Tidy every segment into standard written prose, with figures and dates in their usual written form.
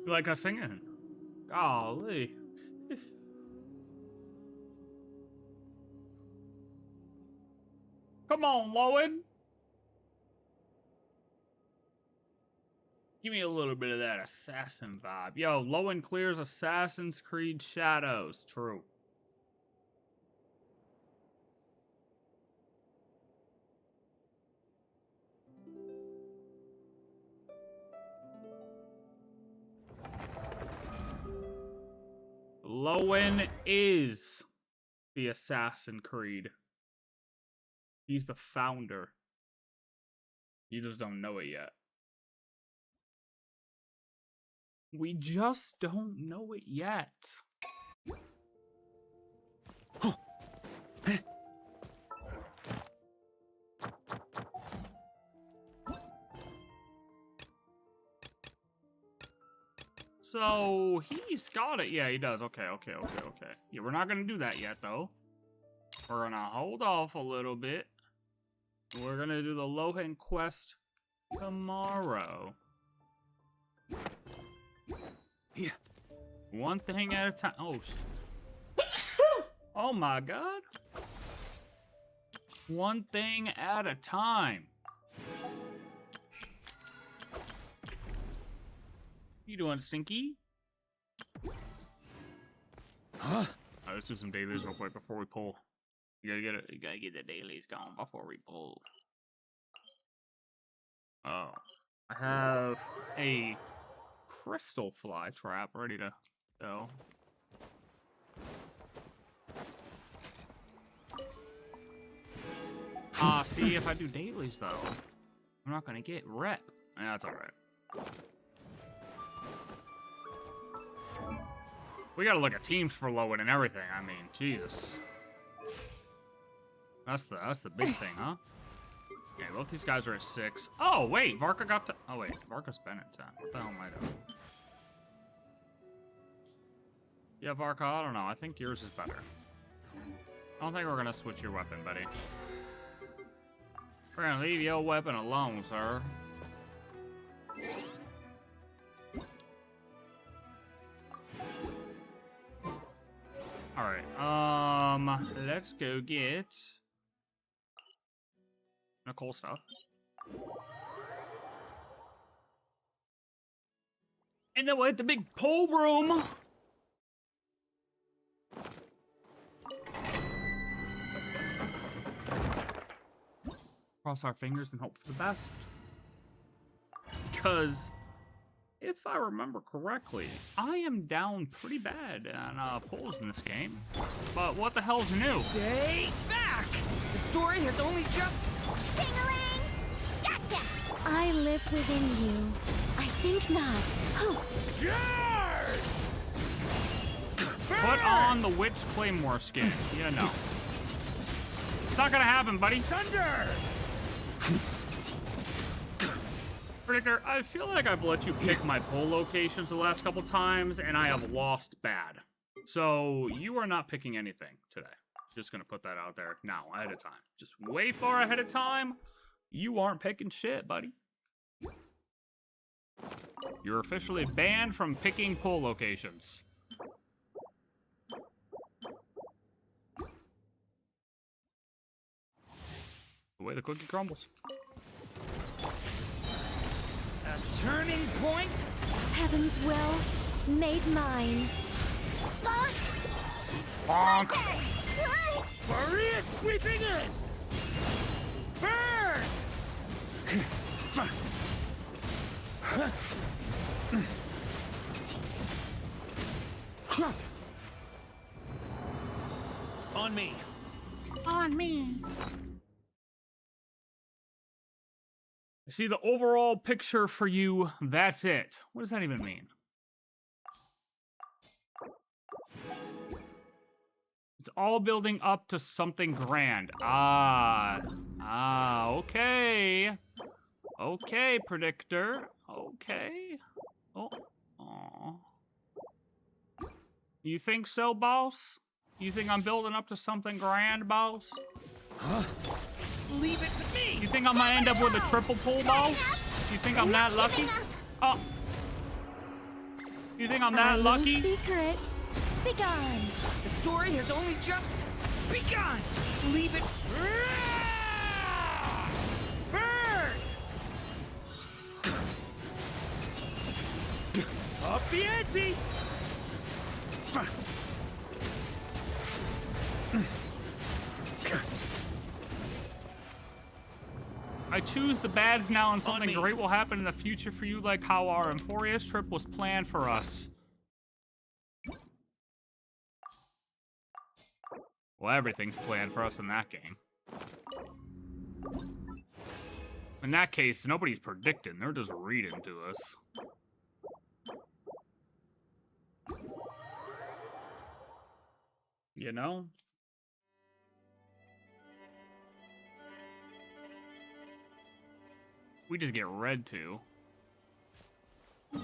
You like us singing? Golly. Come on, Lohen. Give me a little bit of that assassin vibe. Yo, Lohen clears Assassin's Creed Shadows. True. Lohen is the Assassin Creed. He's the founder. You just don't know it yet. We just don't know it yet. So, he's got it. Yeah, he does. Okay. Yeah, we're not going to do that yet, though. We're going to hold off a little bit. We're going to do the Lohen quest tomorrow. Yeah. One thing at a time. Oh, shit. Oh, my God. One thing at a time. You doing, Stinky? Huh? Alright, let's do some dailies real quick before we pull. You gotta get the dailies going before we pull. Oh. I have a crystal fly trap ready to go. See, if I do dailies, though, I'm not gonna get rep. That's alright. We gotta look at teams for Lohen and everything. I mean, Jesus. That's the big thing, huh? Okay, both these guys are at 6. Oh, wait, Varka got to... Oh, wait, Varka's been at 10. What the hell am I doing? Yeah, Varka, I don't know. I think yours is better. I don't think we're gonna switch your weapon, buddy. We're gonna leave your weapon alone, sir. Alright, let's go get Nicole stuff. And then we'll hit the big pool room. Cross our fingers and hope for the best. Because if I remember correctly, I am down pretty bad on pulls in this game. But what the hell's new? Stay back! The story has only just... Ding-a-ling! Gotcha! I live within you. I think not. Oh. Put on the Witch Claymore skin. Yeah, no. It's not gonna happen, buddy. Thunder! Predictor, I feel like I've let you pick my pull locations the last couple times, and I have lost bad. So, you are not picking anything today. Just gonna put that out there now, ahead of time. Just way far ahead of time, you aren't picking shit, buddy. You're officially banned from picking pull locations. The way the cookie crumbles. A turning point? Heaven's will made mine. Bonk! Maria sweeping in! Burn! On me. On me. I see the overall picture for you. That's it. What does that even mean? It's all building up to something grand. Okay. Okay, Predictor. Okay. Oh. Aw. You think so, boss? You think I'm building up to something grand, boss? Huh? Leave it to me! You think I might end up with a triple pull, boss? You think I'm that lucky? Oh. You think I'm Our that little lucky? secret. Begone. The story has only just begun. Leave it. Burn! Up the ante! I choose the bads now, and something great will happen in the future for you, like how our Emphorius trip was planned for us. Well, everything's planned for us in that game. In that case, nobody's predicting. They're just reading to us. You know? We just get read to. The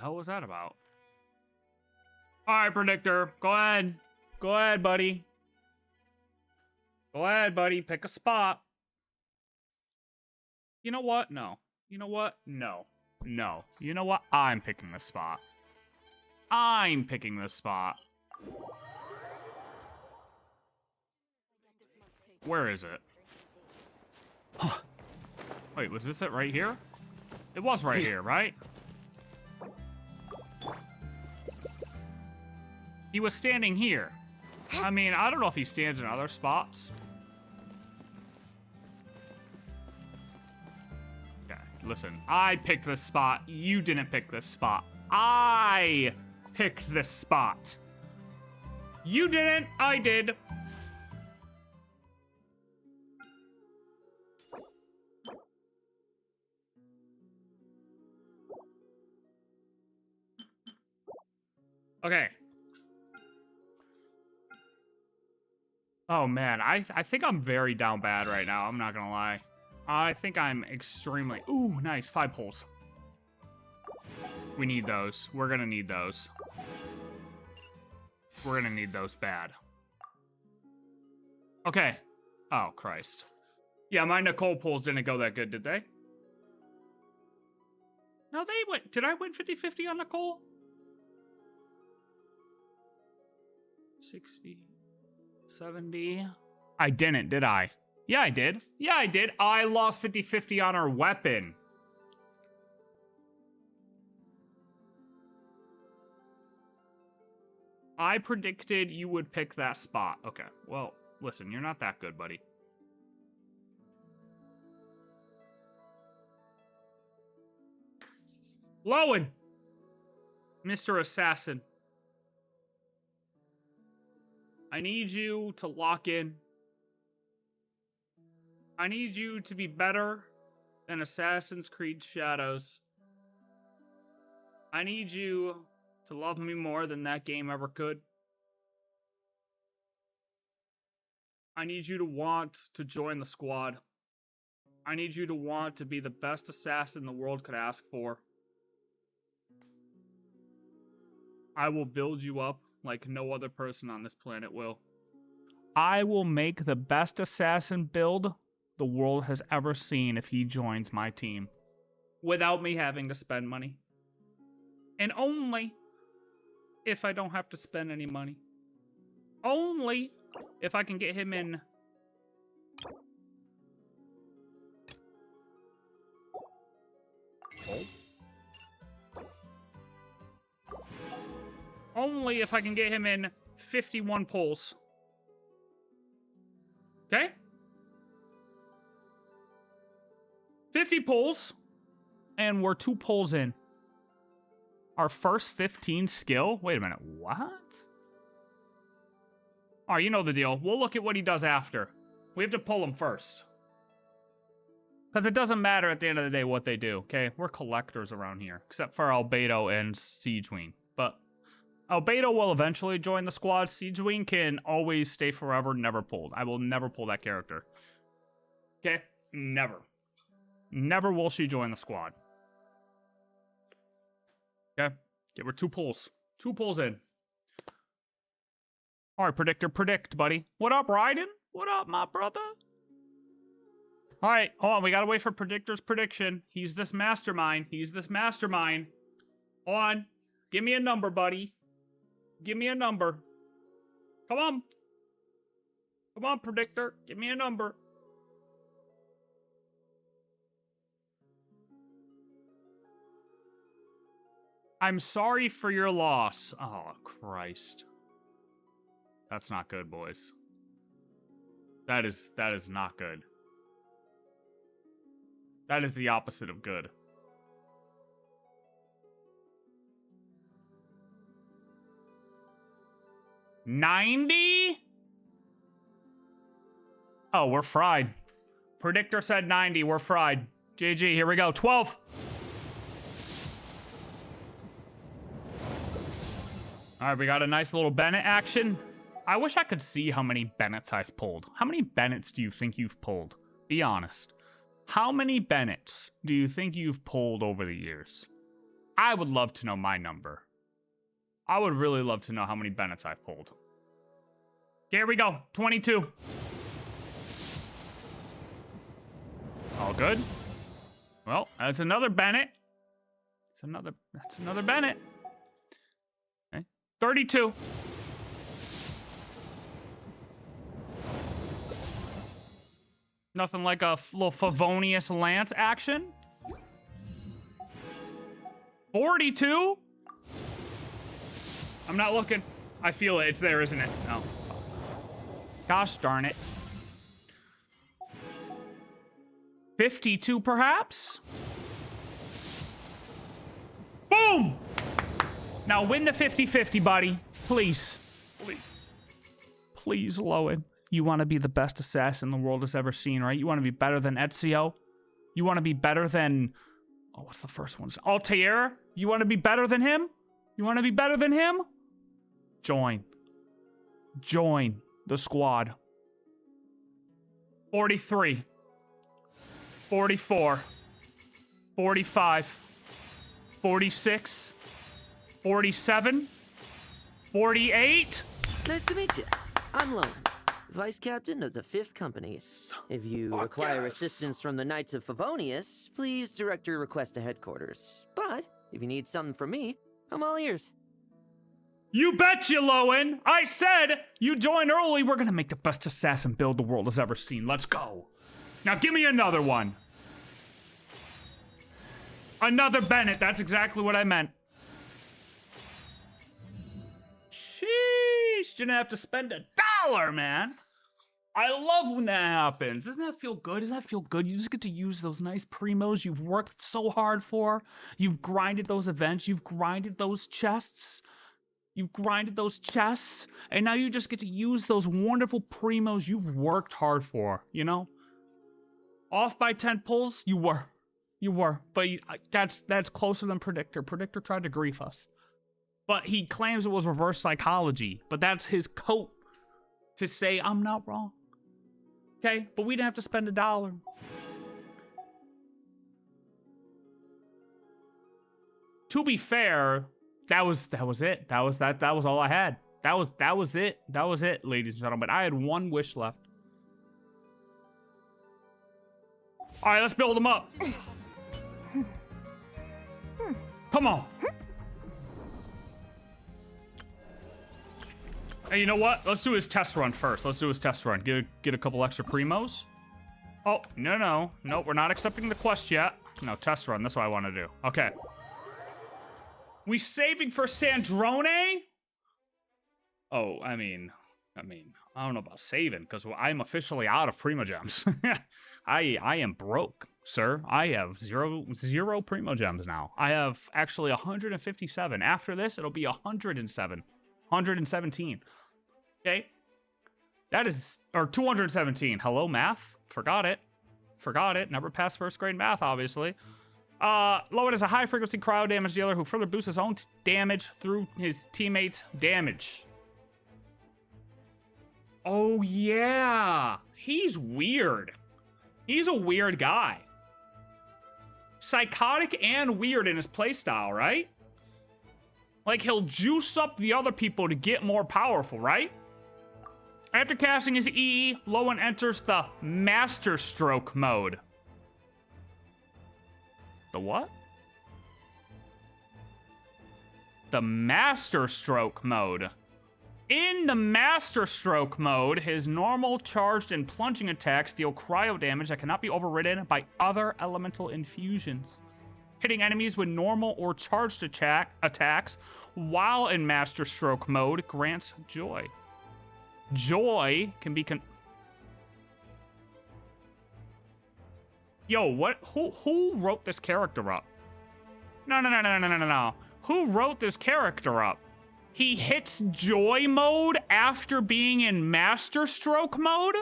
hell was that about? Alright, Predictor. Go ahead. Go ahead, buddy. Go ahead, buddy. Pick a spot. You know what? No. You know what? No. No. You know what? I'm picking this spot. I'm picking this spot. Where is it? Wait, was this it right here? It was right here, right? He was standing here. I mean, I don't know if he stands in other spots. Okay, listen. I picked this spot. You didn't pick this spot. I picked this spot. You didn't. I did. Okay. Oh man, I think I'm very down bad right now. I'm not gonna lie. I think I'm extremely... Ooh, nice. 5 pulls. We need those. We're gonna need those. We're gonna need those bad. Okay. Oh, Christ. Yeah, my Nicole pulls didn't go that good, did they? No, they went... Did I win 50-50 on Nicole? 60... 70. I didn't, did I? Yeah, I did. Yeah, I did. I lost 50-50 on our weapon. I predicted you would pick that spot. Okay, well, listen, you're not that good, buddy. Lowen! Mr. Assassin. I need you to lock in. I need you to be better than Assassin's Creed Shadows. I need you to love me more than that game ever could. I need you to want to join the squad. I need you to want to be the best assassin the world could ask for. I will build you up like no other person on this planet will. I will make the best assassin build the world has ever seen if he joins my team. Without me having to spend money. And only if I don't have to spend any money. Only if I can get him in... Hold. Only if I can get him in 51 pulls. Okay? 50 pulls. And we're 2 pulls in. Our first 15 skill? Wait a minute, what? Alright, you know the deal. We'll look at what he does after. We have to pull him first. Because it doesn't matter at the end of the day what they do, okay? We're collectors around here. Except for Albedo and Siegeween. But Albedo will eventually join the squad. Siegeween can always stay forever, never pulled. I will never pull that character. Okay? Never. Never will she join the squad. Okay? Okay, we're 2 pulls. 2 pulls in. Alright, Predictor, predict, buddy. What up, Raiden? What up, my brother? All right, hold on. We gotta wait for Predictor's prediction. He's this mastermind. He's this mastermind. Hold on. Give me a number, buddy. Give me a number. Come on. Come on, Predictor. Give me a number. I'm sorry for your loss. Oh, Christ. That's not good, boys. That is not good. That is the opposite of good. $90? Oh, we're fried. Predictor said 90. We're fried. GG, here we go. 12. All right, we got a nice little Bennett action. I wish I could see how many Bennetts I've pulled. How many Bennetts do you think you've pulled? Be honest. How many Bennetts do you think you've pulled over the years? I would love to know my number. I would really love to know how many Bennetts I've pulled. Here we go. 22. All good. Well, that's another Bennett. That's another Bennett. Okay. 32. Nothing like a little Favonius Lance action. 42. I'm not looking. I feel it. It's there, isn't it? No. Gosh darn it. 52, perhaps? Boom! Now win the 50-50, buddy. Please. Please. Please, Lohen. You want to be the best assassin the world has ever seen, right? You want to be better than Ezio? You want to be better than... Oh, what's the first one? Altair? You want to be better than him? You want to be better than him? Join. Join the squad. 43. 44. 45. 46. 47. 48. Nice to meet you. I'm Lohen, Vice Captain of the 5th Company. If you require assistance from the Knights of Favonius, please direct your request to headquarters. But if you need something from me, I'm all ears. You betcha, Lohen! I said you join early. We're gonna make the best assassin build the world has ever seen. Let's go. Now give me another one. Another Bennett. That's exactly what I meant. Sheesh. Didn't have to spend $1, man. I love when that happens. Doesn't that feel good? Doesn't that feel good? You just get to use those nice primos you've worked so hard for. You've grinded those events. You've grinded those chests. You've grinded those chests. And now you just get to use those wonderful primos you've worked hard for, you know? Off by 10 pulls? You were. You were. But that's closer than Predictor. Predictor tried to grief us. But he claims it was reverse psychology. But that's his coat to say, I'm not wrong. Okay? But we didn't have to spend $1. To be fair, that was it. That was all I had. That was it. That was it, ladies and gentlemen. I had one wish left. All right, let's build them up. Come on. Hey, you know what? Let's do his test run first. Let's do his test run. Get a couple extra primos. Oh, no. Nope, we're not accepting the quest yet. No, test run. That's what I want to do. Okay. We saving for Sandrone? Oh, I mean, I don't know about saving, because I'm officially out of Primogems. I am broke, sir. I have zero Primogems now. I have actually 157. After this, it'll be 107. 117. Okay? That is, or 217. Hello, math? Forgot it. Never passed first grade math, obviously. Lohen is a high-frequency cryo damage dealer who further boosts his own damage through his teammates' damage. Oh, yeah. He's weird. He's a weird guy. Psychotic and weird in his playstyle, right? Like, he'll juice up the other people to get more powerful, right? After casting his E, Lowen enters the Master Stroke mode. The what? The Master Stroke mode. In the Master Stroke mode, his normal, charged, and plunging attacks deal cryo damage that cannot be overridden by other elemental infusions. Hitting enemies with normal or charged attacks while in Master Stroke mode grants joy. Joy can be Yo, what? Who wrote this character up? No. Who wrote this character up? He hits joy mode after being in Master Stroke mode?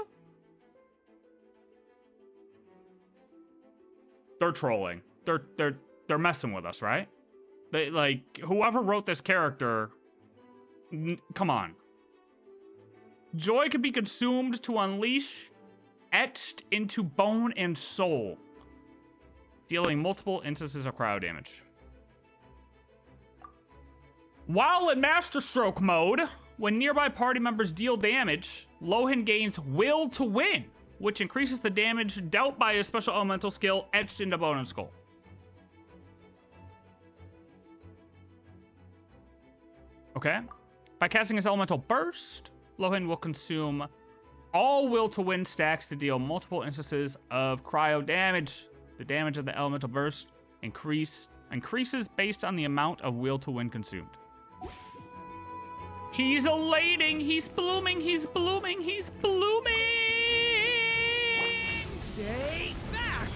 They're trolling. They're messing with us, right? They, like, whoever wrote this character, come on. Joy can be consumed to unleash, etched into bone and soul, dealing multiple instances of cryo damage. While in Master Stroke mode, when nearby party members deal damage, Lohen gains Will to Win, which increases the damage dealt by his special elemental skill etched into bone and skull. Okay. By casting his elemental burst, Lohen will consume all Will to Win stacks to deal multiple instances of cryo damage. The damage of the elemental burst increases based on the amount of Will to Win consumed. He's elating, he's blooming, he's blooming, he's blooming! Stay back!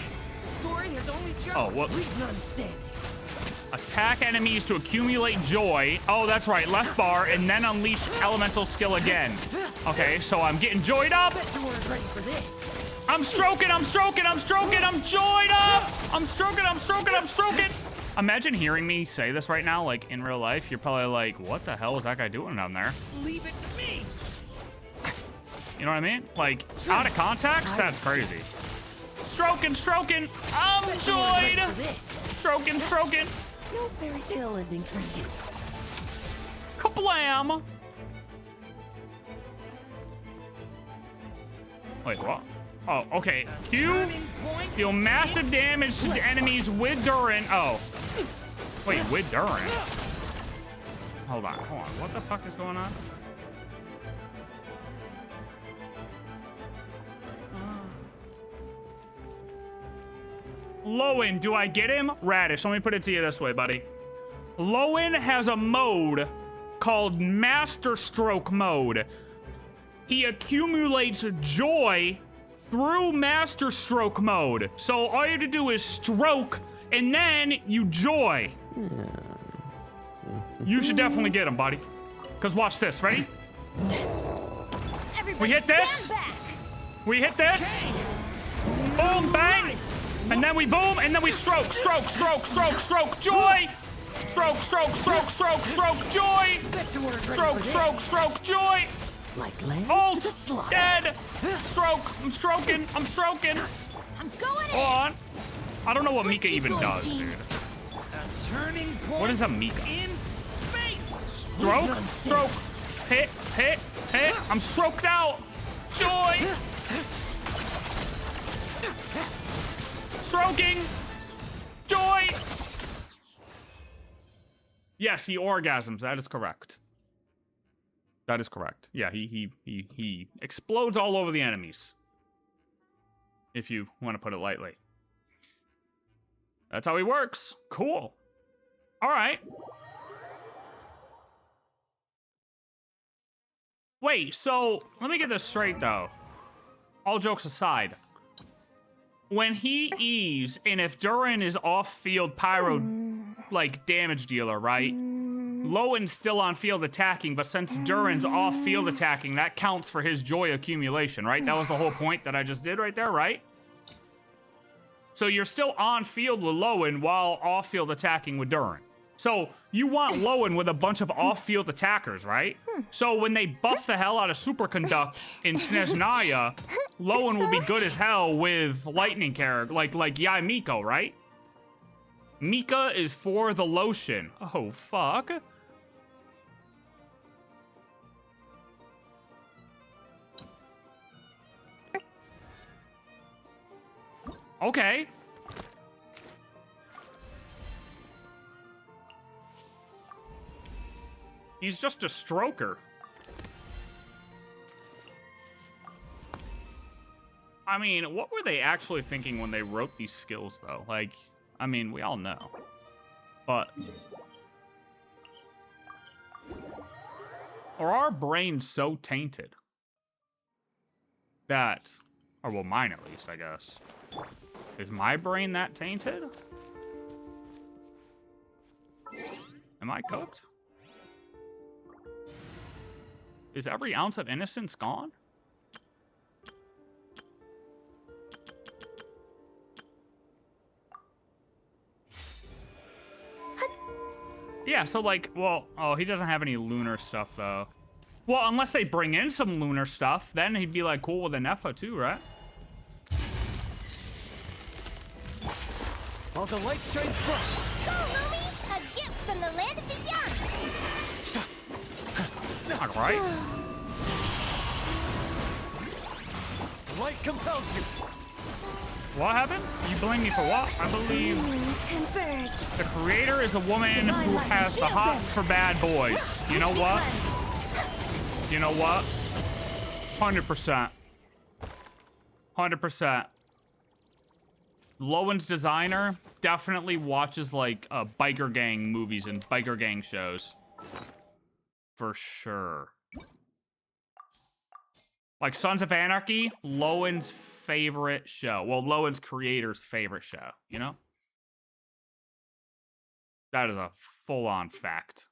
The story has only just begun standing. Attack enemies to accumulate joy. Oh, that's right, left bar, and then unleash elemental skill again. Okay, so I'm getting joyed up. Bet you weren't ready for this. I'm stroking, I'm joyed up! I'm stroking! Imagine hearing me say this right now, like, in real life. You're probably like, what the hell is that guy doing down there? Leave it to me. You know what I mean? Like, out of context, that's crazy. Stroking, I'm joyed! Stroking. No fairy tale ending for you. Kablam! Wait, what? Oh, okay. Q, deal massive damage to the enemies with Durin. Oh. Wait, with Durin? Hold on. What the fuck is going on? Lowen, do I get him? Radish, let me put it to you this way, buddy. Lowen has a mode called Master Stroke mode. He accumulates joy through Master Stroke mode. So all you have to do is stroke, and then you joy. You should definitely get him, buddy. Because watch this, ready? Everybody We hit this. stand back. We hit this. Boom, bang. And then we boom, and then we stroke, joy. Stroke, joy. Bet you weren't ready for this. Stroke, joy. Like lambs to the Ult, slaughter. dead. Stroke, I'm stroking. I'm going in. Hold on. I don't know what Mika even going, does, team. dude. A turning point. What is a Mika? In faith. Stroke. Hit. I'm stroked out. Joy. Stroking. Joy. Yes, he orgasms. That is correct. Yeah, he explodes all over the enemies. If you want to put it lightly. That's how he works. Cool. All right. Wait, so let me get this straight though. All jokes aside. When he E's, and if Durin is off-field pyro, like, damage dealer, right? Lowen's still on field attacking, but since Durin's off-field attacking, that counts for his joy accumulation, right? That was the whole point that I just did right there, right? So you're still on field with Lowen while off-field attacking with Durin. So you want Lowen with a bunch of off-field attackers, right? So when they buff the hell out of Superconduct in Snezhnaya, Lowen will be good as hell with lightning character, like Yai Miko, right? Mika is for the lotion. Oh, fuck. Okay. He's just a stroker. I mean, what were they actually thinking when they wrote these skills, though? Like, I mean, we all know. But... Are our brains so tainted that... Or, well, mine at least, I guess. Is my brain that tainted? Am I cooked? Is every ounce of innocence gone? Yeah, so like, well, oh, he doesn't have any lunar stuff, though. Well, unless they bring in some lunar stuff, then he'd be like cool with an Nepha too, right? All the light shines bright. Go, Lumi! A gift from the land beyond! Not right. The light compels you. What happened? You blame me for what? I believe Converge. the creator is a woman who has the hots for bad boys. You know what? You know what? 100%. 100%. Lowen's designer definitely watches like biker gang movies and biker gang shows. For sure. Like Sons of Anarchy, Lowen's favorite show. Well, Lowen's creator's favorite show, you know? That is a full-on fact.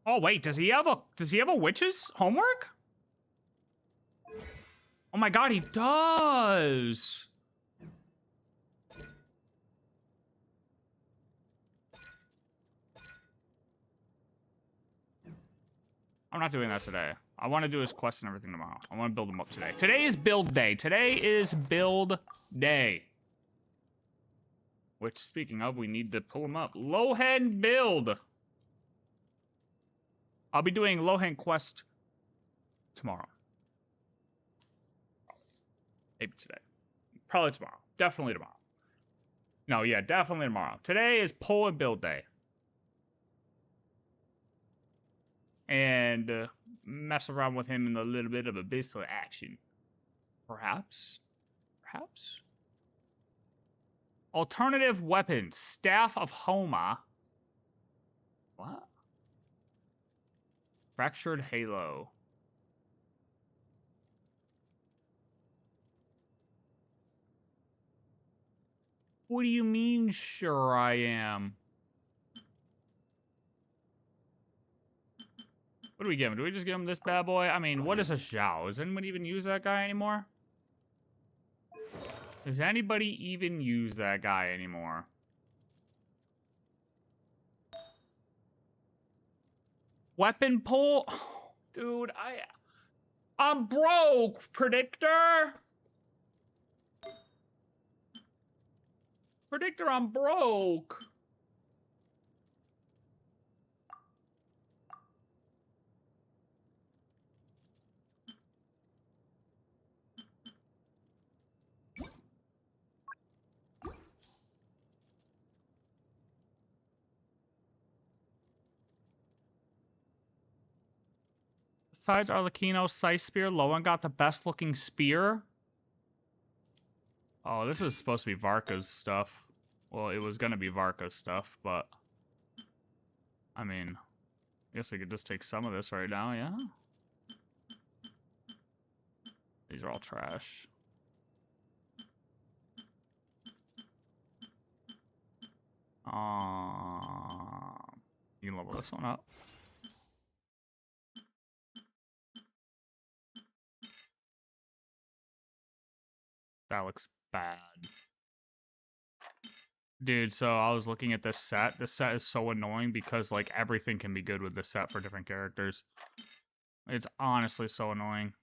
Oh wait, does he have a witch's homework? Oh my god, he does. I'm not doing that today. I want to do his quest and everything tomorrow. I want to build him up today. Today is build day. Today is build day. Which, speaking of, we need to pull him up. Lohen build. I'll be doing Lohen quest tomorrow. Maybe today. Probably tomorrow. Definitely tomorrow. No, yeah, definitely tomorrow. Today is pull and build day. And mess around with him in a little bit of abyssal action. Perhaps? Perhaps? Alternative weapons. Staff of Homa. What? Fractured Halo. What do you mean, sure I am? What do we give him? Do we just give him this bad boy? I mean, what is a Zhao? Does anyone even use that guy anymore? Does anybody even use that guy anymore? Weapon pull? Oh, dude, I'm broke, Predictor! Predictor, I'm broke! Besides Arlecchino's Scythe Spear, Lowen got the best looking spear. Oh, this is supposed to be Varka's stuff. Well, it was gonna be Varka's stuff, but... I mean... I guess we could just take some of this right now, yeah? These are all trash. You can level this one up. That looks bad. Dude, so I was looking at this set. This set is so annoying because, like, everything can be good with this set for different characters. It's honestly so annoying.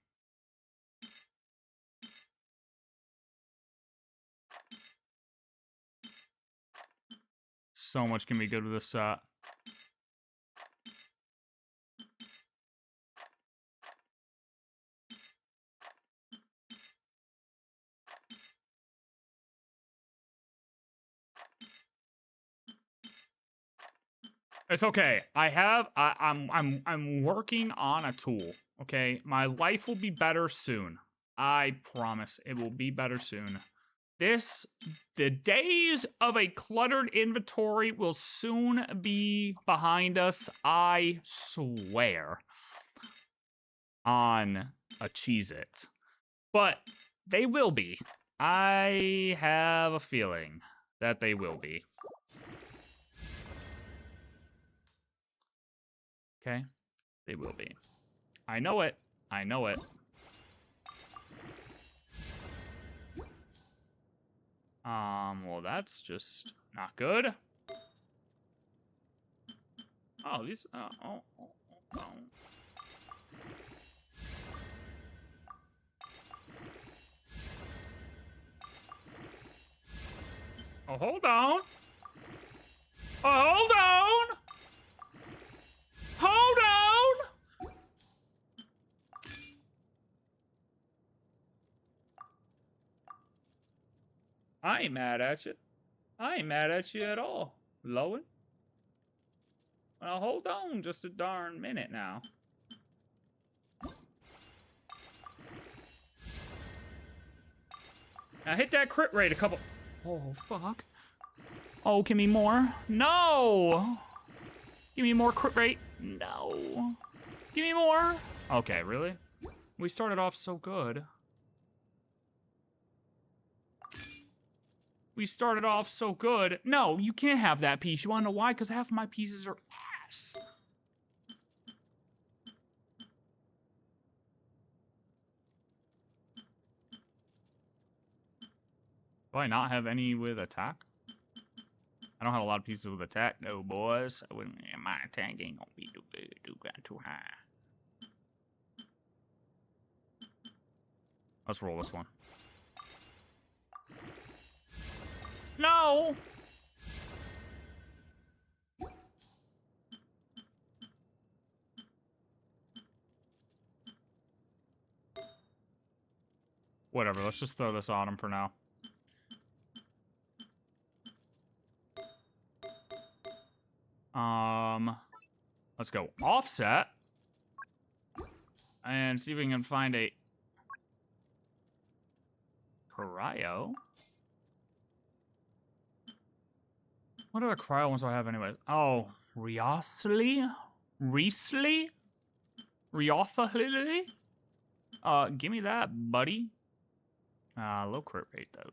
So much can be good with this set. It's okay. I'm working on a tool. Okay, my life will be better soon. I promise it will be better soon. The days of a cluttered inventory will soon be behind us. I swear. On a Cheez-It. But they will be. I have a feeling that they will be. Okay? They will be. I know it. I know it. Well, that's just not good. Oh, these, oh. Oh, hold on. Oh, hold on. Hold on. I ain't mad at you. I ain't mad at you at all, Lohen. Well, hold on just a darn minute now. Now hit that crit rate a couple... Oh, fuck. Oh, give me more. No! Give me more crit rate. No. Give me more. Okay, really? We started off so good. We started off so good. No, you can't have that piece. You wanna know why? Because half of my pieces are ass. Do I not have any with attack? I don't have a lot of pieces with attack, no, boys. My attack ain't gonna be too good, too high. Let's roll this one. No! Whatever, let's just throw this on him for now. Let's go offset. And see if we can find a cryo. What other cryo ones do I have anyways? Oh, Riosly? Riesly? Riothalily? Give me that, buddy. Low crit rate though.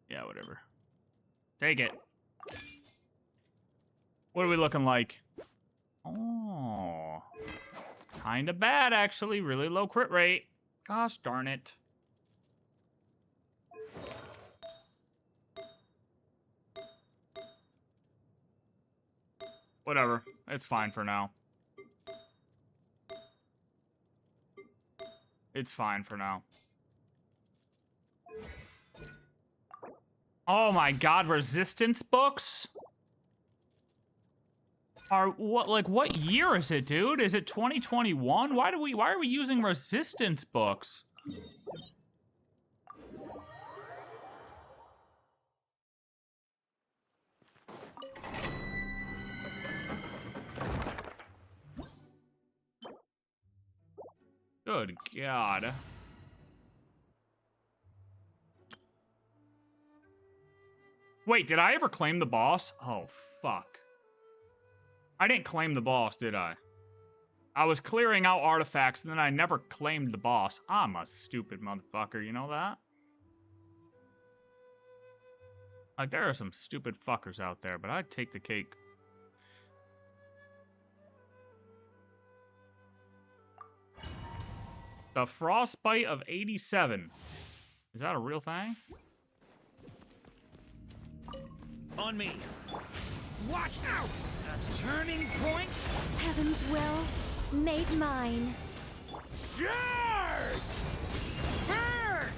Yeah, whatever. Take it. What are we looking like? Oh. Kinda bad, actually. Really low crit rate. Gosh darn it. Whatever. It's fine for now. It's fine for now. Oh my god, resistance books? What year is it, dude? Is it 2021? Why are we using resistance books? Good God. Wait, did I ever claim the boss? Oh, fuck. I didn't claim the boss, did I? I was clearing out artifacts, and then I never claimed the boss. I'm a stupid motherfucker, you know that? Like, there are some stupid fuckers out there, but I'd take the cake. The Frostbite of 87. Is that a real thing? On me. Watch out! A turning point? Heaven's will made mine. Charge! Burn!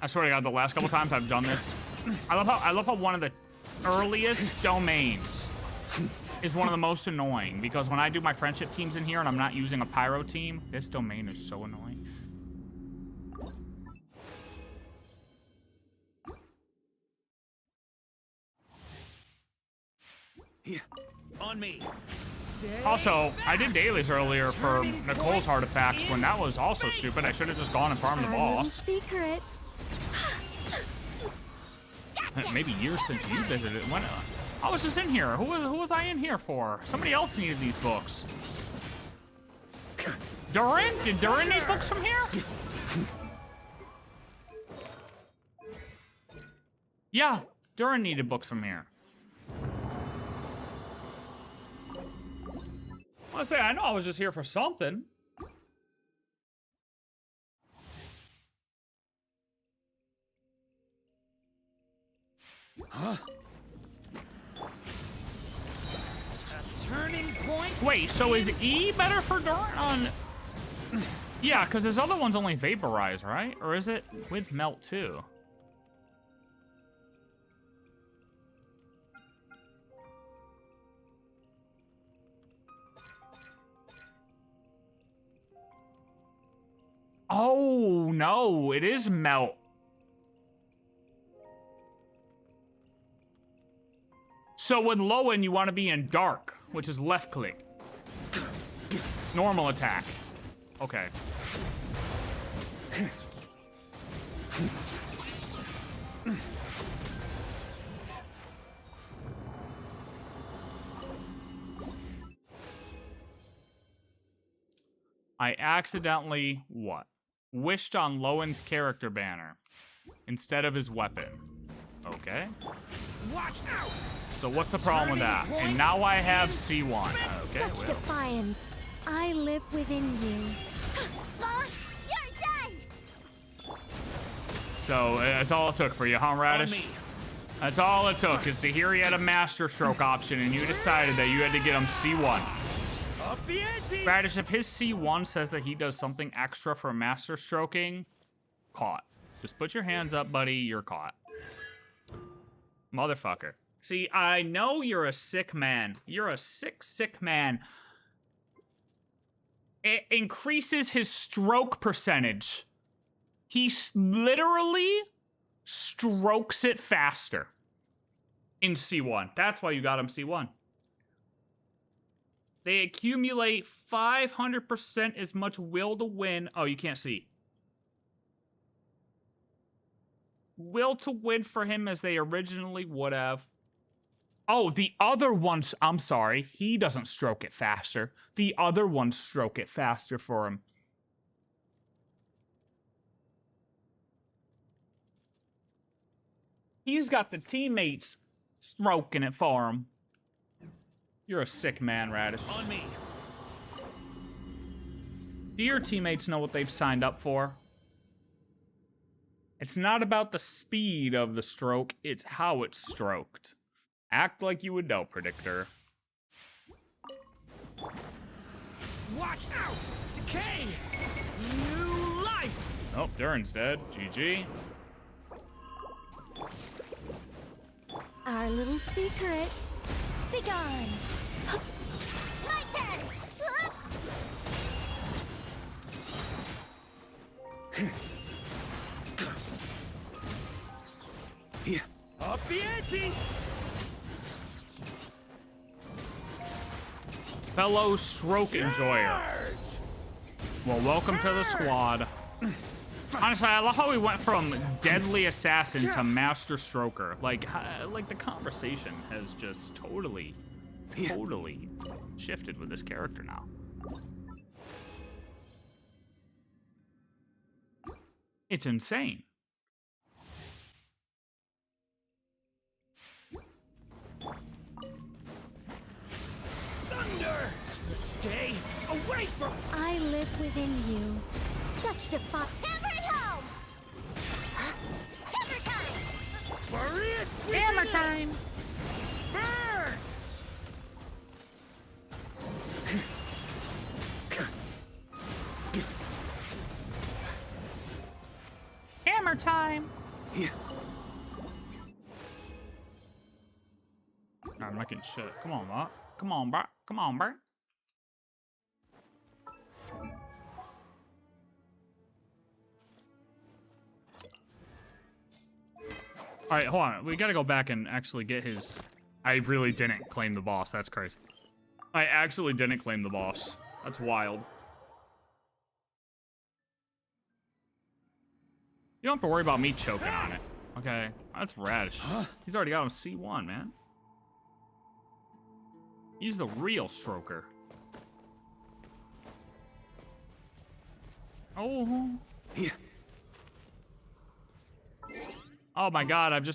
I swear to God, the last couple times I've done this, I love how one of the earliest domains is one of the most annoying, because when I do my friendship teams in here and I'm not using a pyro team, this domain is so annoying. On me. Also, I did dailies earlier for Nicole's artifacts when that was also stupid. I should have just gone and farmed the Our little boss. secret. Maybe years since you visited. When I was just in here. Who was I in here for? Somebody else needed these books. Durin? Did Durin need books from here? Yeah, Durin needed books from here. I say, I know I was just here for something. Huh? A turning point? Wait, so is E better for Durin on... Yeah, because his other one's only vaporize, right? Or is it with melt too? Oh, no, it is melt. So with Lohen, you want to be in dark, which is left click. Normal attack. Okay. I accidentally, what? Wished on Lowen's character banner instead of his weapon. Okay. Watch out! So what's the problem with that? And now I have C1. Okay, Such well. defiance. I live within you. Bon, you're done! So that's all it took for you, huh, On Radish? me. That's all it took, is to hear he had a master stroke option and you decided that you had to get him C1. Up the ante! Radish, if his C1 says that he does something extra for master stroking, caught. Just put your hands up, buddy, you're caught. Motherfucker. See, I know you're a sick man. You're a sick, sick man. It increases his stroke percentage. He literally strokes it faster in C1. That's why you got him C1. They accumulate 500% as much will to win. Oh, you can't see. Will to win for him as they originally would have. Oh, the other ones, I'm sorry. He doesn't stroke it faster. The other ones stroke it faster for him. He's got the teammates stroking it for him. You're a sick man, Radish. On me. Do your teammates know what they've signed up for? It's not about the speed of the stroke, it's how it's stroked. Act like you would know, Predictor. Watch out! Decay! New life! Oh, Durin's dead. GG. Our little secret. Begone! My turn! Up the ante! Fellow stroke enjoyer. Well, welcome to the squad. Honestly, I love how we went from deadly assassin to master stroker. Like the conversation has just totally shifted with this character now. It's insane. Thunder! Stay away from... I live within you. Such defiance. Hammer home! Hammer time! Worry it! Hammer time! Burn! time. Yeah. I'm making shit. Come on, bro. Come on, bro. Come on, bro. All right, hold on. We gotta go back and actually get his... I really didn't claim the boss. That's crazy. I actually didn't claim the boss. That's wild. You don't have to worry about me choking on it. Okay, that's radish. He's already got him C1, man. He's the real stroker. Oh. Yeah. Oh my god,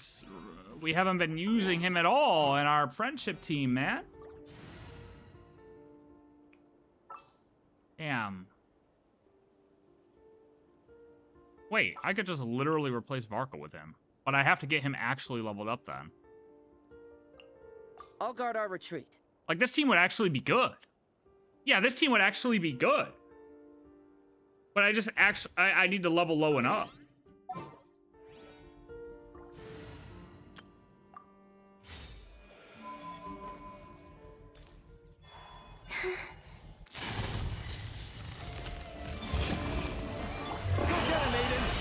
we haven't been using him at all in our friendship team, man. Damn. Wait, I could just literally replace Varka with him. But I have to get him actually leveled up then. I'll guard our retreat. Like, this team would actually be good. Yeah, this team would actually be good. But I need to level Lohen up.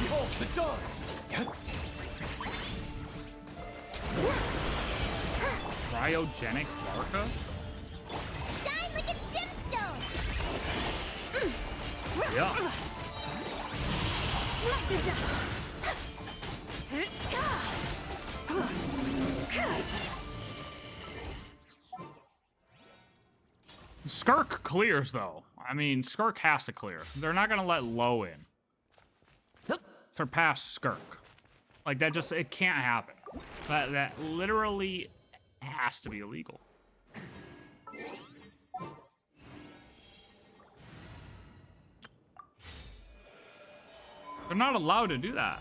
Behold the dawn! Cryogenic Varka? Shine like a gemstone! Yeah. Like the Skirk clears, though. I mean, Skirk has to clear. They're not gonna let Lohen surpass Skirk. Like, that just, it can't happen. That literally has to be illegal. They're not allowed to do that.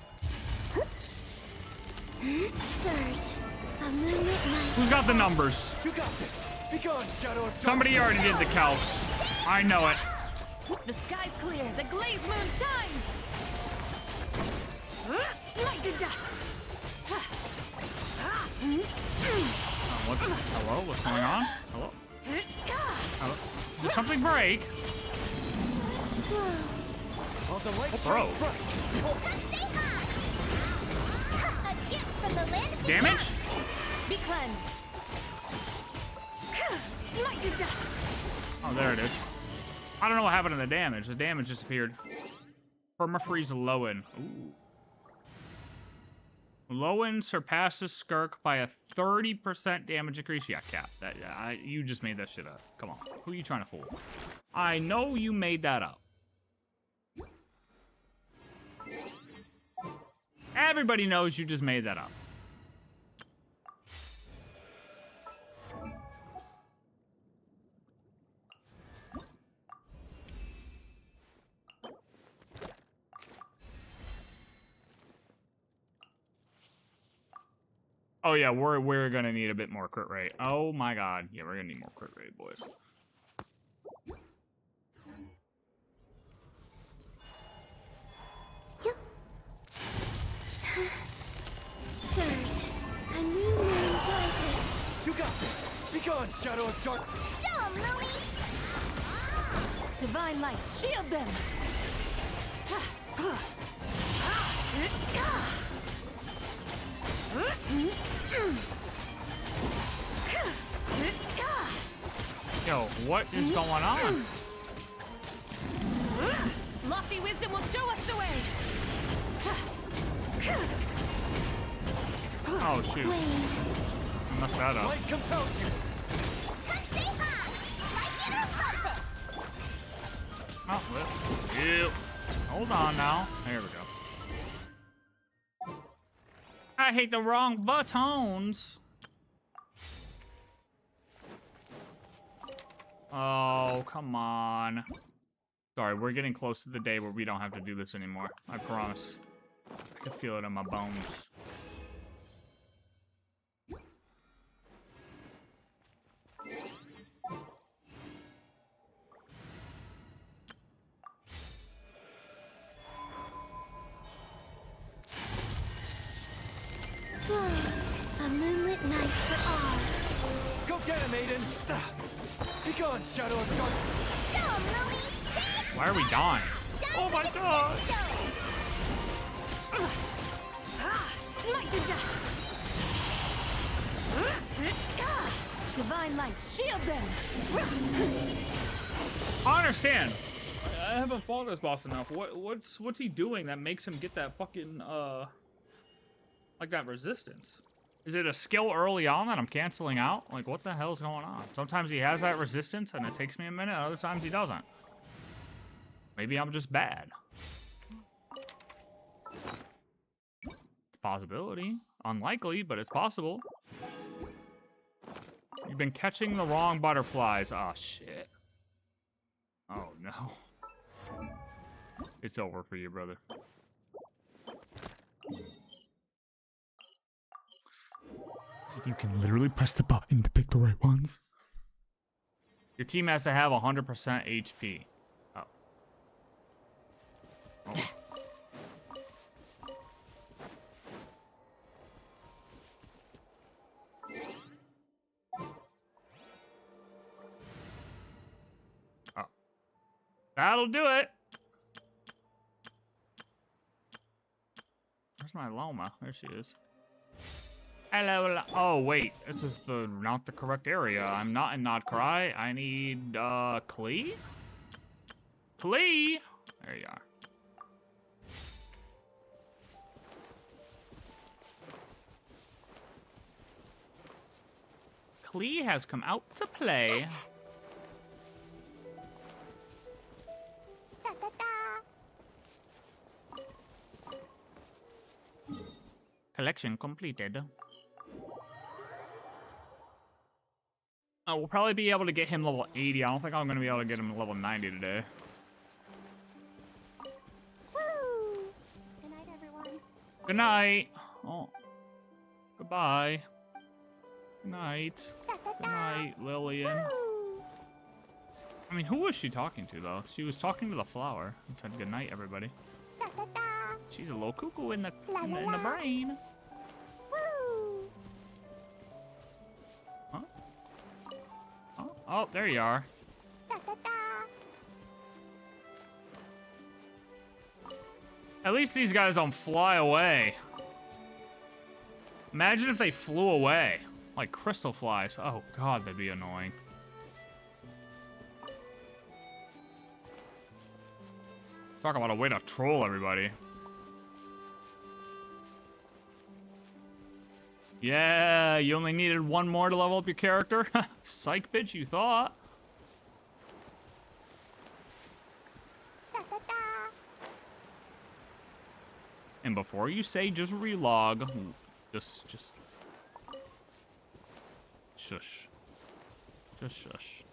Surge. A movement might... Who's got the numbers? You got this! Begone, Shadow of Somebody already did the calcs. I know it. The sky's clear, the glazed moon shines! Light the dust! Hello? What's going on? Hello? Hello? Did something break? All the light Bro. shines bright! Stay high! A gift from the land of Damage? Be cleansed! Light the dust! Oh, there it is. I don't know what happened to the damage. The damage disappeared. Permafreeze Lohen. Ooh. Lohen surpasses Skirk by a 30% damage increase. Yeah, Cap. You just made that shit up. Come on. Who are you trying to fool? I know you made that up. Everybody knows you just made that up. Oh yeah, we're gonna need a bit more crit rate. Oh my god. Yeah, we're gonna need more crit rate, boys. Surge. A new moon rises. You got this! Begone, Shadow of Dark! Show 'em, Louie! Divine light, shield them! Yo, what is going on? Lofty wisdom will show us the way! Oh shoot. I messed that up. Light compels you! Come stay high! Like it or lump it! Oh, well. Ew. Hold on now. There we go. I hate the wrong buttons. Oh, come on. Sorry, we're getting close to the day where we don't have to do this anymore. I promise. I can feel it in my bones. Get him, Aiden! Be gone, Shadow of Darkness! Show 'em, Louie! Why are we dying? Oh my God. Smite to death! Divine light, shield them! I understand. I haven't fought this boss enough. What's he doing that makes him get that fucking like that resistance? Is it a skill early on that I'm canceling out? Like, what the hell's going on? Sometimes he has that resistance and it takes me a minute, other times he doesn't. Maybe I'm just bad. It's a possibility. Unlikely, but it's possible. You've been catching the wrong butterflies. Oh, shit. Oh, no. It's over for you, brother. You can literally press the button to pick the right ones. Your team has to have 100% HP. Oh. Oh. Oh. That'll do it. Where's my Loma? There she is. Hello. Oh wait, this is not the correct area. I'm not in Nodcry. I need Klee? Klee! There you are. Klee has come out to play. Collection completed. Oh, we'll probably be able to get him level 80. I don't think I'm going to be able to get him level 90 today. Woo! Good night, everyone. Good night. Oh. Goodbye. Good night. Good night, Lillian. I mean, who was she talking to, though? She was talking to the flower and said good night, everybody. She's a little cuckoo in the brain. Woo! Huh? Oh, there you are. At least these guys don't fly away. Imagine if they flew away. Like crystal flies. Oh, God, that'd be annoying. Talk about a way to troll everybody. Yeah, you only needed one more to level up your character? Psych, bitch, you thought. And before you say just relog, just shush. Just shush.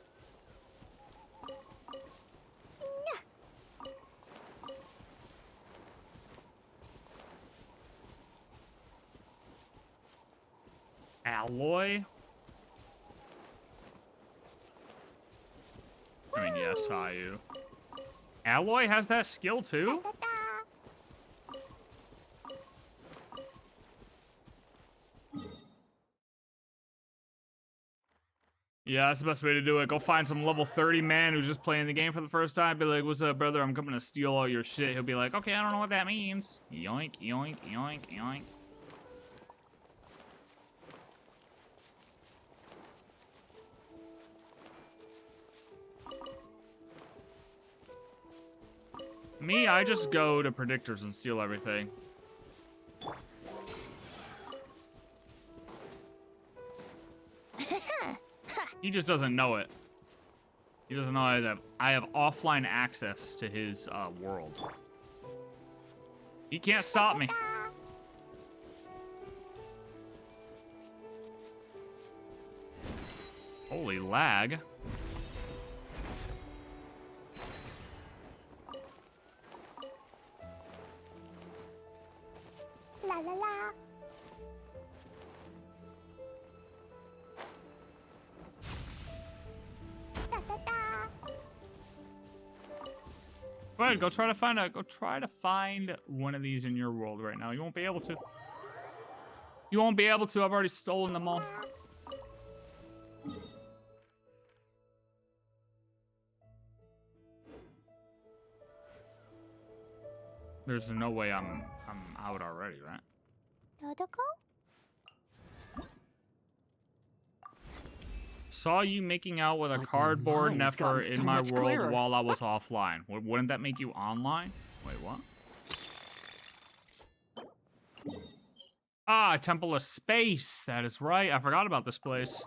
Alloy? I mean, yes, Hayu. Alloy has that skill too? Yeah, that's the best way to do it. Go find some level 30 man who's just playing the game for the first time. Be like, what's up, brother? I'm coming to steal all your shit. He'll be like, okay, I don't know what that means. Yoink, yoink, yoink, yoink. Me, I just go to predictors and steal everything. He just doesn't know it. He doesn't know that I have offline access to his world. He can't stop me. Holy lag. La la la. Go ahead, go try to find one of these in your world right now. You won't be able to. You won't be able to. I've already stolen them all. There's no way I'm out already, right? Saw you making out with It's a like my cardboard mind's gotten neffer in so my much world clearer. while I was offline. Wouldn't that make you online? Wait, what? Ah, Temple of Space. That is right. I forgot about this place.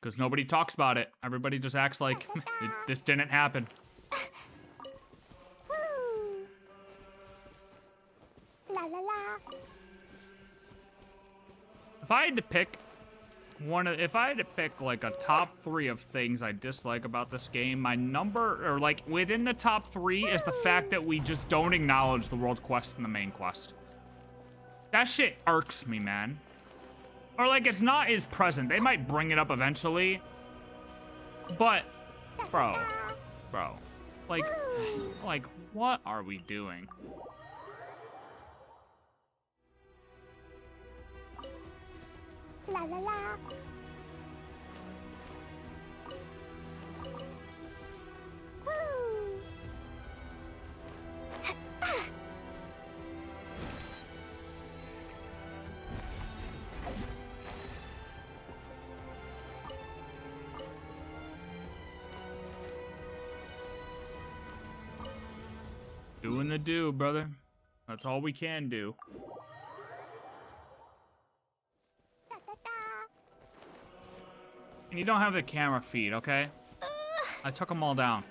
Because nobody talks about it. Everybody just acts like this didn't happen. La la la. If I had to pick if I had to pick like a top 3 of things I dislike about this game, my number, or like within the top 3 is the fact that we just don't acknowledge the world quest and the main quest. That shit irks me, man. Or like it's not as present. They might bring it up eventually. But, bro, like what are we doing? La la la. Woo. Doing the do, brother. That's all we can do. Da, da, da. And you don't have the camera feed, okay? I took them all down.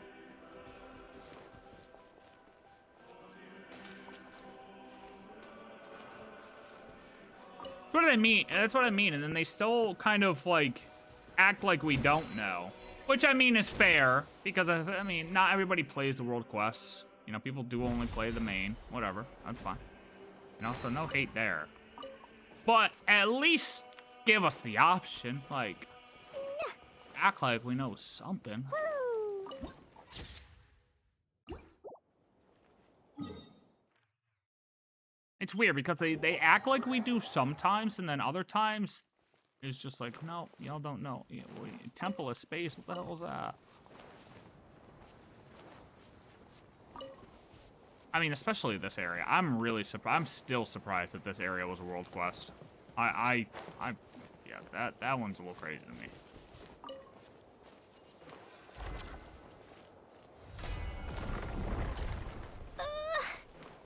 What do they mean? That's what I mean. And then they still kind of like act like we don't know. Which I mean is fair, because I mean, not everybody plays the world quests. You know, people do only play the main. Whatever, that's fine. You know, so no hate there. But at least give us the option. Like, act like we know something. It's weird because they act like we do sometimes, and then other times it's just like, no, y'all don't know. Temple of Space, what the hell is that? I mean, especially this area. I'm really surprised. I'm still surprised that this area was a world quest. Yeah, that one's a little crazy to me.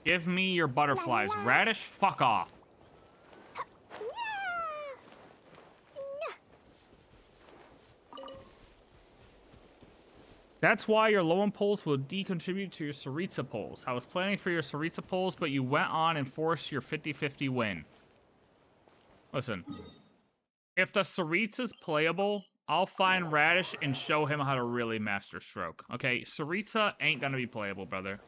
Give me your butterflies. Radish, fuck off. That's why your LOHEN pulls will decontribute to your Saritsa pulls. I was planning for your Saritsa pulls, but you went on and forced your 50-50 win. Listen, if the Saritsa's playable, I'll find Radish and show him how to really master stroke. Okay, Saritsa ain't gonna be playable, brother.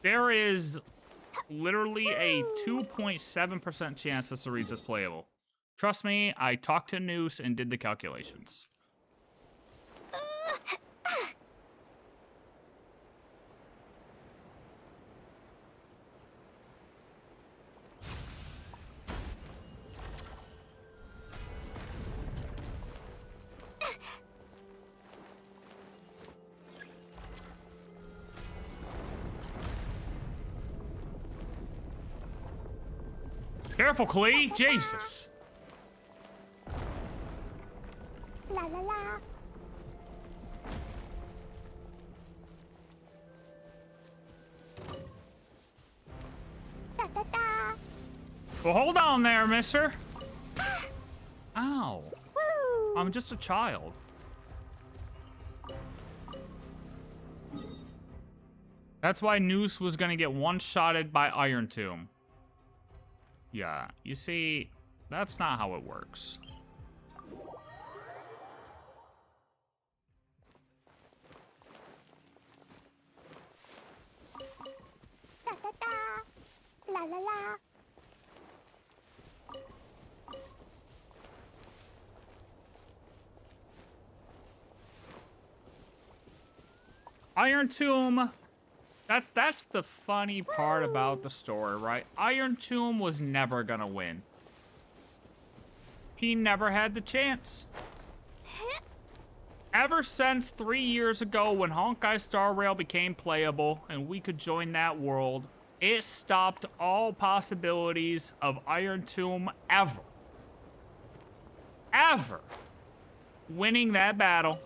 There is literally a 2.7% chance that Saritsa's playable. Trust me, I talked to Noose and did the calculations. Careful, Klee! Jesus! La la la. Da da da. Well, hold on there, mister. Ow. Woo. I'm just a child. That's why Noose was gonna get one-shotted by Iron Tomb. Yeah, you see, that's not how it works. Da da da. La la la. Iron Tomb, that's the funny part about the story, right? Iron Tomb was never gonna win. He never had the chance. Ever since 3 years ago when Honkai Star Rail became playable and we could join that world, it stopped all possibilities of Iron Tomb ever winning that battle.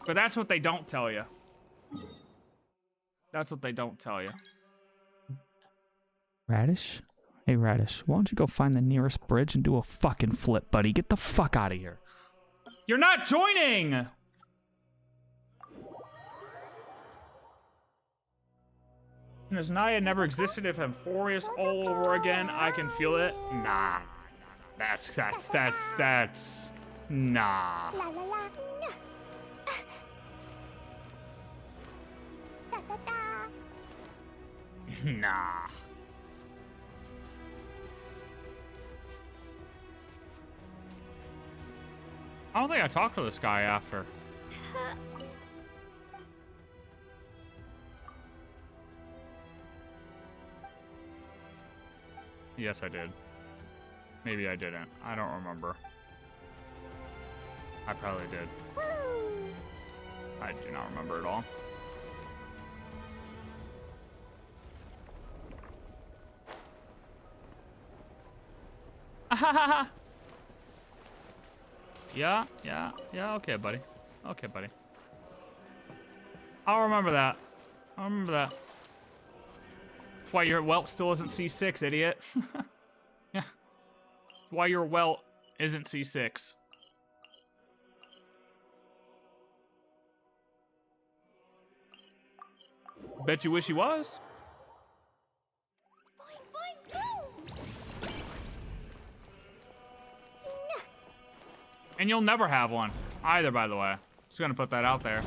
But that's what they don't tell you. That's what they don't tell you. Radish? Hey, Radish, why don't you go find the nearest bridge and do a fucking flip, buddy? Get the fuck out of here. You're not joining! As Naya never existed, if Amphorius all over again, I can feel it. Nah. That's, nah. La la la. Da da da. Nah. I don't think I talked to this guy after. Yes, I did. Maybe I didn't. I don't remember. I probably did. I do not remember at all. Yeah, okay, buddy. Okay, buddy. I'll remember that. I'll remember that. That's why your welt still isn't C6, idiot. Yeah. That's why your welt isn't C6. Bet you wish he was. And you'll never have one either, by the way. Just gonna put that out there.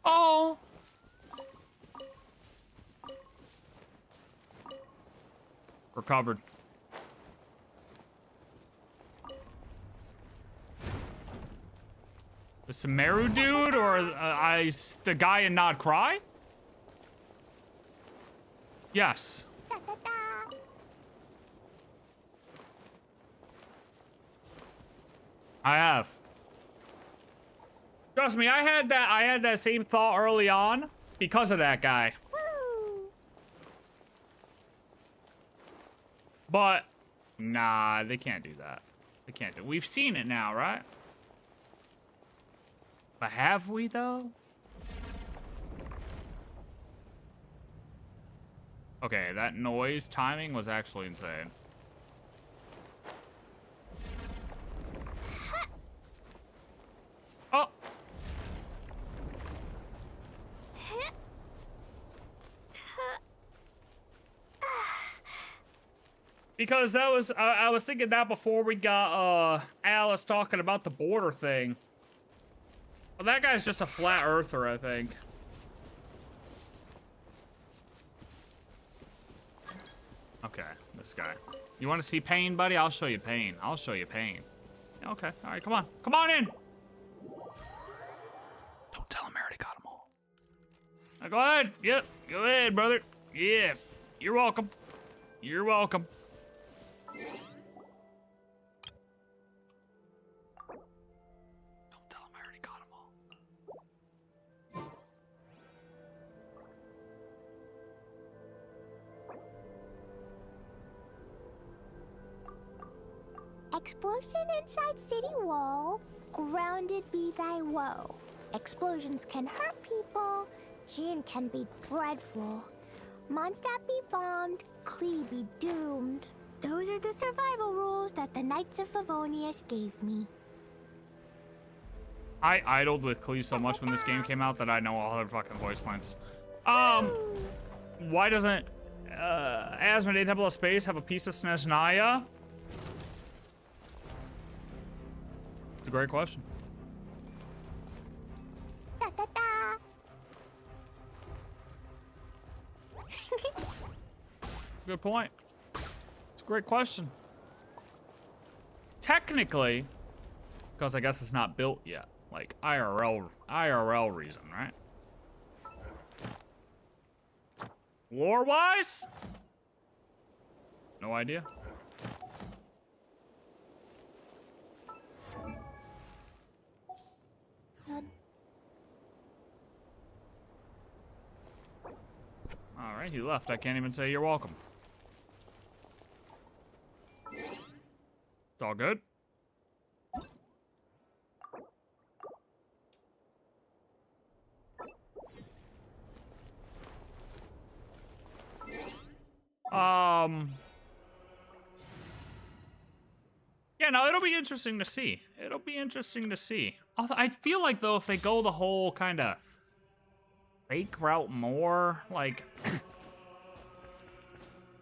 Oh! Recovered. The Sumeru dude or the guy in Nod Cry? Yes. I have. Trust me, I had that same thought early on because of that guy. But nah, they can't do that. They can't do it. We've seen it now, right? But have we though? Okay, that noise timing was actually insane. Oh! Because that was, I was thinking that before we got, Alice talking about the border thing. Well, that guy's just a flat earther, I think. Okay, this guy. You want to see pain, buddy? I'll show you pain. I'll show you pain. Okay, all right, come on. Come on in! Don't tell him I already got them all. Now, go ahead. Yep, go ahead, brother. Yeah, you're welcome. You're welcome. Don't tell him I already got them all. Explosion inside city wall. Grounded be thy woe. Explosions can hurt people. Gin can be dreadful. Mondstadt be bombed. Klee be doomed. Those are the survival rules that the Knights of Favonius gave me. I idled with Klee so much when this game came out that I know all her fucking voice lines. Why doesn't Asmodee Temple of Space have a piece of Snezhnaya? It's a great question. Da da da. It's a good point. It's a great question. Technically, because I guess it's not built yet. Like IRL reason, right? Lore-wise? No idea. All right, he left. I can't even say you're welcome. It's all good. Yeah, no, it'll be interesting to see. It'll be interesting to see. Although I feel like, though, if they go the whole kind of fake route more, like,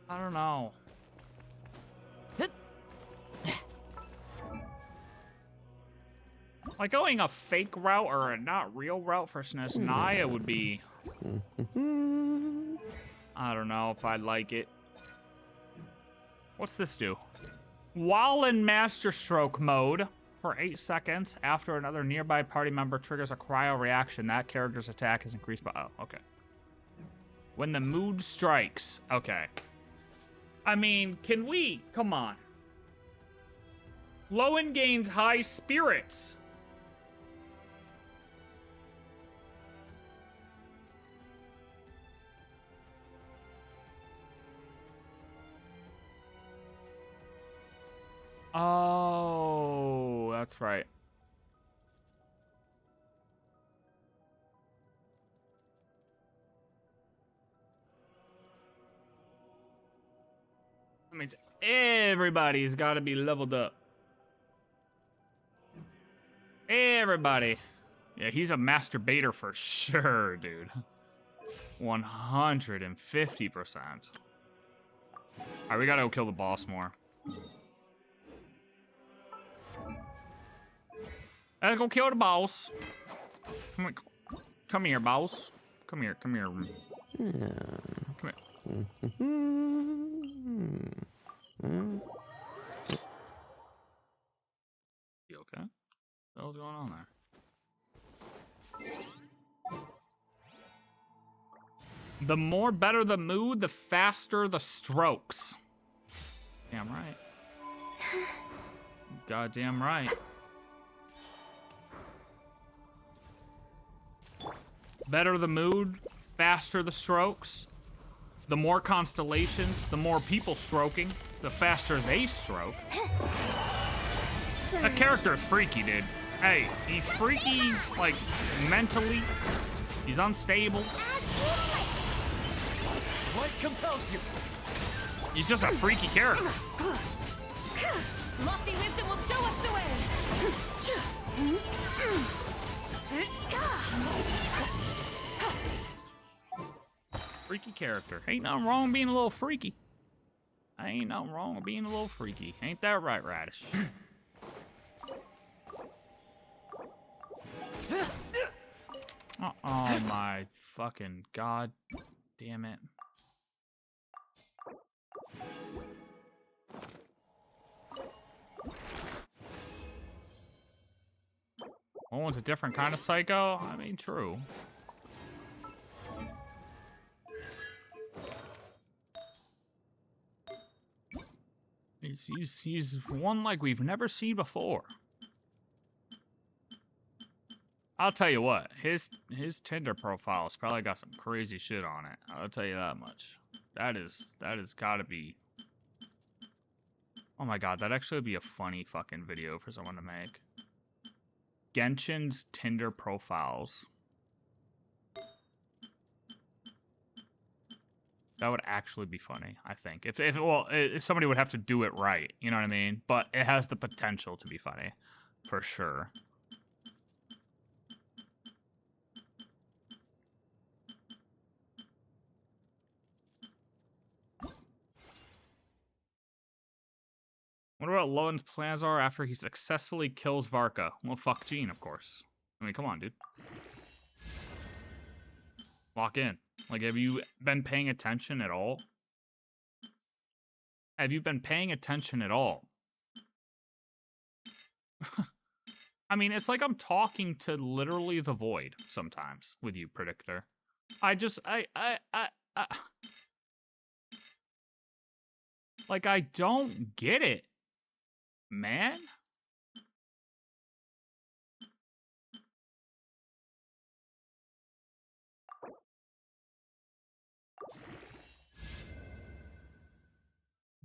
I don't know. Like, going a fake route or a not real route for Snezhnaya would be... I don't know if I'd like it. What's this do? While in Master Stroke mode for 8 seconds, after another nearby party member triggers a cryo reaction, that character's attack is increased by... Oh, okay. When the mood strikes. Okay. I mean, can we... Come on. Lohen gains high spirits. Oh, that's right. That means everybody's got to be leveled up. Everybody. Yeah, he's a masturbator for sure, dude. 150%. All right, we got to go kill the boss more. Let's go kill the boss. Come here, boss. Come here. Come here. You okay? What the hell's going on there? The more better the mood, the faster the strokes. Damn right. Goddamn right. Better the mood, faster the strokes. The more constellations, the more people stroking, the faster they stroke. That character is freaky, dude. Hey, he's freaky, like, mentally. He's unstable. What compels you? He's just a freaky character. Lofty wisdom will show us the way. Freaky character. Ain't nothing wrong with being a little freaky. Ain't nothing wrong with being a little freaky. Ain't that right, Radish? Oh my fucking god damn it. Owen's a different kind of psycho? I mean, true. He's one like we've never seen before. I'll tell you what, his Tinder profile's probably got some crazy shit on it. I'll tell you that much. That is gotta be... Oh my god, that'd actually be a funny fucking video for someone to make. Genshin's Tinder profiles. That would actually be funny, I think. If somebody would have to do it right, you know what I mean? But it has the potential to be funny, for sure. What about Lowen's plans are after he successfully kills Varka? Well, fuck Jean, of course. I mean, come on, dude. Lock in. Like, have you been paying attention at all? Have you been paying attention at all? I mean, it's like I'm talking to literally the void sometimes with you, Predictor. Like, I don't get it, man.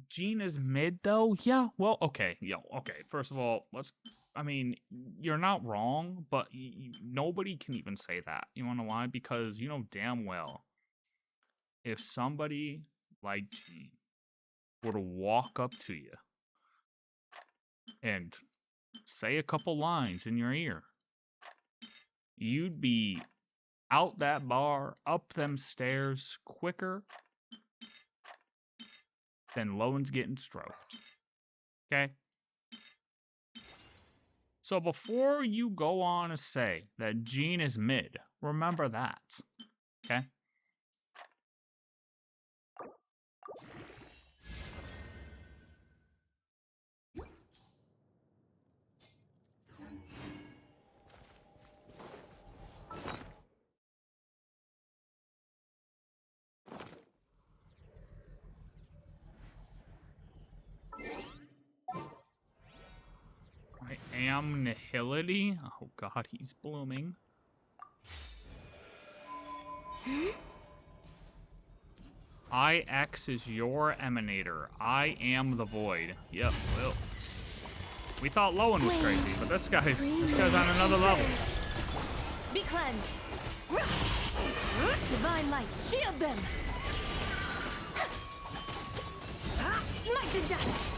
Gene is mid, though? Yeah, well, okay. Okay. First of all, I mean, you're not wrong, but nobody can even say that. You wanna know why? Because you know damn well, if somebody like Gene were to walk up to you and say a couple lines in your ear, you'd be out that bar, up them stairs quicker than Lowen's getting stroked. Okay? So before you go on to say that Gene is mid, remember that. Okay? I am Nihility. Oh god, he's blooming. IX is your emanator. I am the void. Yep, well. We thought Lowen was crazy, but this guy's on another level. Be cleansed. Divine light, shield them. Light the dust.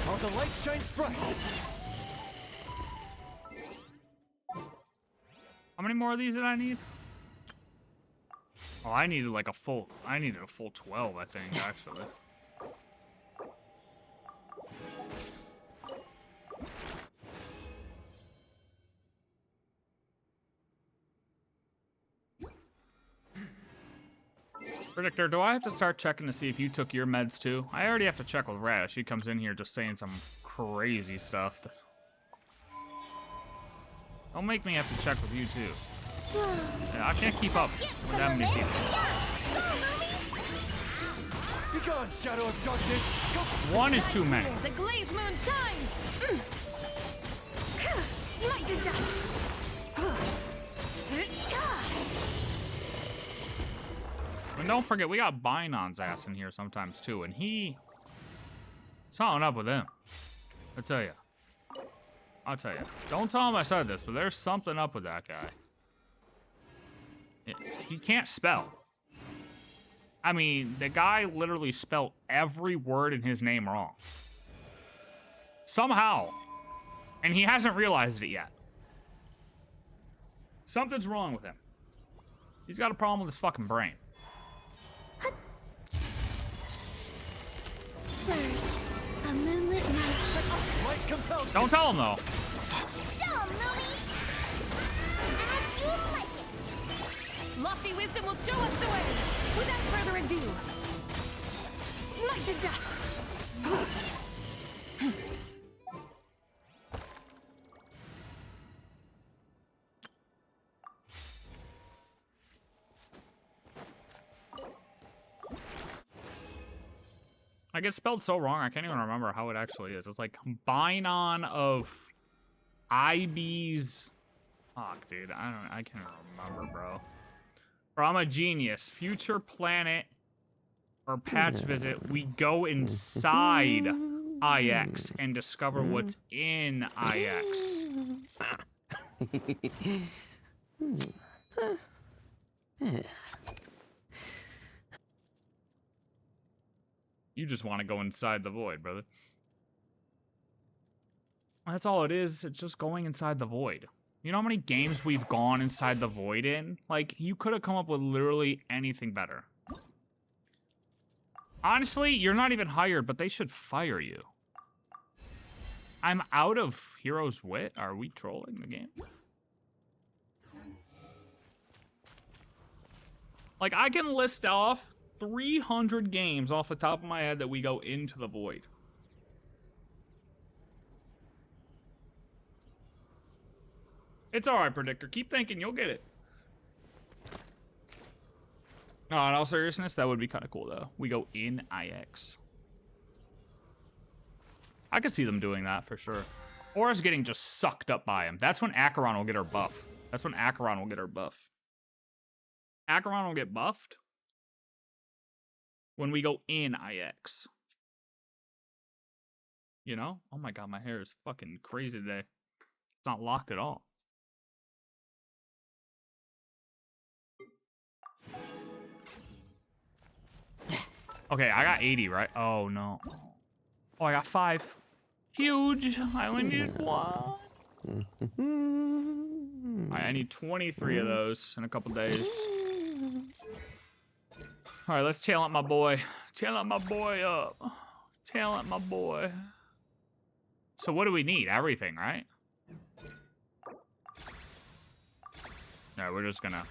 While the light shines bright. How many more of these did I need? Oh, I needed a full 12, I think, actually. Predictor, do I have to start checking to see if you took your meds too? I already have to check with Radish. She comes in here just saying some crazy stuff. Don't make me have to check with you too. Yeah, I can't keep up with that many people. Be gone, shadow of darkness. One is too many. The glazed moon shines. Light the dust. And don't forget, we got Binon's ass in here sometimes too, and something up with him. I'll tell you. Don't tell him I said this, but there's something up with that guy. He can't spell. I mean, the guy literally spelled every word in his name wrong. Somehow. And he hasn't realized it yet. Something's wrong with him. He's got a problem with his fucking brain. Surge. A moonlit night. Light compels. Don't tell him, though. As you like it. Lofty wisdom will show us the way. Without further ado, light the dust. I get spelled so wrong, I can't even remember how it actually is. It's like Binon of IB's. Fuck, dude. I can't remember, bro. Bro, I'm a genius. Future planet or patch visit, we go inside IX and discover what's in IX. You just want to go inside the void, brother. That's all it is. It's just going inside the void. You know how many games we've gone inside the void in? Like, you could have come up with literally anything better. Honestly, you're not even hired, but they should fire you. I'm out of Hero's Wit. Are we trolling the game? Like, I can list off 300 games off the top of my head that we go into the void. It's alright, Predictor. Keep thinking, you'll get it. No, in all seriousness, that would be kind of cool, though. We go in IX. I could see them doing that for sure. Or us getting just sucked up by him. That's when Acheron will get her buff. That's when Acheron will get her buff. Acheron will get buffed when we go in IX. You know? Oh my god, my hair is fucking crazy today. It's not locked at all. Okay, I got 80, right? Oh, no. Oh, I got 5. Huge. I only needed 1. Alright, I need 23 of those in a couple days. Alright, let's talent my boy. Talent my boy up. Talent my boy. So what do we need? Everything, right? No, we're just gonna...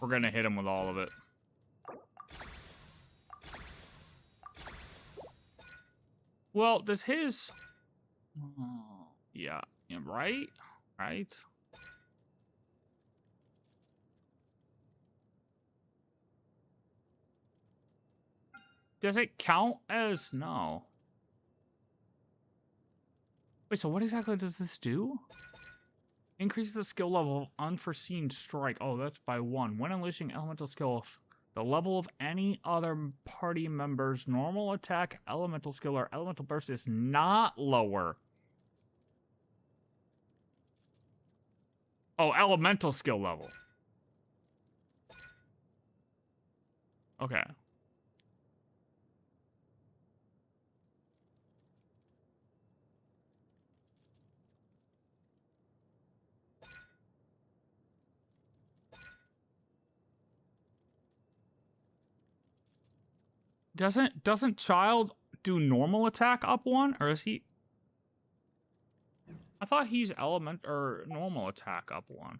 We're gonna hit him with all of it. Well, does his... Yeah, right? Right? Does it count as... No. Wait, so what exactly does this do? Increase the skill level of Unforeseen Strike. Oh, that's by 1. When unleashing elemental skill, the level of any other party member's normal attack, elemental skill, or elemental burst is not lower. Oh, elemental skill level. Okay. Doesn't Child do normal attack up 1, or is he? I thought he's element or normal attack up 1.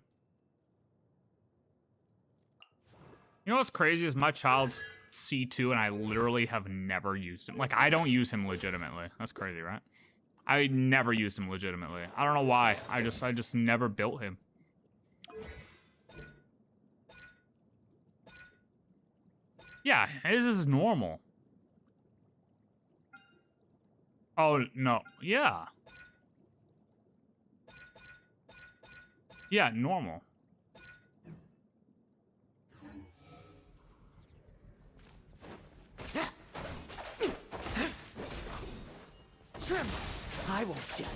You know what's crazy is my Child's C2, and I literally have never used him. Like, I don't use him legitimately. That's crazy, right? I never used him legitimately. I don't know why. I just never built him. Yeah, his is normal. Oh, no. Yeah. Yeah, normal. Trim! I won't judge.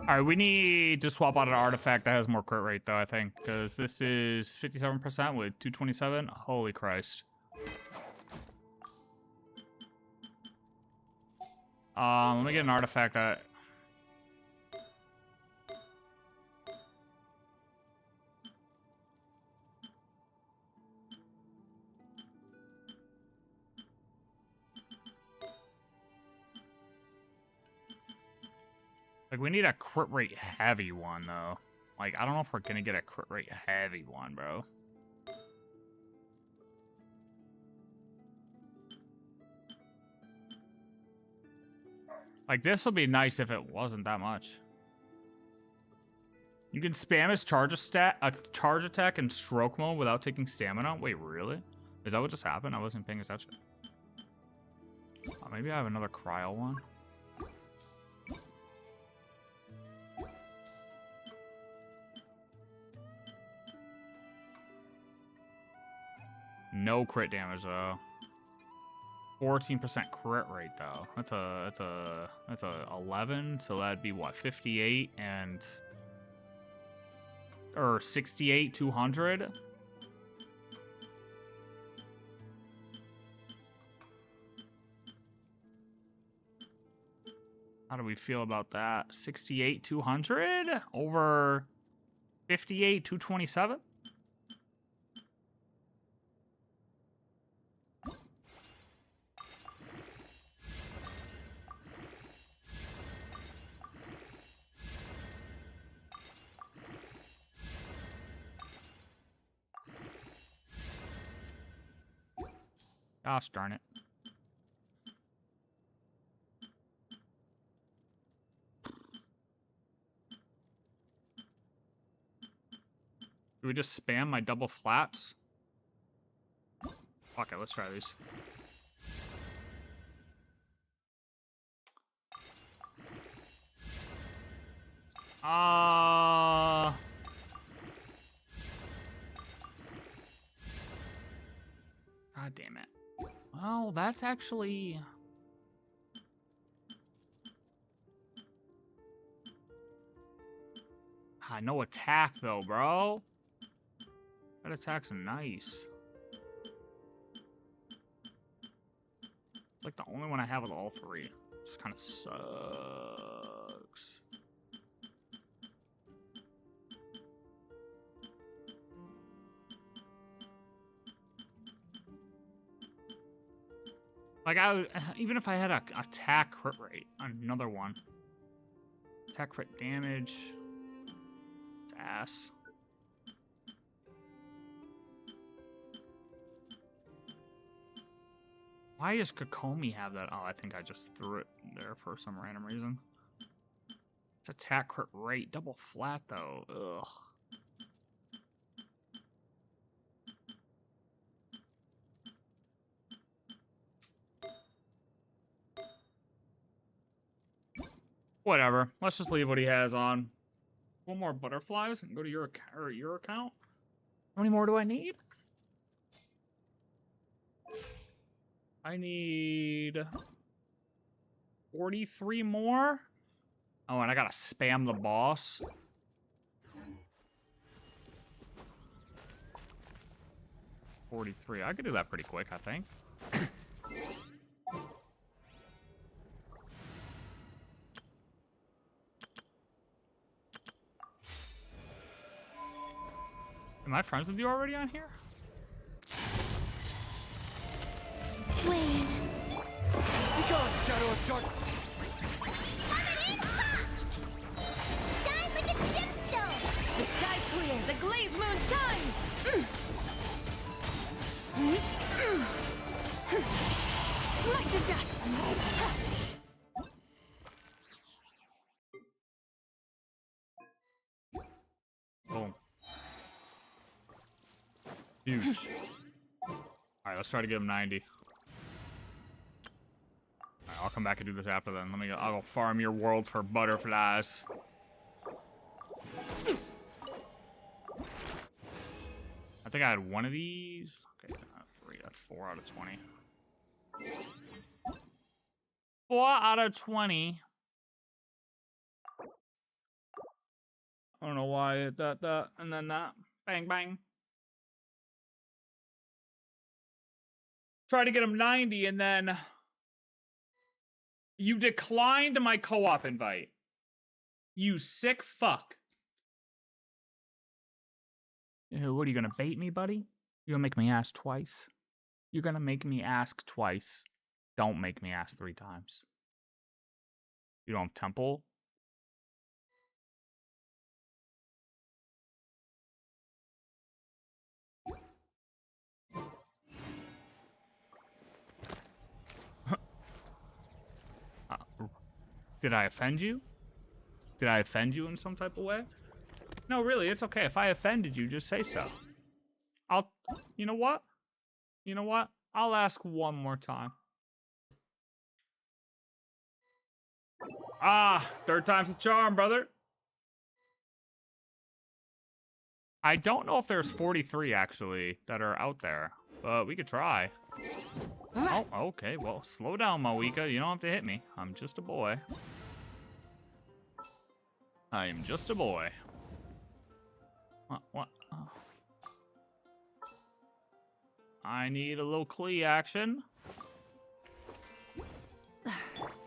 Alright, we need to swap out an artifact that has more crit rate, though, I think. Because this is 57% with 227. Holy Christ. Let me get an artifact that... Like, we need a crit rate heavy one, though. Like, I don't know if we're gonna get a crit rate heavy one, bro. Like, this would be nice if it wasn't that much. You can spam his charge attack in stroke mode without taking stamina? Wait, really? Is that what just happened? I wasn't paying attention. Oh, maybe I have another cryo one. No crit damage though. 14% crit rate though. That's a 11, so that'd be what, 58 and or 68, 200. How do we feel about that? 68, 200 over 58, 227. Gosh darn it. Do we just spam my double flats? Okay, let's try these. God damn it. Well, that's actually... no attack, though, bro. That attack's nice. It's like the only one I have with all three. Just kind of sucks. Like, even if I had a attack crit rate, another one. Attack crit damage. It's ass. Why does Kokomi have that? Oh, I think I just threw it there for some random reason. It's attack crit rate. Double flat, though. Ugh. Whatever. Let's just leave what he has on. One more butterflies and go to your account. How many more do I need? I need 43 more. Oh, and I gotta spam the boss. $43. I could do that pretty quick, I think. Am I friends with you already on here? Wait. Be gone, Shadow of Dark. Coming in hot! Shine like a gemstone! The sky's clear, the glazed moon shines! Smite the dust! Boom. Huge. Alright, let's try to get him 90. Alright, I'll come back and do this after then. I'll go farm your world for butterflies. I think I had one of these. Okay, 3. That's 4 out of 20. 4 out of 20. I don't know why that, and then that. Bang, bang. Try to get him 90, and then you declined my co-op invite. You sick fuck. What, are you gonna bait me, buddy? You're gonna make me ask twice? You're gonna make me ask twice. Don't make me ask 3 times. You don't have temple? Did I offend you? Did I offend you in some type of way? No, really, it's okay. If I offended you, just say so. You know what? You know what? I'll ask one more time. Ah, 3rd time's the charm, brother. I don't know if there's 43, actually, that are out there. But we could try. Oh, okay. Well, slow down, Moika. You don't have to hit me. I'm just a boy. I am just a boy. What? Oh. I need a little Klee action.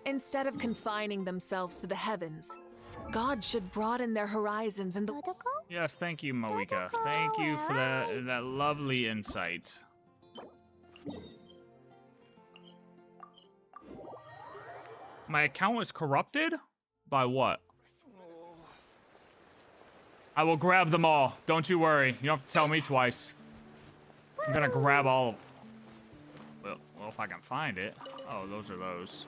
Instead of confining themselves to the heavens, God should broaden their horizons and the... Yes, thank you, Moika. Thank you for that lovely insight. My account was corrupted? By what? I will grab them all. Don't you worry. You don't have to tell me twice. I'm gonna grab all of them. Well, if I can find it. Oh, those are those.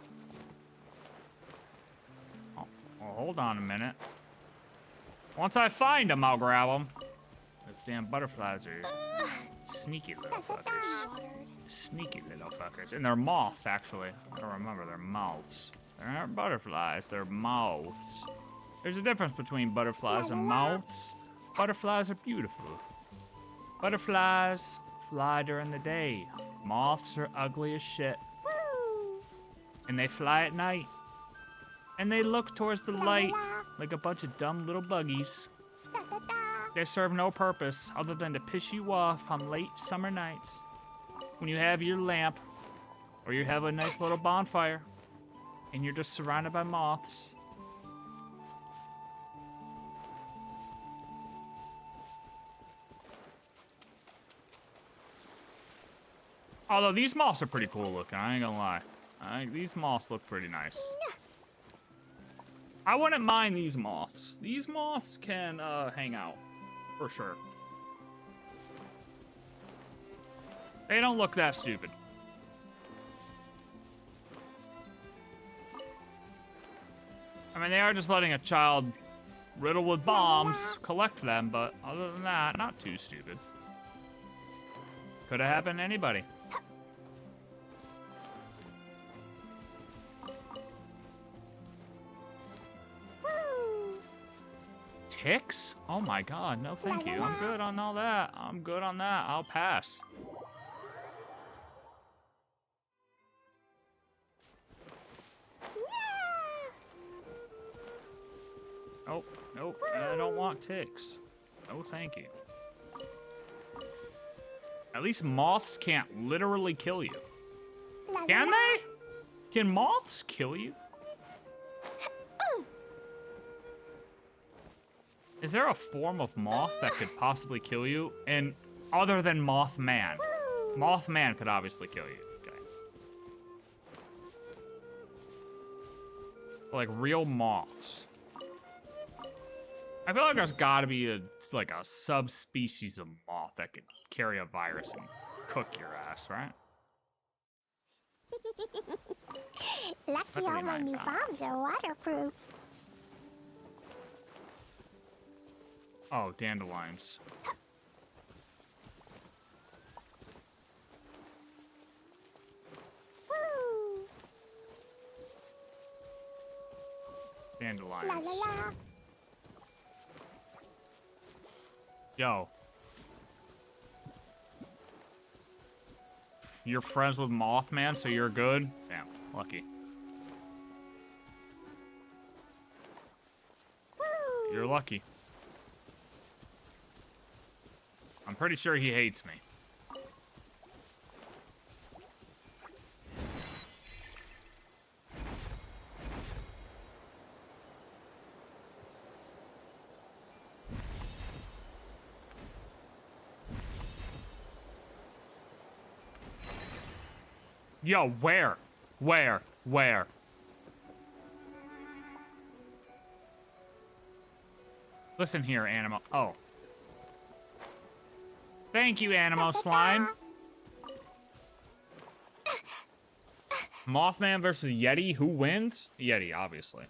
Oh, well, hold on a minute. Once I find them, I'll grab them. Those damn butterflies are sneaky little This is fuckers. not watered. Sneaky little fuckers. And they're moths, actually. I don't remember, they're moths. They aren't butterflies, they're moths. There's a difference between butterflies and moths. Butterflies are beautiful. Butterflies fly during the day. Moths are ugly as shit. And they fly at night. And they look towards the light like a bunch of dumb little buggies. They serve no purpose other than to piss you off on late summer nights when you have your lamp or you have a nice little bonfire and you're just surrounded by moths. Although these moths are pretty cool looking, I ain't gonna lie. These moths look pretty nice. I wouldn't mind these moths. These moths can hang out, for sure. They don't look that stupid. I mean, they are just letting a child riddled with bombs collect them, but other than that, not too stupid. Could have happened to anybody. Ticks? Oh my god, no thank you. I'm good on all that. I'm good on that. I'll pass. Nope, nope, I don't want ticks. No thank you. At least moths can't literally kill you. Can they? Can moths kill you? Is there a form of moth that could possibly kill you? And other than Mothman? Mothman could obviously kill you. Okay. Like real moths. I feel like there's gotta be a subspecies of moth that could carry a virus and cook your ass, right? Lucky all my new bombs are waterproof. Oh, dandelions. Woo! Dandelions. La la la. Yo. You're friends with Mothman, so you're good? Damn, lucky. You're lucky. I'm pretty sure he hates me. Yo, where? Where? Where? Listen here, Animo. Oh. Thank you, Animo Slime. Mothman versus Yeti. Who wins? Yeti, obviously.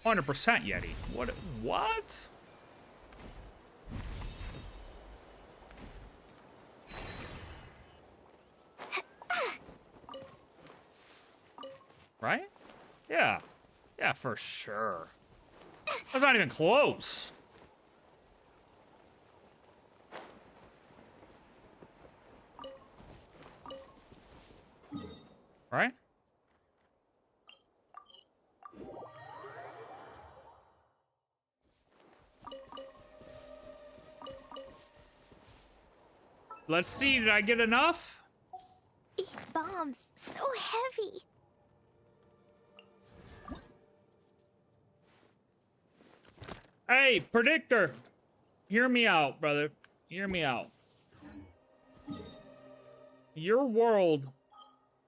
100% Yeti. What? What? Right? Yeah. Yeah, for sure. That's not even close. Right? Let's see, did I get enough? These bombs, so heavy. Hey, Predictor! Hear me out, brother. Hear me out. Your world...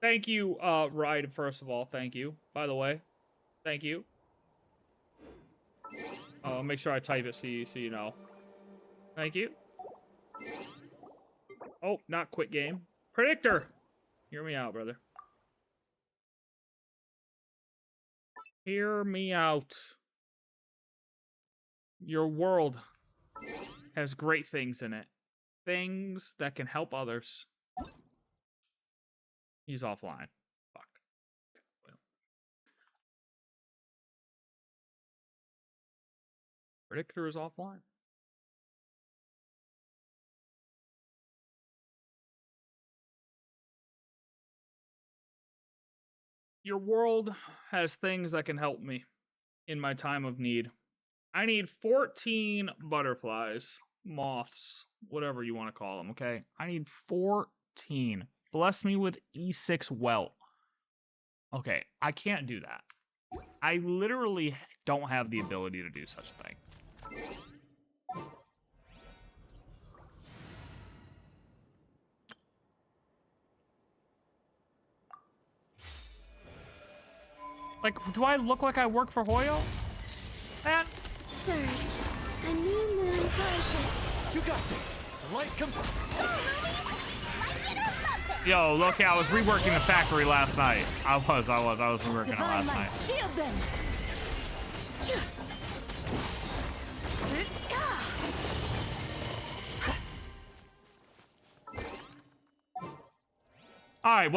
Thank you, Ride, first of all. Thank you, by the way. Thank you. I'll make sure I type it so you know. Thank you. Oh, not quit game. Predictor! Hear me out, brother. Hear me out. Your world has great things in it. Things that can help others. He's offline. Fuck. Well. Predictor is offline. Your world has things that can help me in my time of need. I need 14 butterflies, moths, whatever you want to call them, okay? I need 14. Bless me with E6 welt. Okay, I can't do that. I literally don't have the ability to do such a thing. Like, do I look like I work for Hoyo? Man. Search. A new moon rising. You got this. The light come. Yo, look, I was reworking the factory last night. I was reworking it last night. Shield them. All right,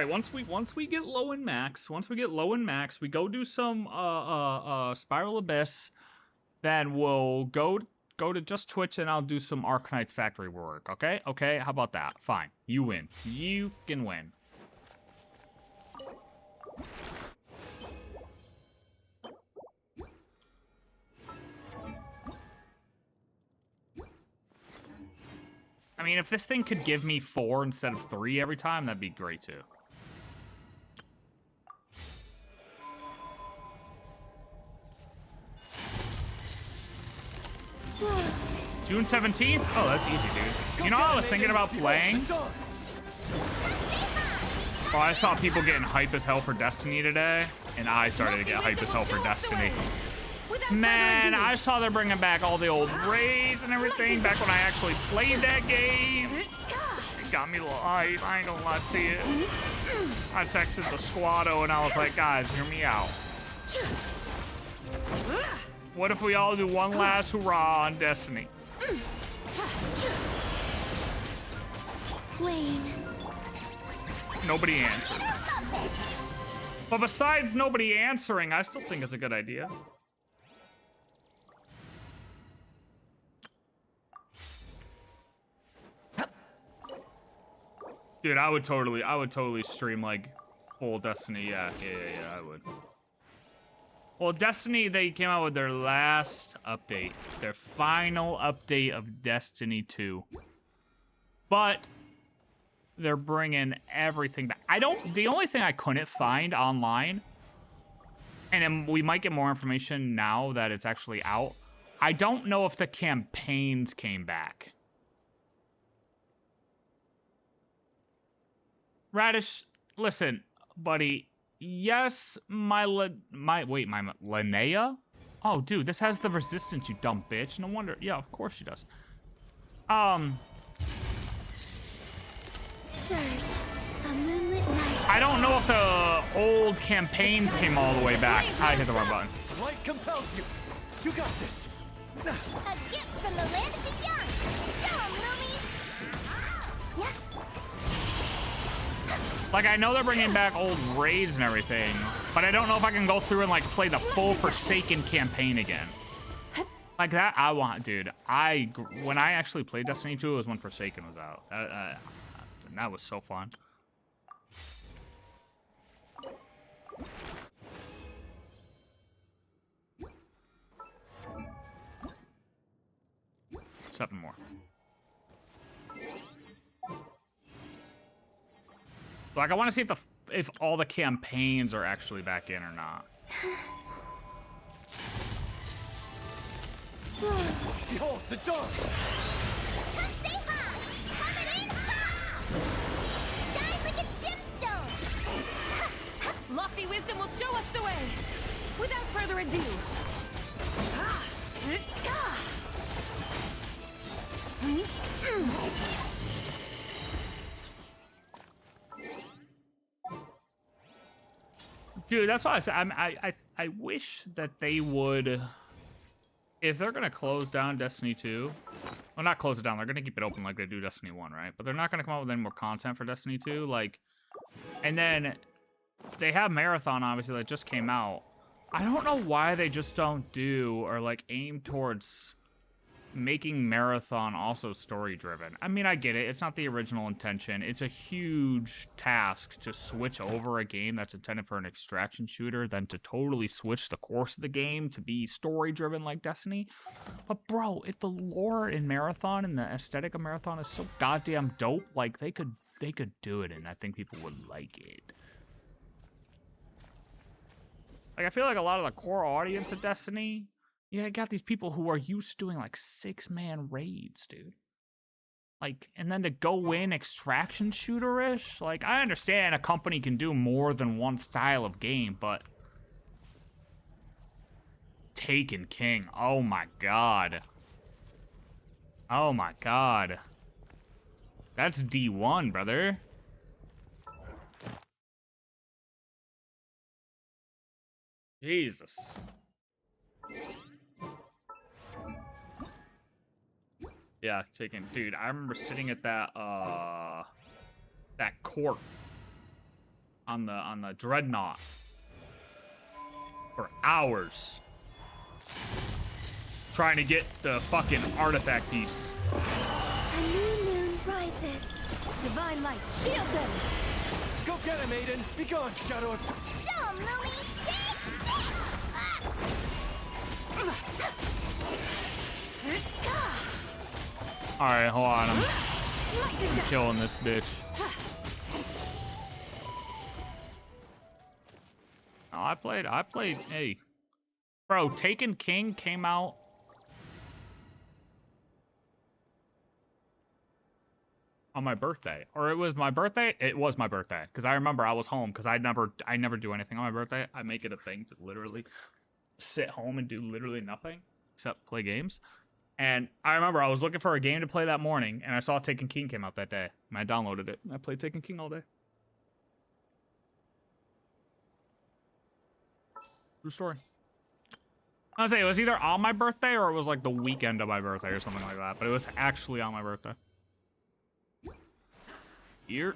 once we get low and max, we go do some Spiral Abyss, then we'll go to just Twitch and I'll do some Arcanite's factory work, okay? Okay, how about that? Fine. You win. You can win. I mean, if this thing could give me 4 instead of 3 every time, that'd be great too. June 17th? Oh, that's easy, dude. You know, I was thinking about playing. Oh, I saw people getting hype as hell for Destiny today, and I started to get hype as hell for Destiny. Man, I saw they're bringing back all the old raids and everything back when I actually played that game. It got me live. I ain't gonna lie to you. I texted the squado and I was like, guys, hear me out. What if we all do one last hurrah on Destiny? Wayne. Nobody answered. But besides nobody answering, I still think it's a good idea. Dude, I would totally stream like full Destiny. Yeah, I would. Well, Destiny, they came out with their last update, their final update of Destiny 2. But they're bringing everything back. The only thing I couldn't find online, and then we might get more information now that it's actually out. I don't know if the campaigns came back. Radish, listen, buddy. Yes, my Linnea? Oh, dude, this has the resistance, you dumb bitch. No wonder. Yeah, of course she does. Search. A moonlit night. I don't know if the old campaigns came all the way back. I hit the wrong button. The light compels you. You got this. A gift from the land of the young. Show 'em, Lumi. Yeah. Like, I know they're bringing back old raids and everything, but I don't know if I can go through and, like, play the full Forsaken campaign again. Like, that I want, dude. When I actually played Destiny 2, it was when Forsaken was out. And that was so fun. Seven more. Like, I want to see if all the campaigns are actually back in or not. Behold the dawn. Come say hi. Coming in hot. Shine like a gemstone. Lofty wisdom will show us the way. Without further ado. Dude, that's what I said. I wish that they would if they're gonna close down Destiny 2, well, not close it down, they're gonna keep it open like they do Destiny 1, right? But they're not gonna come out with any more content for Destiny 2, like, and then they have Marathon, obviously, that just came out. I don't know why they just don't do or like aim towards making Marathon also story-driven. I mean, I get it. It's not the original intention. It's a huge task to switch over a game that's intended for an extraction shooter than to totally switch the course of the game to be story-driven like Destiny. But bro, if the lore in Marathon and the aesthetic of Marathon is so goddamn dope, like they could do it, and I think people would like it. Like, I feel like a lot of the core audience of Destiny, yeah, I got these people who are used to doing like 6-man raids, dude. Like, and then to go in extraction shooter-ish, like, I understand a company can do more than one style of game, but Taken King, oh my god. Oh my god. That's D1, brother. Jesus. Yeah, taking, dude, I remember sitting at that court on the Dreadnought for hours trying to get the fucking artifact piece. A new moon rises. Divine light, shield them! Go get him, Aiden! Be gone, Shadow of... Show 'em, Louie! Alright, hold on, I'm killing this bitch. Oh, I played, hey. Bro, Taken King came out on my birthday. Or it was my birthday? It was my birthday. Because I remember I was home, because I never do anything on my birthday. I make it a thing to literally sit home and do literally nothing except play games. And I remember I was looking for a game to play that morning, and I saw Taken King came out that day. And I downloaded it, and I played Taken King all day. True story. I was saying, it was either on my birthday or it was like the weekend of my birthday or something like that. But it was actually on my birthday. Here.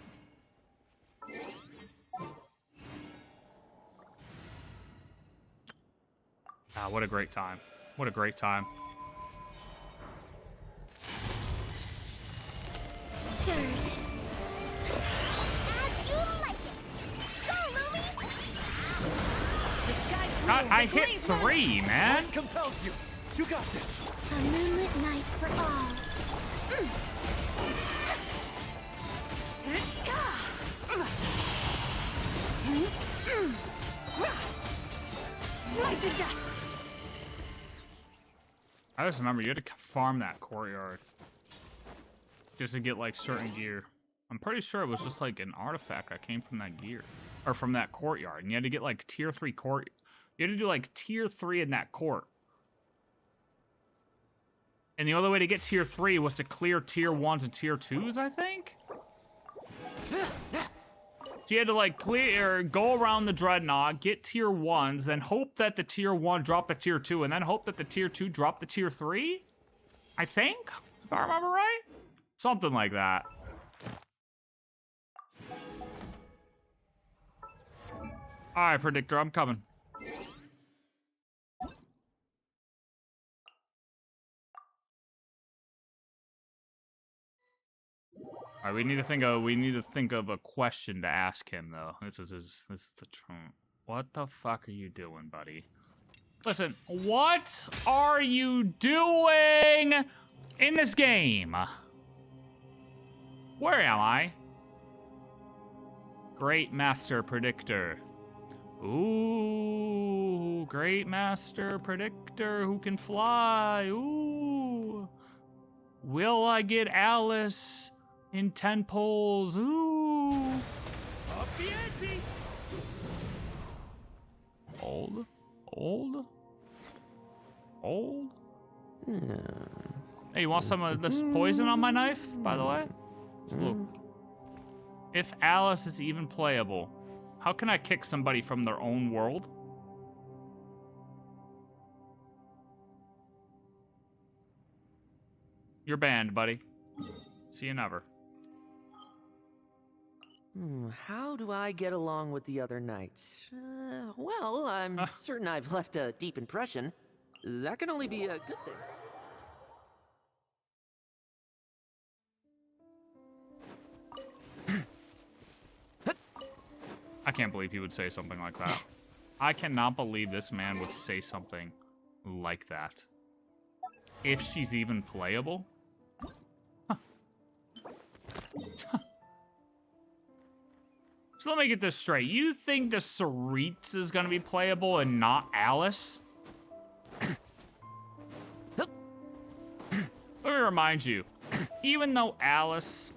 Ah, what a great time. What a great time. Surge. As you like it. Go, Louie! God, I hit 3, man. Light compels you! You got this! A moonlit night for all. Smite the dust! I just remember you had to farm that courtyard just to get like certain gear. I'm pretty sure it was just like an artifact that came from that gear or from that courtyard, and you had to get like tier 3 court. You had to do like tier 3 in that court. And the only way to get tier 3 was to clear tier 1s and tier 2s, I think? So you had to like clear, go around the Dreadnought, get tier 1s, then hope that the tier 1 dropped the tier 2, and then hope that the tier 2 dropped the tier 3? I think, if I remember right? Something like that. All right, Predictor, I'm coming. All right, we need to think of a question to ask him though. This is the trump. What the fuck are you doing, buddy? Listen, what are you doing in this game? Where am I? Great Master Predictor. Ooh, Great Master Predictor who can fly. Ooh. Will I get Alice in 10 poles? Ooh. Up the ante. Hold. Hey, you want some of this poison on my knife, by the way? Look. If Alice is even playable, how can I kick somebody from their own world? You're banned, buddy. See you never. How do I get along with the other knights? Well, I'm certain I've left a deep impression. That can only be a good thing. I can't believe he would say something like that. I cannot believe this man would say something like that. If she's even playable? Huh. So let me get this straight. You think the Saritz is gonna be playable and not Alice? Let me remind you, even though Alice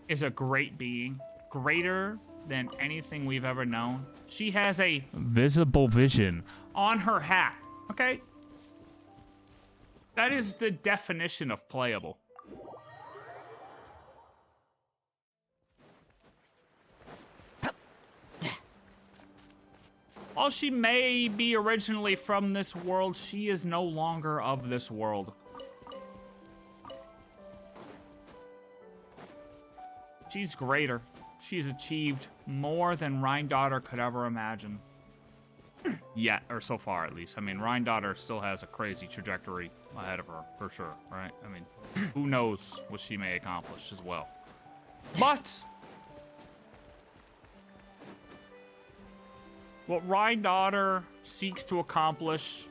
is a great being, greater than anything we've ever known, she has a visible vision on her hat, okay? That is the definition of playable. While she may be originally from this world, she is no longer of this world. She's greater. She's achieved more than Rhine-Daughter could ever imagine. Yet, or so far at least. I mean, Rhine-Daughter still has a crazy trajectory ahead of her, for sure, right? I mean, who knows what she may accomplish as well. But what Rhine-Daughter seeks to accomplish,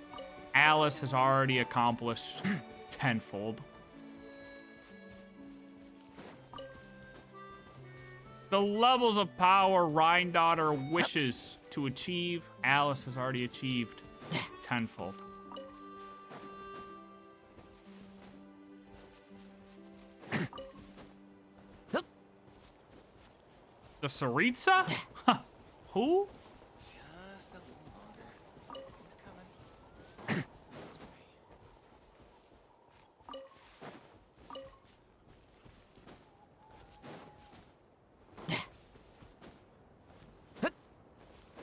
Alice has already accomplished tenfold. The levels of power Rhine-Daughter wishes to achieve, Alice has already achieved tenfold. The Saritza? Huh. Who? Just a little longer. He's coming.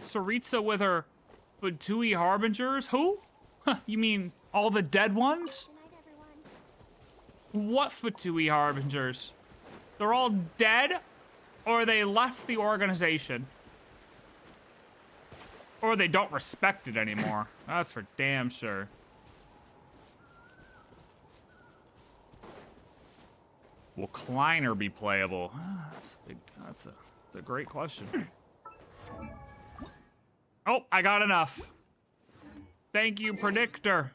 Saritza with her Fatui Harbingers? Who? Huh, you mean all the dead ones? What Fatui Harbingers? They're all dead? Or they left the organization? Or they don't respect it anymore. That's for damn sure. Will Kleiner be playable? That's a great question. Oh, I got enough. Thank you, Predictor.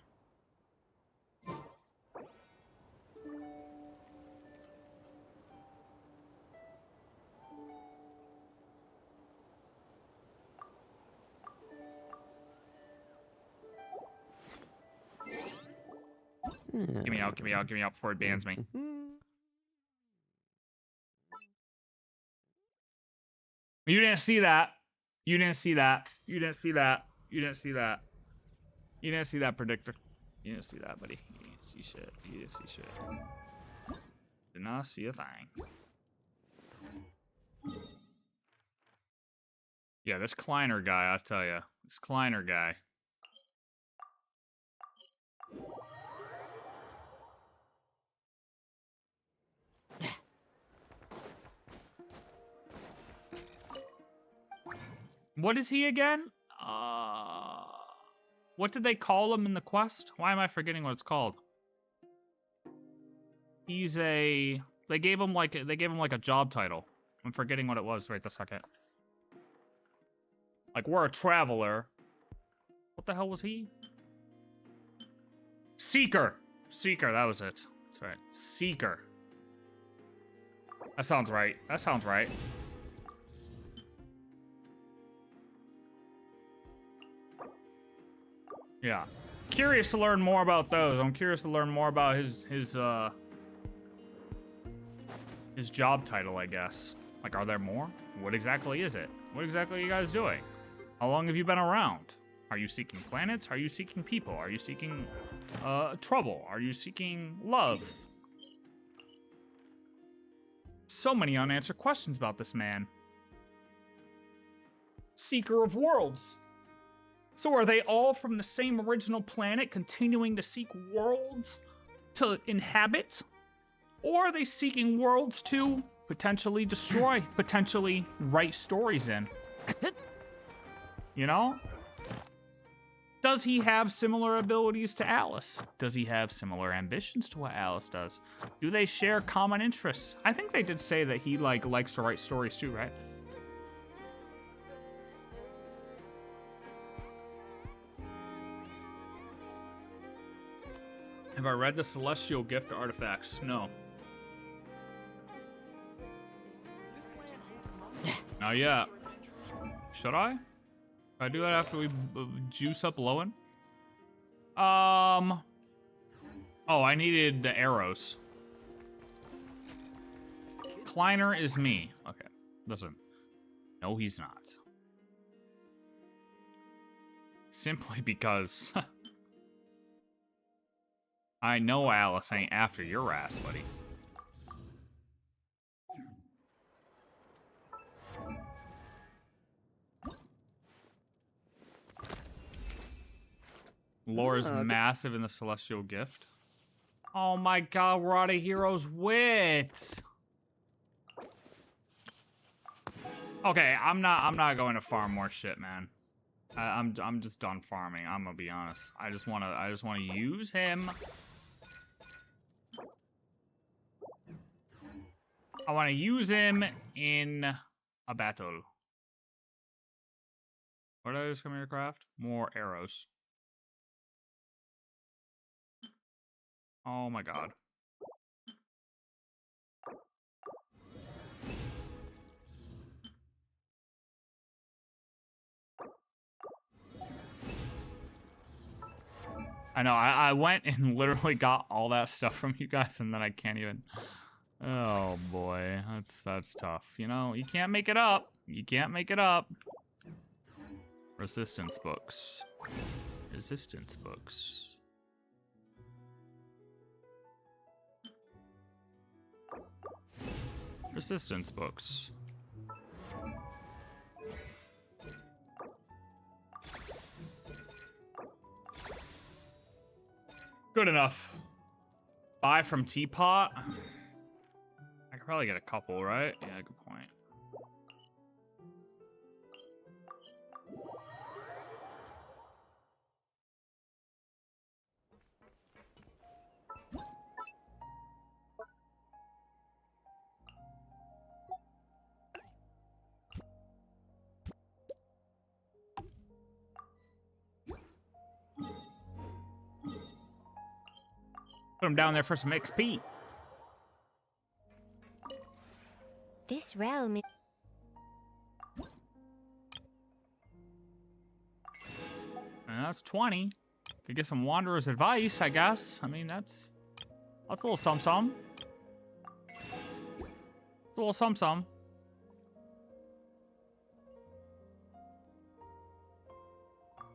Get me out, get me out, get me out before it bans me. You didn't see that. You didn't see that. You didn't see that. You didn't see that. You didn't see that, Predictor. You didn't see that, buddy. You didn't see shit. You didn't see shit. Did not see a thing. Yeah, this Kleiner guy, I'll tell you. This Kleiner guy. What is he again? What did they call him in the quest? Why am I forgetting what it's called? He's a... They gave him like a job title. I'm forgetting what it was right this second. Like, we're a traveler. What the hell was he? Seeker. Seeker, that was it. That's right. Seeker. That sounds right. That sounds right. Yeah. Curious to learn more about those. I'm curious to learn more about his job title, I guess. Like, are there more? What exactly is it? What exactly are you guys doing? How long have you been around? Are you seeking planets? Are you seeking people? Are you seeking trouble? Are you seeking love? So many unanswered questions about this man. Seeker of worlds. So are they all from the same original planet, continuing to seek worlds to inhabit? Or are they seeking worlds to potentially destroy, potentially write stories in? You know? Does he have similar abilities to Alice? Does he have similar ambitions to what Alice does? Do they share common interests? I think they did say that he likes to write stories too, right? Have I read the Celestial Gift artifacts? No. Not yet. Should I? Should I do that after we juice up Lohen? Oh, I needed the arrows. Kleiner is me. Okay, listen. No, he's not. Simply because I know Alice ain't after your ass, buddy. Lore's massive in the Celestial Gift. Oh my god, we're out of Hero's Wit. Okay, I'm not going to farm more shit, man. I'm just done farming. I'm gonna be honest. I just wanna use him. I wanna use him in a battle. What did I just come here to craft? More arrows. Oh my god. I know, I went and literally got all that stuff from you guys, and then I can't even... Oh boy, that's tough. You know, you can't make it up. You can't make it up. Resistance books. Resistance books. Resistance books. Good enough. Buy from Teapot. I could probably get a couple, right? Yeah, good point. Put him down there for some XP. This realm is... And that's 20. Could get some Wanderer's Advice, I guess. I mean, that's a little some-some. It's a little some-some.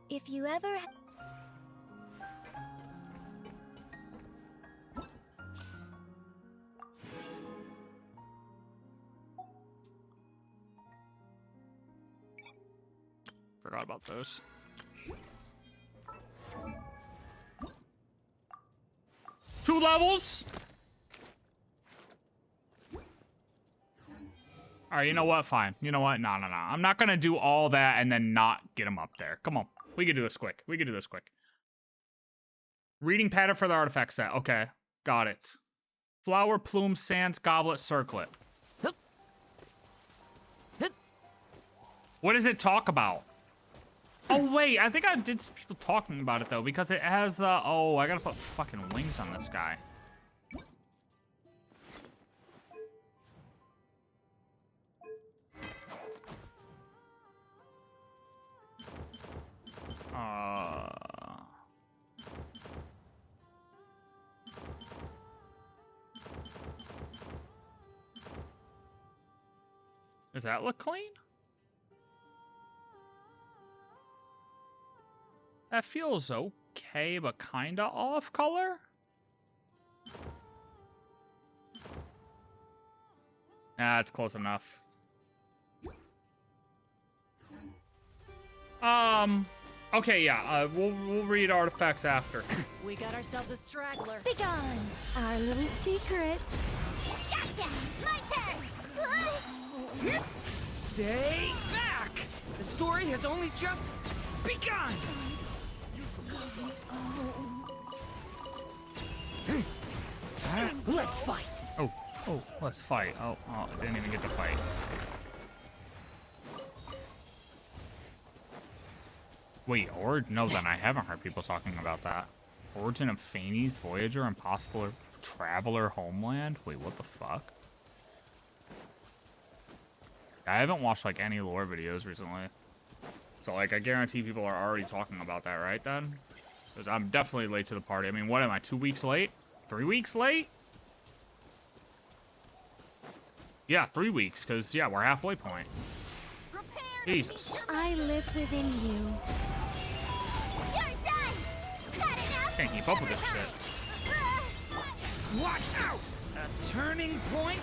If you ever... Forgot about those. Two levels? Alright, you know what? Fine. You know what? No. I'm not gonna do all that and then not get him up there. Come on. We can do this quick. We can do this quick. Reading pattern for the artifact set. Okay. Got it. Flower, plume, sands, goblet, circlet. What does it talk about? Oh, wait. I think I did see people talking about it, though, because it has the... Oh, I gotta put fucking wings on this guy. Does that look clean? That feels okay, but kinda off color? Ah, it's close enough. Okay, yeah. We'll read artifacts after. We got ourselves a straggler. Begone! Our little secret. Gotcha! My turn! Stay back! The story has only just begun! Let's fight! Oh, let's fight. Oh, didn't even get to fight. Wait, no, then I haven't heard people talking about that. Origin of Phanes, Voyager, Impossible Traveler, Homeland? Wait, what the fuck? I haven't watched, like, any lore videos recently. So, like, I guarantee people are already talking about that, right, then? Because I'm definitely late to the party. I mean, what am I, 2 weeks late? 3 weeks late? Yeah, 3 weeks, because, yeah, we're halfway point. Jesus. I live within you. You're done! Cut enough! Can't keep up with this shit. Watch out! A turning point?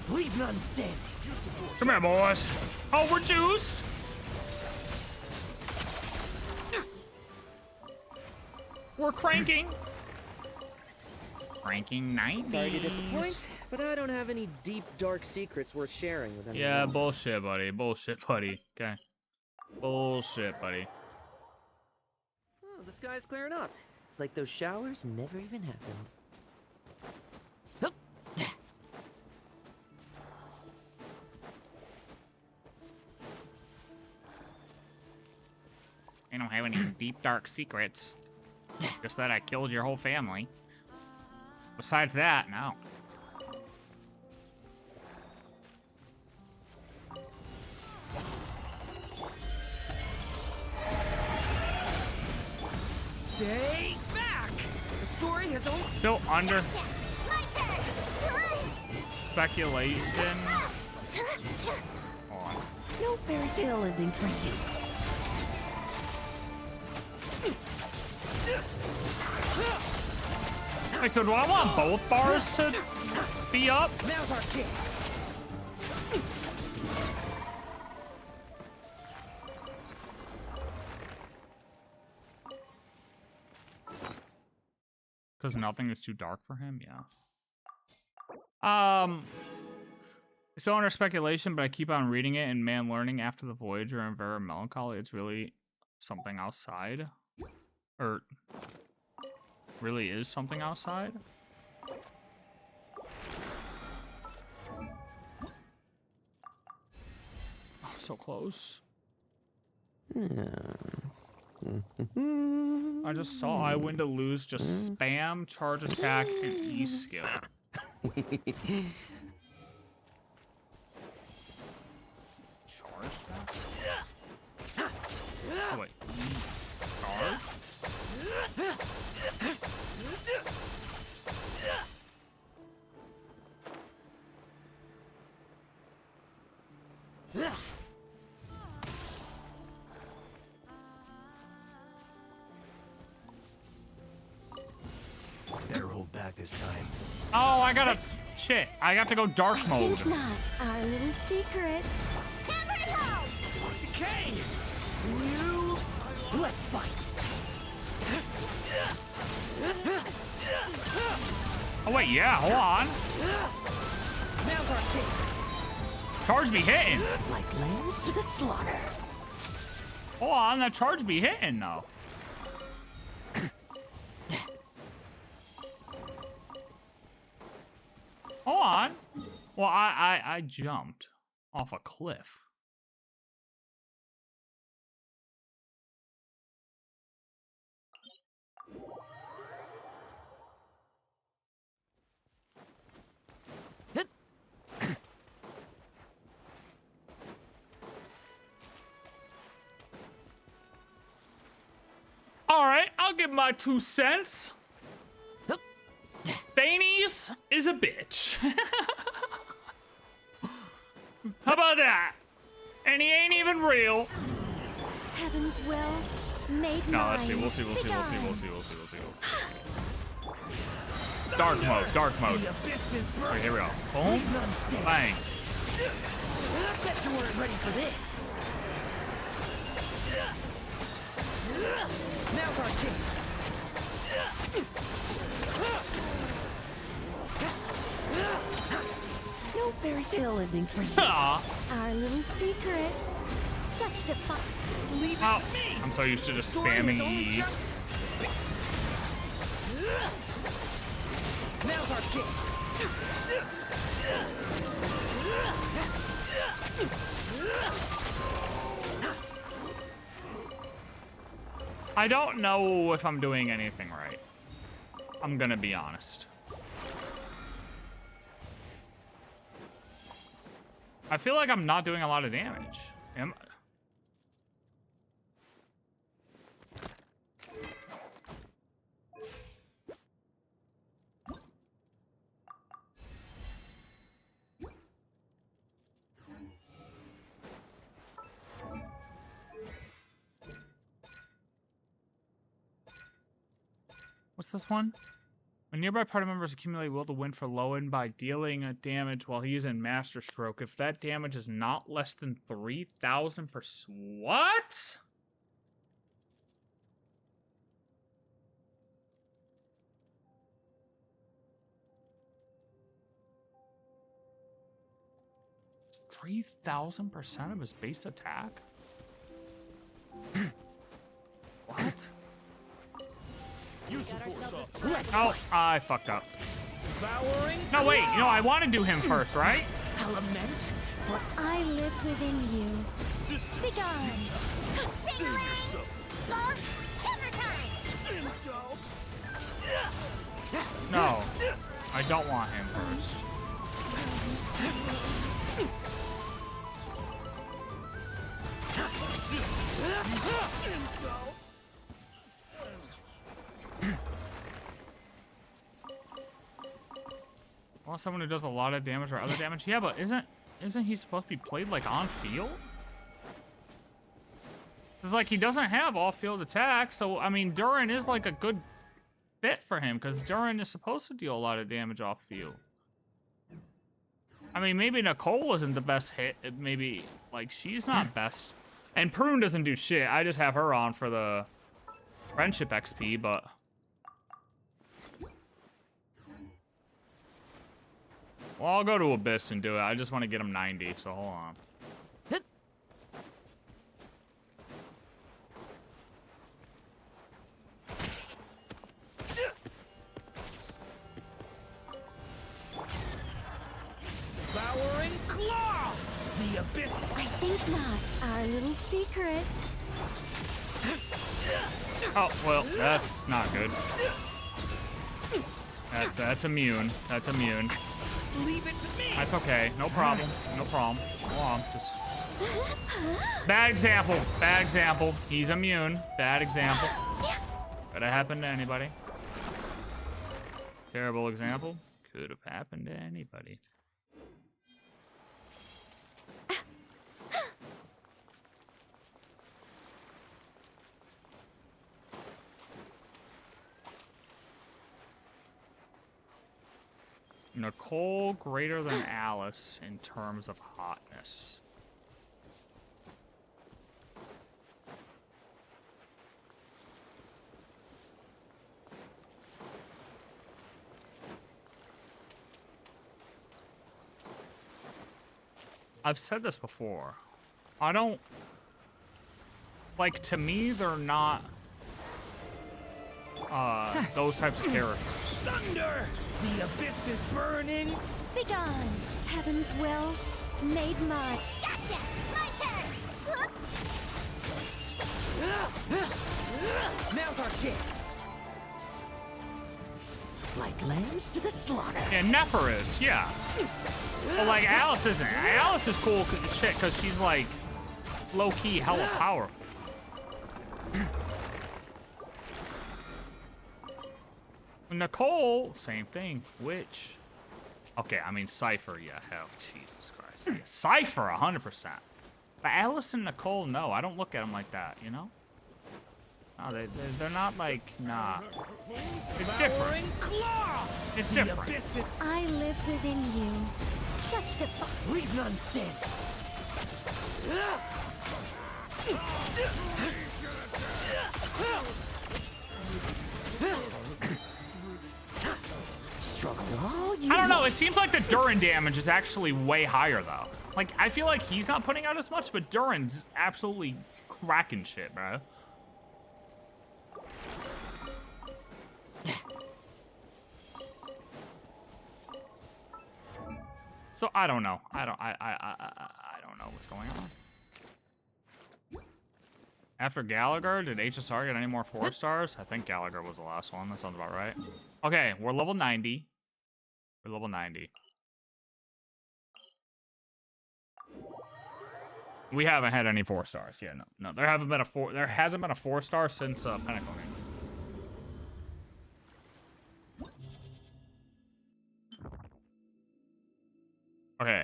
Leave none standing. Come here, boys. Oh, we're juiced. We're cranking. Cranking 90s. Sorry to disappoint, but I don't have any deep, dark secrets worth sharing with anyone. Yeah, bullshit, buddy. Bullshit, buddy. Okay. Bullshit, buddy. Oh, the sky's clearing up. It's like those showers never even happened. I don't have any deep, dark secrets. Just that I killed your whole family. Besides that, no. Stay back! The story has only... Still under My turn! speculation. Hold on. No fairy tale ending for you. Wait, so do I want both bars to be up? Now's our chance! Because nothing is too dark for him? Yeah. It's still under speculation, but I keep on reading it, and man, learning after the Voyager and Vera Melancholy, it's really something outside. Or really is something outside. Oh, so close. I just saw I win to lose, just spam, charge attack, and E skill. Charge attack? Oh, wait. E charge? Better hold back this time. Oh, I gotta... Shit, I got to go dark mode. Think not. Our little secret. Hammer it home! Decay! You... Let's fight! Oh, wait, yeah, hold on. Now's our chance! Charge be hitting. Like lambs to the slaughter. Hold on, that charge be hitting, though. Hold on. Well, I jumped off a cliff. All right, I'll give my 2 cents. Thanies is a bitch. How about that? And he ain't even real. Heaven's will made No, mine. let's see. We'll see. Dark mode. The abyss is Okay, here we go. Boom. Leave none standing. Bang. Bet you weren't ready for this. ill ending for you. Aw. Our little secret. Such defi- Leave it Ow. to me. I'm so used to just Story has spamming only E. just- Now's our chance. I don't know if I'm doing anything right. I'm gonna be honest. I feel like I'm not doing a lot of damage. Am I? What's this one? When nearby party members accumulate will to win for Lohen by dealing a damage while he is in Master Stroke. If that damage is not less than 3,000 per... What? $3,000% of his base attack? What? Oh, I fucked up. Devouring No, wait, you know, I want to do him first, right? element. For I live within you. Begone! Begone! For hammer time! No, I don't want him first. Want someone who does a lot of damage or other damage? Yeah, but isn't he supposed to be played like on field? It's like he doesn't have off-field attack, so I mean Durin is like a good fit for him because Durin is supposed to deal a lot of damage off-field. I mean, maybe Nicole isn't the best hit. Maybe like she's not best, and Prune doesn't do shit. I just have her on for the friendship XP, but. Well, I'll go to Abyss and do it. I just want to get him 90, so hold on. Devouring claw. The abyss. I think not. Our little secret. Oh, well, that's not good. That's immune. That's immune. Leave it to me. That's okay. No problem. No problem. Hold on. Just. Bad example. Bad example. He's immune. Bad example. Could have happened to anybody. Terrible example. Could have happened to anybody. Nicole greater than Alice in terms of hotness. I've said this before. I don't... Like, to me, they're not... those types of characters. Thunder. The abyss is burning. Begone! Heaven's will, made mud. Gotcha! My turn! Now's our chance. Like lambs to the slaughter. Yeah, Nefer is, yeah. But, like, Alice isn't. Alice is cool as shit, because she's, like, low-key hella powerful. Nicole, same thing. Witch. Okay, I mean, Cypher, yeah, hell, Jesus Christ. Yeah, Cypher, 100%. But Alice and Nicole, no, I don't look at them like that, you know? No, they're not like, nah. It's different. Claw. It's The different. abyss is... I live within you. Such defi- Leave none stand. Struggle All you I don't know. It seems like the Durin damage is actually way higher, though. Like, I feel like he's not putting out as much, but Durin's absolutely cracking shit, bro. So I don't know. I don't know what's going on. After Gallagher, did HSR get any more 4 stars? I think Gallagher was the last one. That sounds about right. Okay, we're level 90. We're level 90. We haven't had any 4 stars. Yeah, no. There hasn't been a 4 star since Pinnacle game. Okay.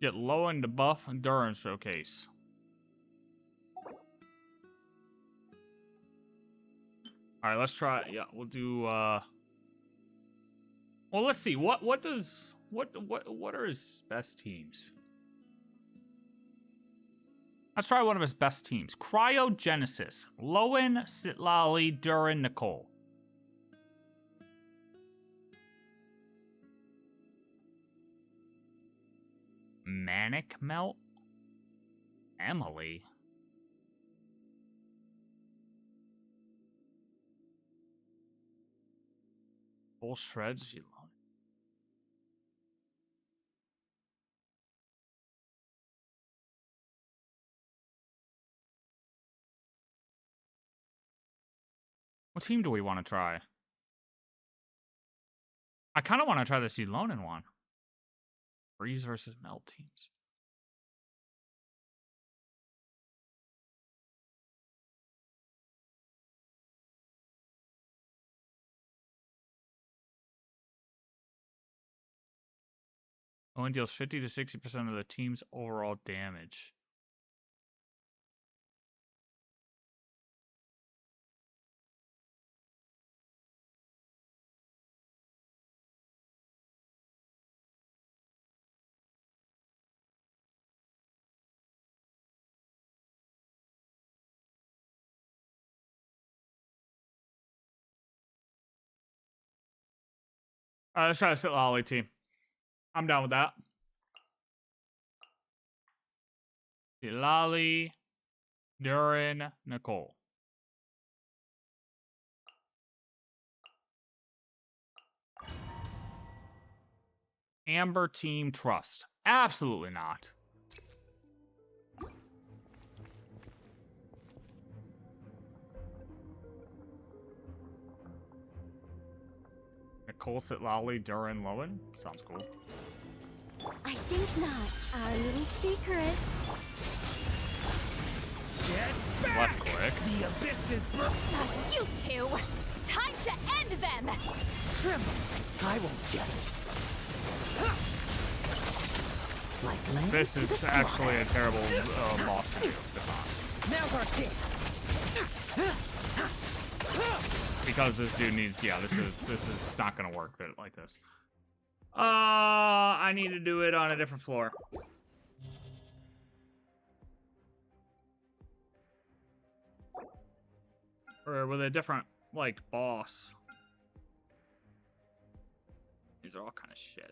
Get Lohen to buff Endurance Showcase. Alright, let's try. Yeah, we'll do well, let's see. What are his best teams? Let's try one of his best teams. Cryogenesis. Lohen, Sitlali, Durin, Nicole. Manic Melt? Emily? Full shreds? She alone. What team do we want to try? I kind of want to try the Celonin one. Freeze versus Melt teams. Only deals 50 to 60% of the team's overall damage. Let's try the Sitlali team. I'm down with that. Sitlali, Durin, Nicole. Amber team trust. Absolutely not. Nicole, Sitlali, Durin, Lohen. Sounds cool. I think not. Our little secret. Get Left back! click. The abyss is Not you two! Time to end them! tremble. I won't judge. like land This to the is actually a terrible boss to do. It's not. Now's our chance. Because this dude needs, yeah, this is not gonna work like this. I need to do it on a different floor. Or with a different, like, boss. These are all kind of shit.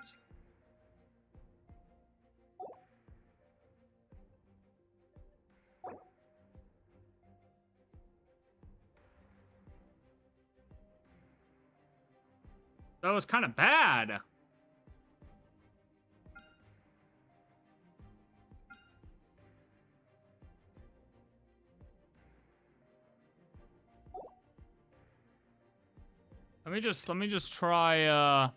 That was kind of bad. Let me just try oh,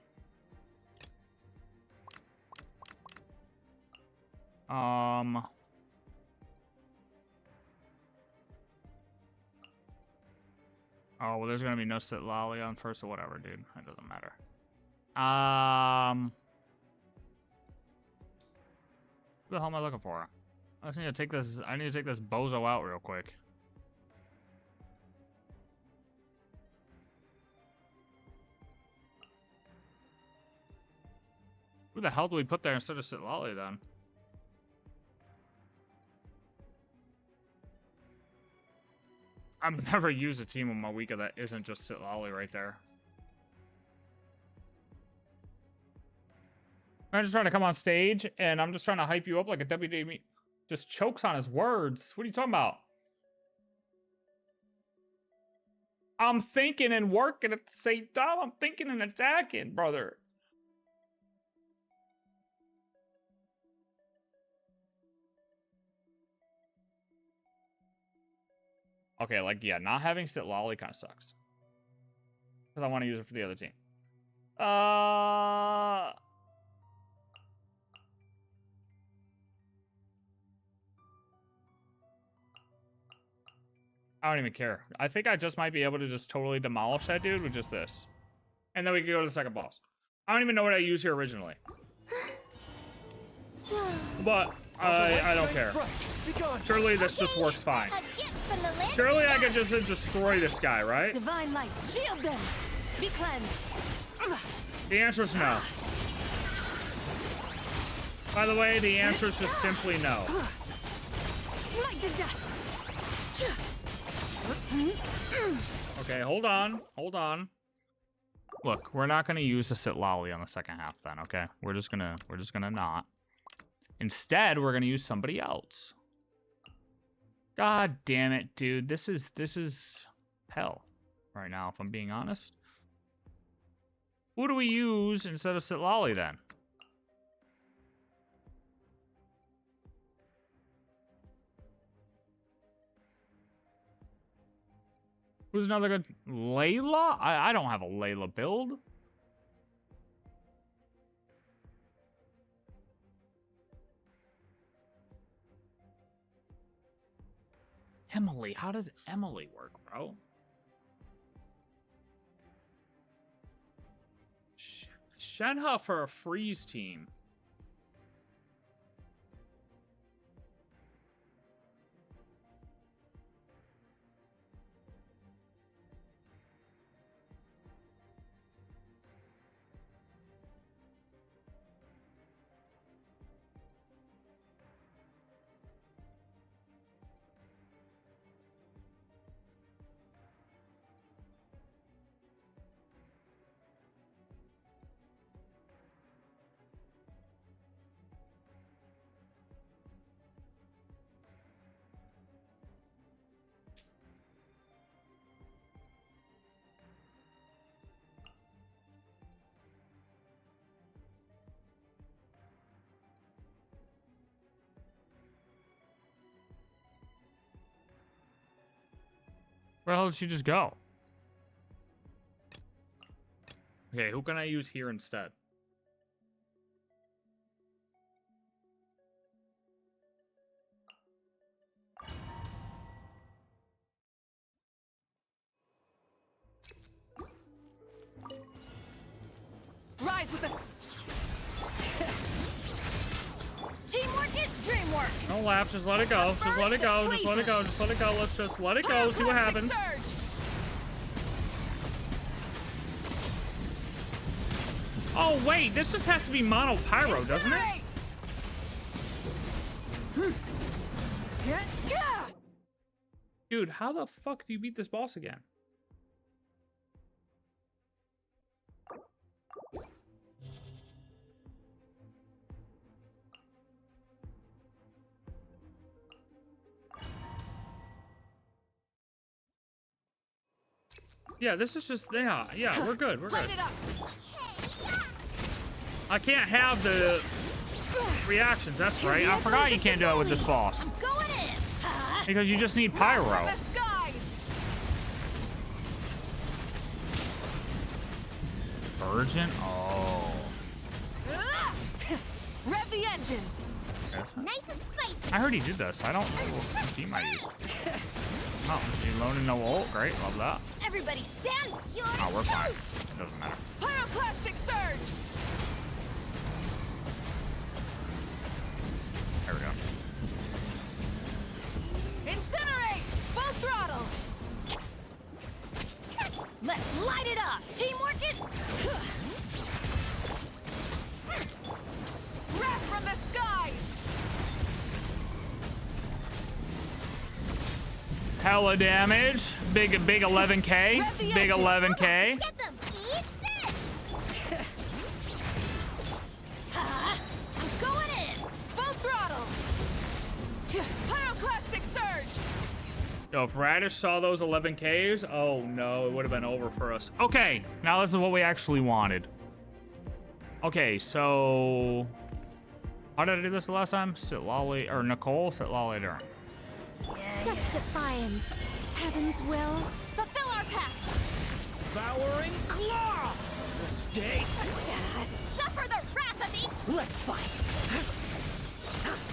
well, there's gonna be no Sitlali on first or whatever, dude. It doesn't matter. What the hell am I looking for? I just need to take this. I need to take this bozo out real quick. Who the hell do we put there instead of Sitlali then? I've never used a team on my Wika that isn't just Sitlali right there. I'm just trying to come on stage, and I'm just trying to hype you up like a WWE. Just chokes on his words. What are you talking about? I'm thinking and working at the same time. I'm thinking and attacking, brother. Okay, like, yeah, not having Sitlali kind of sucks. Because I want to use it for the other team. I don't even care. I think I just might be able to just totally demolish that dude with just this. And then we can go to the second boss. I don't even know what I used here originally. But I don't care. Surely this just works fine. Surely I can just destroy this guy, right? Divine light, shield them. Be cleansed. The answer is no. By the way, the answer is just simply no. Smite the dust. Okay, hold on. Hold on. Look, we're not gonna use the Sitlali on the second half then, okay? We're just gonna not. Instead, we're gonna use somebody else. God damn it, dude. This is hell right now, if I'm being honest. Who do we use instead of Sitlali then? Who's another good? Layla? I don't have a Layla build. Emily. How does Emily work, bro? Shenhe for a freeze team. Where the hell did she just go? Okay, who can I use here instead? Rise with the teamwork is dreamwork. No laugh, just let it go. Just let it go. Just let it go. Just let it go. Let's just let it go. See what happens. Oh wait, this just has to be mono pyro, doesn't it? Dude, how the fuck do you beat this boss again? Yeah, this is just, yeah, we're good, we're good. I can't have the reactions, that's right. I forgot you can't do it with this boss. Because you just need pyro. Virgin? Oh. Rev the engines. Nice and spicy. I heard he did this. I don't know what team I used. Oh, you loading no ult? Great, love that. Everybody stand your Oh, we're fine. toes. It doesn't matter. Pyroclastic surge. There we go. Incinerate. Full throttle. Let's light it up. Teamwork is. Wrath from the skies. Hella damage. Big 11k. Big 11k. Get them! Eat this! I'm going in. Full throttle! Pyroclastic surge! Yo, if Radish saw those 11Ks, oh no, it would have been over for us. Okay, now this is what we actually wanted. Okay, so... How did I do this the last time? Sitlali, or Nicole, Sitlali Durham. Such defiance. Heaven's will. Fulfill our pact. Devouring claw! Mistake! Suffer the wrath of me. Let's fight!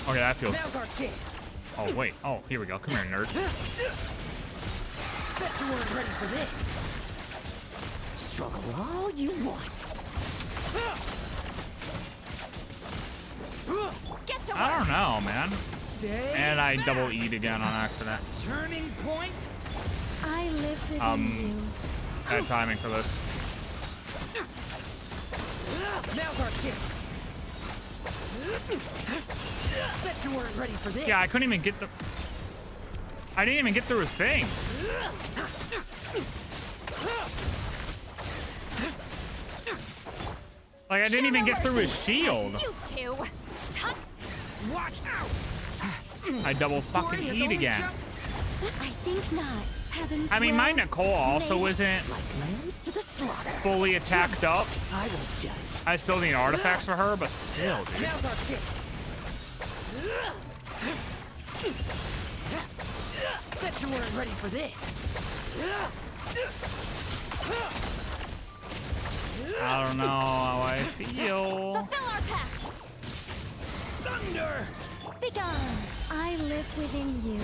Okay, that feels... Now's our chance! Oh, wait. Oh, here we go. Come here, nerd. Bet you weren't ready for this! Struggle all you want! Get to work. I don't know, man. Stay And I back. double E'd again on accident. Turning point? I live within you. Bad timing for this. Now's our chance! Bet you weren't ready for this! Yeah, I couldn't even get the... I didn't even get through his thing. Like, I didn't even get through his shield. You two. Watch out! I double Story fucking has E'd only again. just- I think not. Heaven's I mean, will. my Nicole also Made isn't Lambs to the slaughter! fully attacked up. I will judge. I still need artifacts for her, but still, dude. Now's our chance! Bet you weren't ready for this! I don't know how I feel. Fulfill our pact. Thunder! Begone. I live within you.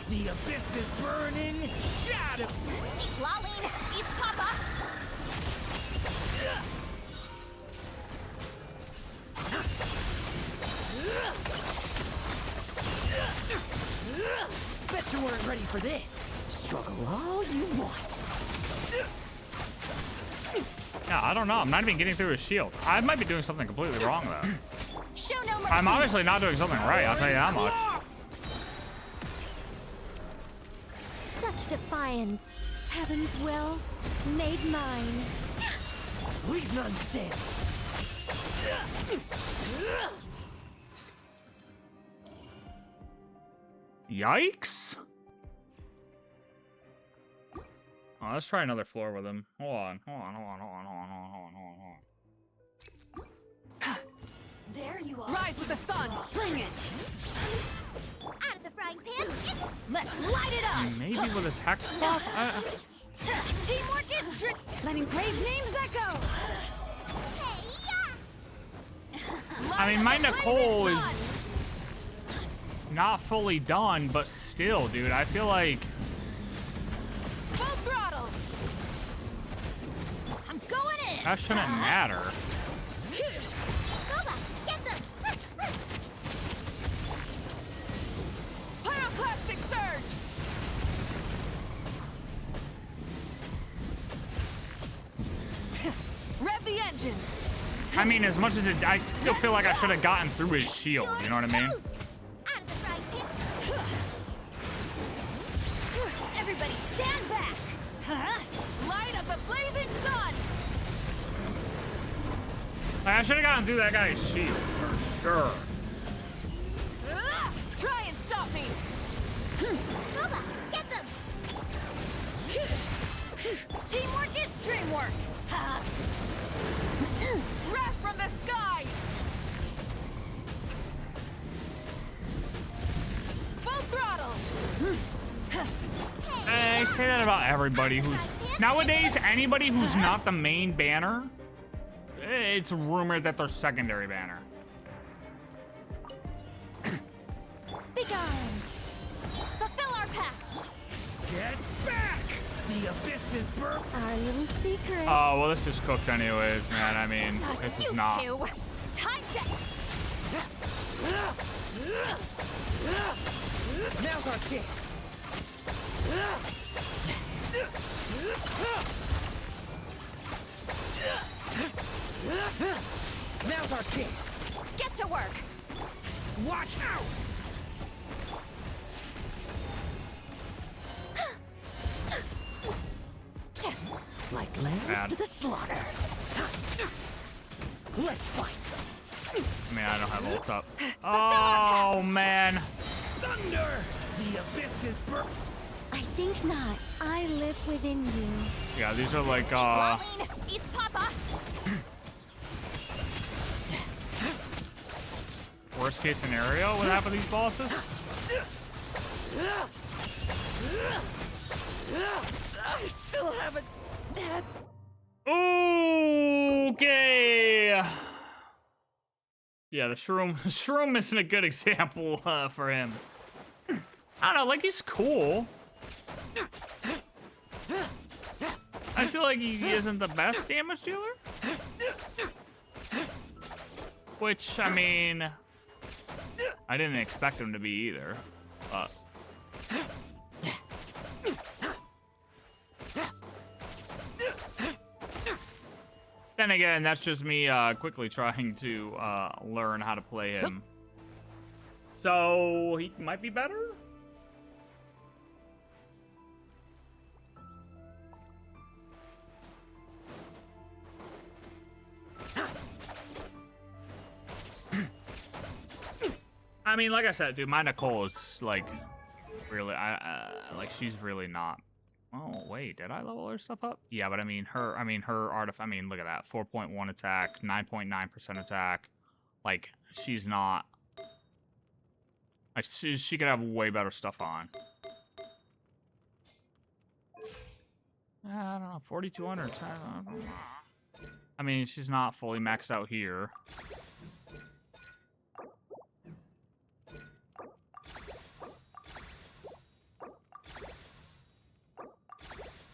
The abyss is burning! Shadow! Keep lolling. Eat Papa. Bet you weren't ready for this! Struggle all you want! Yeah, I don't know. I'm not even getting through his shield. I might be doing something completely wrong, though. Show no mercy. I'm obviously not doing something right, I'll tell you that much. Such defiance. Heaven's will. Made mine. Leave none standing! Yikes. Oh, let's try another floor with him. Hold on. There you are. Rise with the sun! Bring it. Out of the frying pan, it's Let's light it up. Maybe with his hex buff? Teamwork is strict. Letting brave names echo. I mean, my Nicole is not fully done, but still, dude, I feel like... Full throttle. I'm going in. That shouldn't matter. Boba, get them! Pyroclastic surge! Rev the engines! I mean, as much as it, I still feel like I should have gotten through his shield, you know what I mean? Toast! Out of the frying pan. Everybody stand back. Huh? Light of the blazing sun! Like, I should have gotten through that guy's shield, for sure. Try and stop me! Boba, get them! Teamwork is dreamwork. Ha. Breath from the sky! Full throttle! I say that about everybody who's... Nowadays, anybody who's not the main banner, it's rumored that they're secondary banner. Begone. Fulfill our pact. Get back! The abyss is burning! Our little secret. Oh, well, this is cooked anyways, man. I mean, this You is not... two. Time to. Now's our chance! Now's our chance! Get to work. Watch out! Like lambs Bad. to the slaughter. Let's fight. I mean, I don't have ults up. Oh, man. Thunder! The abyss is I think not. I live within you. Yeah, these are like, Rolling. It's Papa. worst case scenario with half of these bosses. I still haven't had. Okay. Yeah, the shroom isn't a good example for him. I don't know, like he's cool. I feel like he isn't the best damage dealer. Which, I mean, I didn't expect him to be either. But then again, that's just me quickly trying to learn how to play him. So he might be better. I mean, like I said, dude, my Nicole is like really, like she's really not. Oh wait, did I level her stuff up? Yeah, but I mean her artifact. I mean, look at that, 4.1 attack, 9.9% attack. Like she's not. Like she could have way better stuff on. I don't know, 4,200 attack. I mean, she's not fully maxed out here.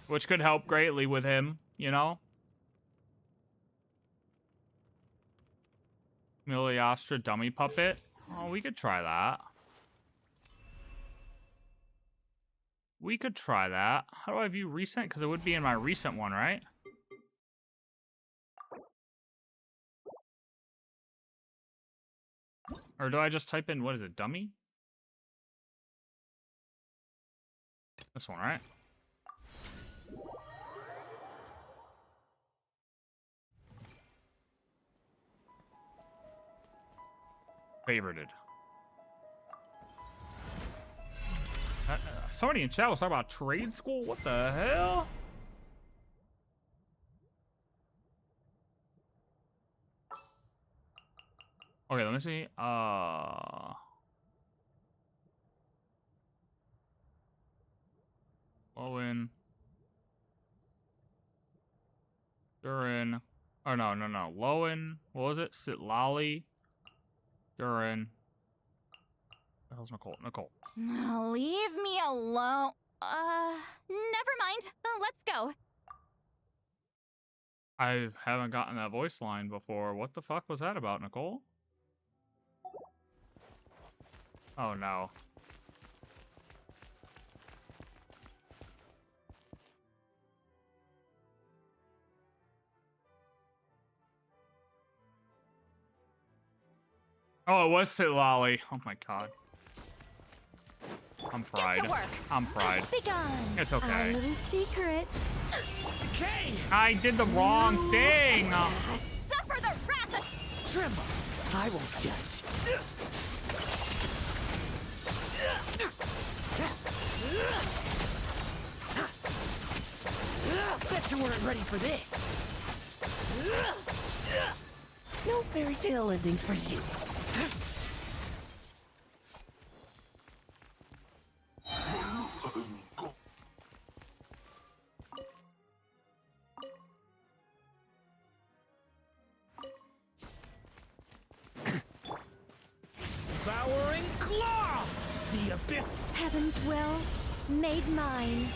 Which could help greatly with him, you know? Miliastra dummy puppet. Oh, we could try that. We could try that. How do I view recent? Because it would be in my recent one, right? Or do I just type in, what is it, dummy? This one, right? Favorited. Somebody in chat was talking about trade school? What the hell? Okay, let me see. Lohen. Durin. Oh, no. Lohen. What was it? Sitlali. Durin. The hell's Nicole? Leave me alone. Never mind. Let's go. I haven't gotten that voice line before. What the fuck was that about, Nicole? Oh, no. Oh, it was Sitlali. Oh, my God. I'm fried. Get to work. I'm fried. Begone. It's Our okay. little secret. Okay! I did the wrong thing. Suffer the wrath of... Tremble! I won't judge. Bet you weren't ready for this. No fairy tale ending for you. Devouring claw! The abyss. Heaven's will made mine.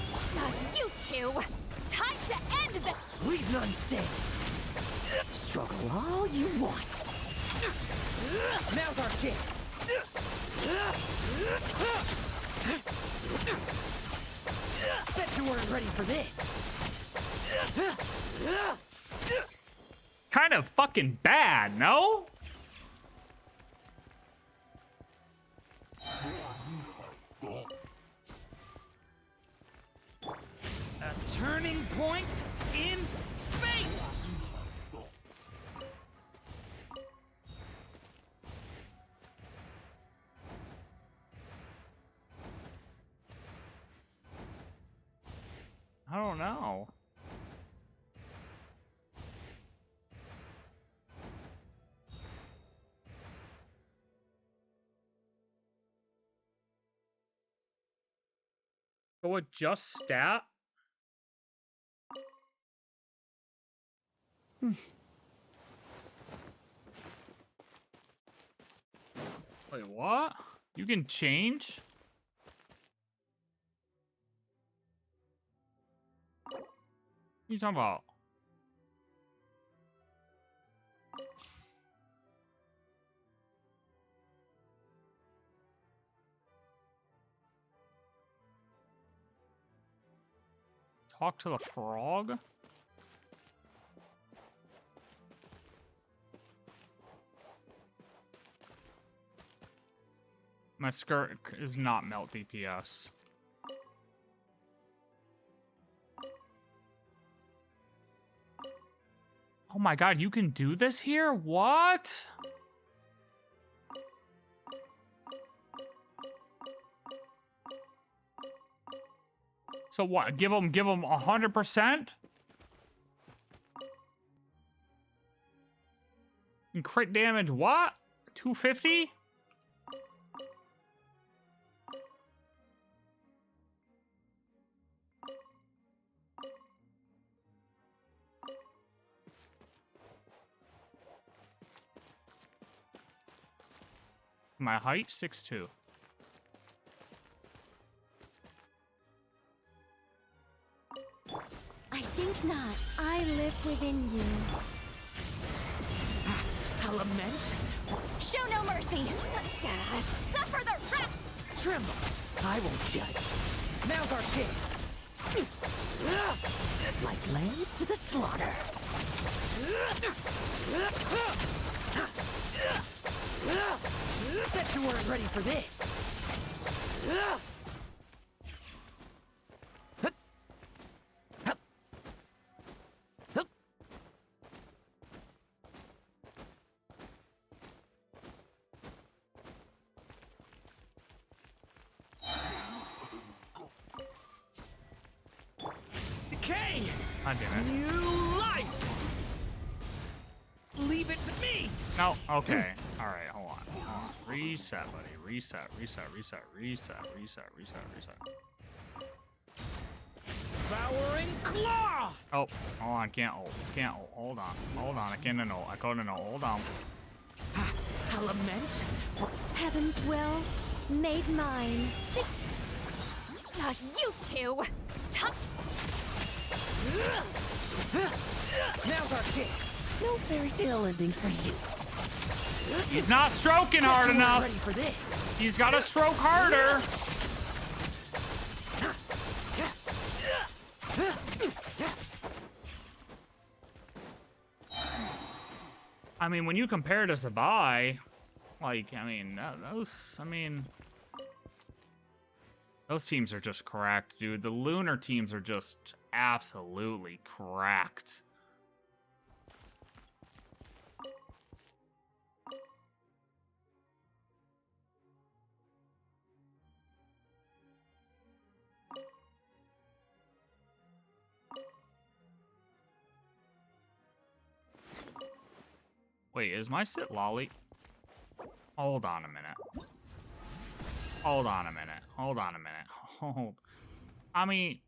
You two! Time to end the... Leave none standing. Struggle all you want. Now's our chance. Bet you weren't ready for this. Kind of fucking bad, no? A turning point in space! I don't know. Go with just stat? Wait, what? You can change? What are you talking about? Talk to the frog? My skirt is not melt DPS. Oh my god, you can do this here? What? So what? Give him 100%? And crit damage what? 250? My height 6'2". I think not. I live within you. Element. Show no mercy. Suffer the wrath. Tremble. I won't judge. Now's our chance. Like lambs to the slaughter. Bet you weren't ready for this. Decay! God damn it. New life! Leave it to me! No, okay. Alright, hold on. Reset, buddy. Reset. Devouring claw! Oh, hold on, can't ult. Hold on, I can't ult. I couldn't ult. Hold on. Element. Heaven's will made mine. You two. Now's our chance. No fairy tale ending for you. He's not stroking hard enough. Ready for this? He's got to stroke harder. I mean, when you compare it to Zabai, like, I mean, those teams are just cracked, dude. The lunar teams are just absolutely cracked. Wait, is my sit lolly? Hold on a minute. Hold. I mean...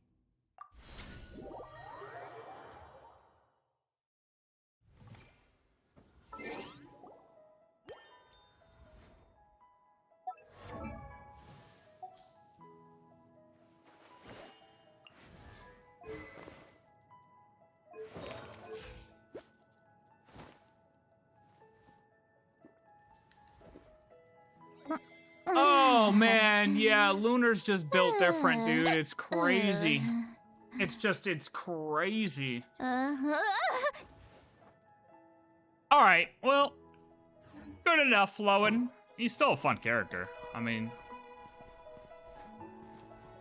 Oh man, yeah, Lunar's just built different, dude. It's crazy. It's crazy. Alright, well, good enough, Lohen. He's still a fun character. I mean,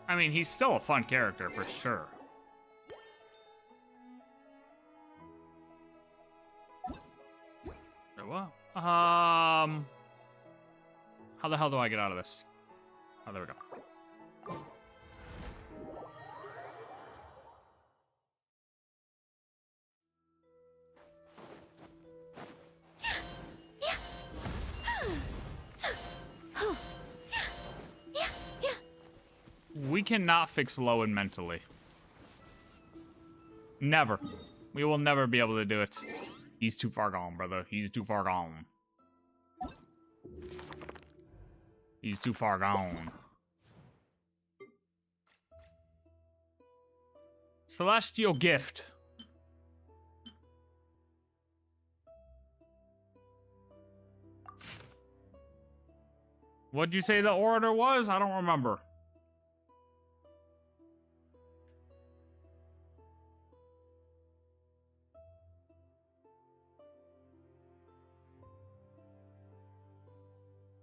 he's still a fun character for sure. what? How the hell do I get out of this? Oh, there we go. We cannot fix Lohen mentally. Never. We will never be able to do it. He's too far gone, brother. He's too far gone. He's too far gone. Celestial gift. What'd you say the order was? I don't remember.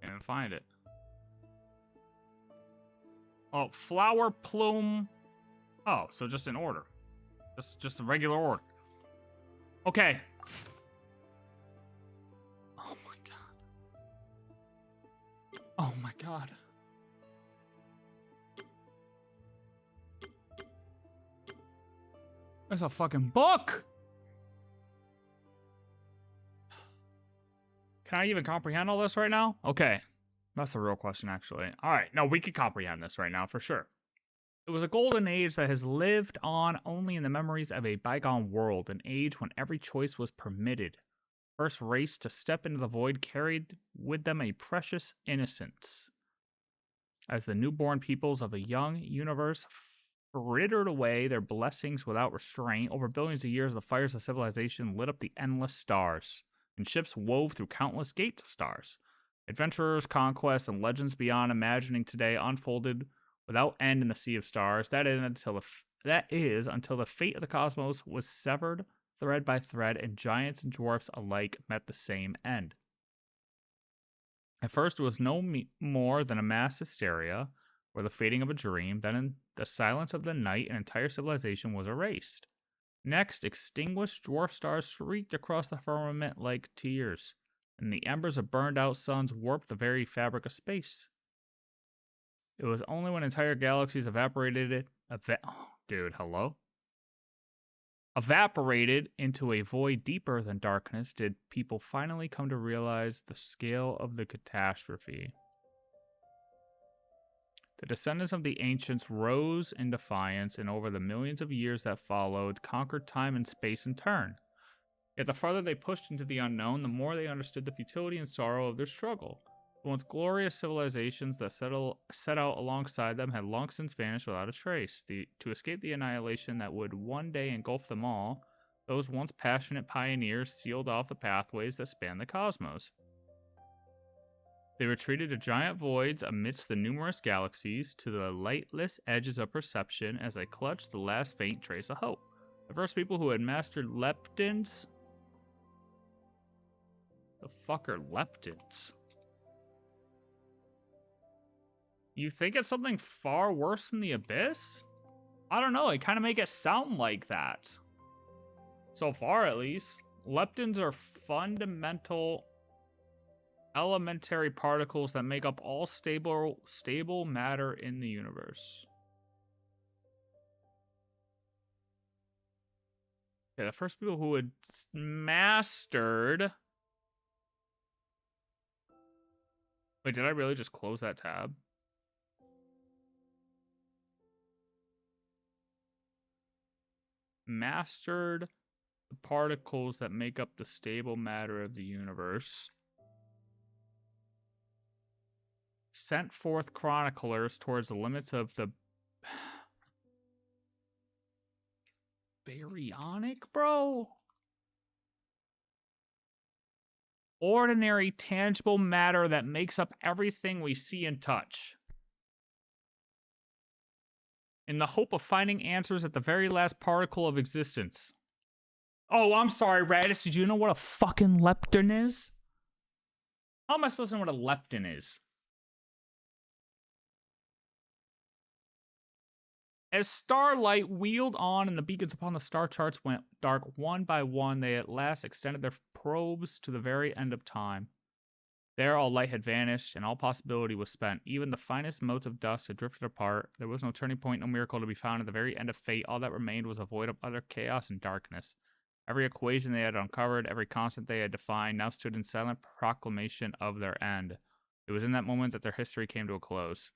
Can't find it. Oh, flower plume. Oh, so just in order. Just a regular order. Okay. Oh my god. Oh my god. There's a fucking book! Can I even comprehend all this right now? Okay. That's a real question, actually. Alright, no, we could comprehend this right now, for sure. It was a golden age that has lived on only in the memories of a bygone world, an age when every choice was permitted. First race to step into the void carried with them a precious innocence. As the newborn peoples of a young universe frittered away their blessings without restraint, over billions of years the fires of civilization lit up the endless stars, and ships wove through countless gates of stars. Adventurers, conquests, and legends beyond imagining today unfolded without end in the sea of stars. That is until the fate of the cosmos was severed thread by thread, and giants and dwarfs alike met the same end. At first, it was no more than a mass hysteria or the fading of a dream. Then, in the silence of the night, an entire civilization was erased. Next, extinguished dwarf stars shrieked across the firmament like tears, and the embers of burned-out suns warped the very fabric of space. It was only when entire galaxies evaporated into a void deeper than darkness did people finally come to realize the scale of the catastrophe. The descendants of the ancients rose in defiance, and over the millions of years that followed, conquered time and space in turn. Yet the farther they pushed into the unknown, the more they understood the futility and sorrow of their struggle. The once glorious civilizations that set out alongside them had long since vanished without a trace. To escape the annihilation that would one day engulf them all, those once passionate pioneers sealed off the pathways that span the cosmos. They retreated to giant voids amidst the numerous galaxies, to the lightless edges of perception as they clutched the last faint trace of hope. The first people who had mastered leptins... The fuck are leptins? You think it's something far worse than the Abyss? I don't know, they kind of make it sound like that. So far, at least. Leptins are fundamental elementary particles that make up all stable matter in the universe. Okay, the first people who had mastered... Wait, did I really just close that tab? Mastered the particles that make up the stable matter of the universe. Sent forth chroniclers towards the limits of the baryonic, bro? Ordinary, tangible matter that makes up everything we see and touch. In the hope of finding answers at the very last particle of existence. Oh, I'm sorry, Raditz. Did you know what a fucking lepton is? How am I supposed to know what a lepton is? As starlight wheeled on and the beacons upon the star charts went dark one by one, they at last extended their probes to the very end of time. There all light had vanished, and all possibility was spent. Even the finest motes of dust had drifted apart. There was no turning point, no miracle to be found. At the very end of fate, all that remained was a void of utter chaos and darkness. Every equation they had uncovered, every constant they had defined, now stood in silent proclamation of their end. It was in that moment that their history came to a close.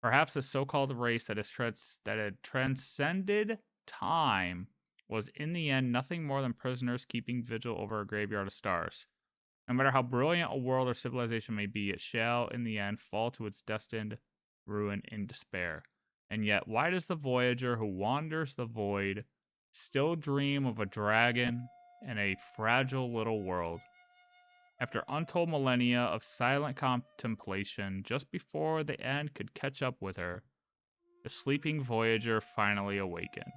Perhaps the so-called race that had transcended time was in the end nothing more than prisoners keeping vigil over a graveyard of stars. No matter how brilliant a world or civilization may be, it shall, in the end, fall to its destined ruin in despair. And yet, why does the voyager who wanders the void still dream of a dragon in a fragile little world? After untold millennia of silent contemplation, just before the end could catch up with her, the sleeping voyager finally awakened.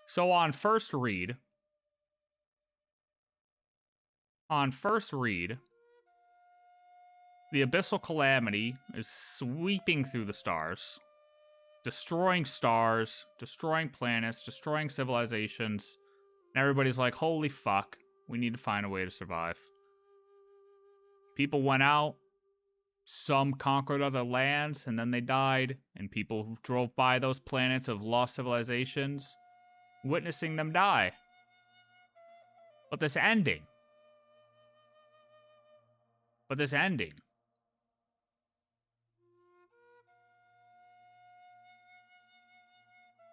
So on first read, the abyssal calamity is sweeping through the stars, destroying planets, destroying civilizations, and everybody's like, holy fuck, we need to find a way to survive. People went out, some conquered other lands, and then they died, and people who drove by those planets of lost civilizations, witnessing them die. But this ending.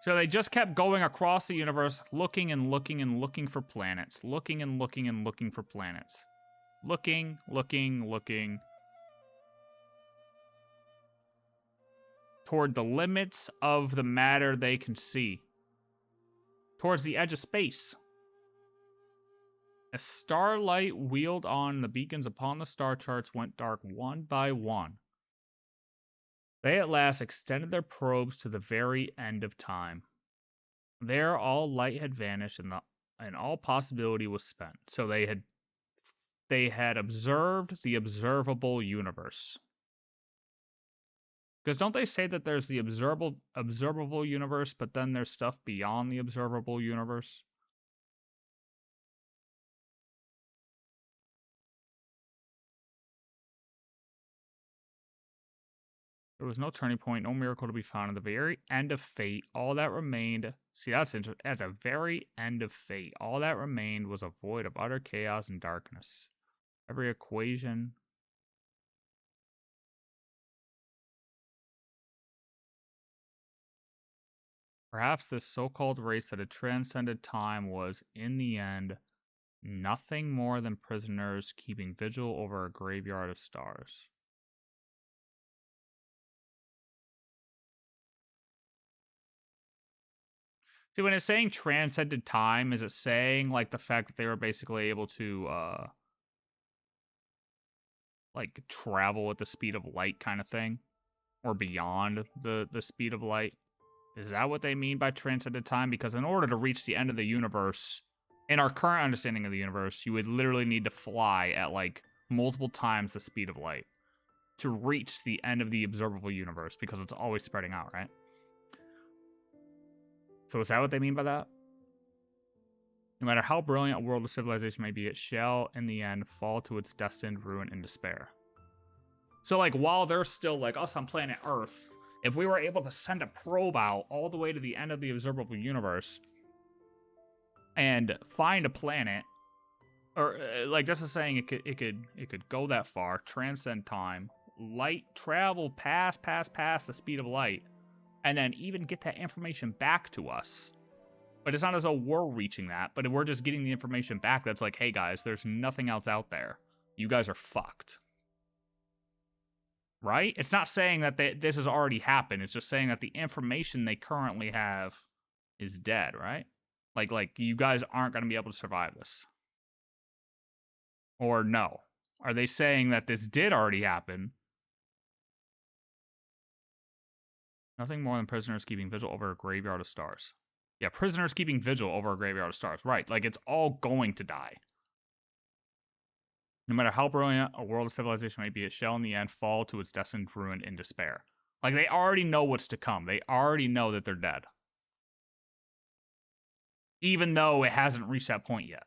So they just kept going across the universe, looking and looking and looking for planets. Looking and looking and looking for planets. Looking. Toward the limits of the matter they can see. Towards the edge of space. As starlight wheeled on, the beacons upon the star charts went dark one by one. They at last extended their probes to the very end of time. There all light had vanished and all possibility was spent. So they had observed the observable universe. Because don't they say that there's the observable universe, but then there's stuff beyond the observable universe? There was no turning point, no miracle to be found. At the very end of fate, all that remained... See, that's interesting. At the very end of fate, all that remained was a void of utter chaos and darkness. Every equation... Perhaps this so-called race that had transcended time was, in the end, nothing more than prisoners keeping vigil over a graveyard of stars. See, when it's saying transcended time, is it saying, like, the fact that they were basically able to, like, travel at the speed of light kind of thing? Or beyond the speed of light? Is that what they mean by transcended time? Because in order to reach the end of the universe, in our current understanding of the universe, you would literally need to fly at, like, multiple times the speed of light to reach the end of the observable universe, because it's always spreading out, right? So is that what they mean by that? No matter how brilliant a world of civilization may be, it shall, in the end, fall to its destined ruin and despair. So, like, while they're still, like, us on planet Earth, if we were able to send a probe out all the way to the end of the observable universe and find a planet, or, like, just as saying it could go that far, transcend time, light travel past the speed of light, and then even get that information back to us. But it's not as though we're reaching that, but we're just getting the information back that's like, hey guys, there's nothing else out there. You guys are fucked. Right? It's not saying that this has already happened. It's just saying that the information they currently have is dead, right? Like you guys aren't going to be able to survive this. Or no. Are they saying that this did already happen? Nothing more than prisoners keeping vigil over a graveyard of stars. Yeah, prisoners keeping vigil over a graveyard of stars. Right, like it's all going to die. No matter how brilliant a world of civilization may be, it shall in the end fall to its destined ruin in despair. Like, they already know what's to come. They already know that they're dead. Even though it hasn't reached that point yet.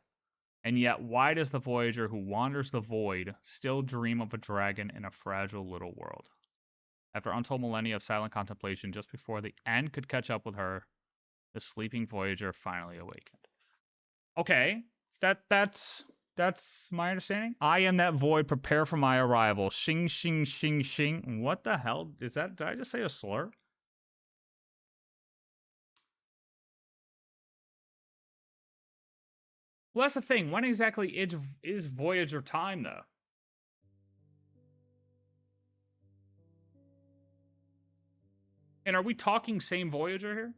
And yet, why does the Voyager who wanders the void still dream of a dragon in a fragile little world? After untold millennia of silent contemplation, just before the end could catch up with her, the sleeping Voyager finally awakened. Okay, that's my understanding. I am that void, prepare for my arrival. Shing, shing, shing, shing. What the hell is that? Did I just say a slur? Well, that's the thing. When exactly is Voyager time, though? And are we talking same Voyager here?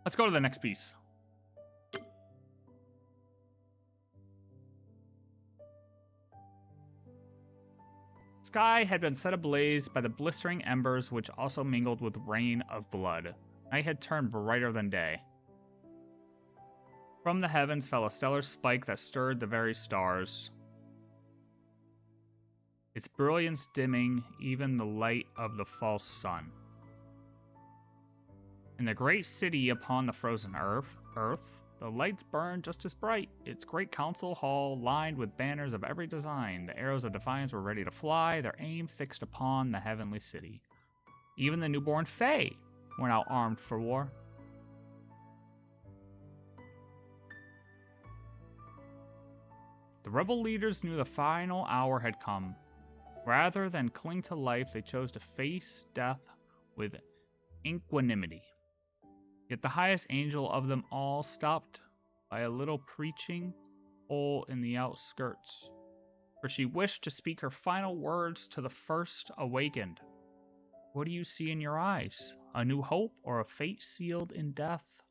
Let's go to the next piece. Sky had been set ablaze by the blistering embers, which also mingled with rain of blood. Night had turned brighter than day. From the heavens fell a stellar spike that stirred the very stars, its brilliance dimming even the light of the false sun. In the great city upon the frozen earth, the lights burned just as bright. Its great council hall lined with banners of every design. The arrows of defiance were ready to fly, their aim fixed upon the heavenly city. Even the newborn Fae were now armed for war. The rebel leaders knew the final hour had come. Rather than cling to life, they chose to face death with equanimity. Yet the highest angel of them all stopped by a little preaching hole in the outskirts, for she wished to speak her final words to the first awakened. What do you see in your eyes? A new hope or a fate sealed in death?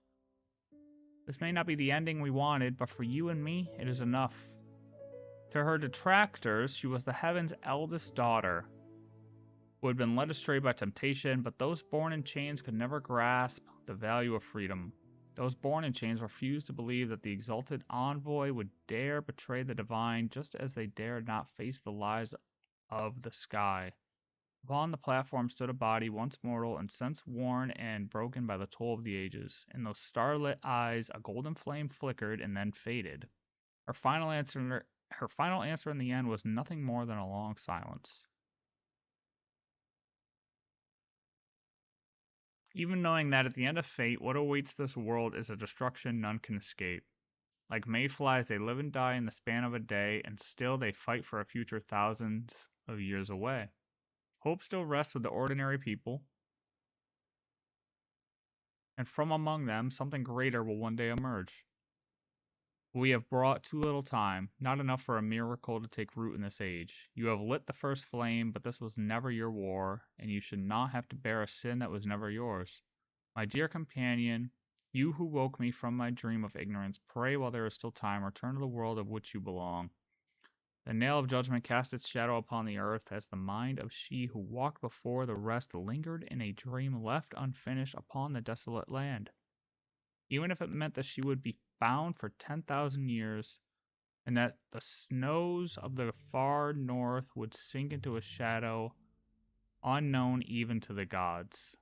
This may not be the ending we wanted, but for you and me, it is enough. To her detractors, she was the heaven's eldest daughter, who had been led astray by temptation, but those born in chains could never grasp the value of freedom. Those born in chains refused to believe that the exalted envoy would dare betray the divine, just as they dared not face the lies of the sky. Upon the platform stood a body once mortal and since worn and broken by the toll of the ages. In those starlit eyes, a golden flame flickered and then faded. Her final answer in the end was nothing more than a long silence. Even knowing that at the end of fate, what awaits this world is a destruction none can escape. Like mayflies, they live and die in the span of a day, and still they fight for a future thousands of years away. Hope still rests with the ordinary people, and from among them, something greater will one day emerge. We have brought too little time, not enough for a miracle to take root in this age. You have lit the first flame, but this was never your war, and you should not have to bear a sin that was never yours. My dear companion, you who woke me from my dream of ignorance, pray while there is still time, return to the world of which you belong. The nail of judgment cast its shadow upon the earth as the mind of she who walked before the rest lingered in a dream left unfinished upon the desolate land. Even if it meant that she would be bound for 10,000 years, and that the snows of the far north would sink into a shadow unknown even to the gods.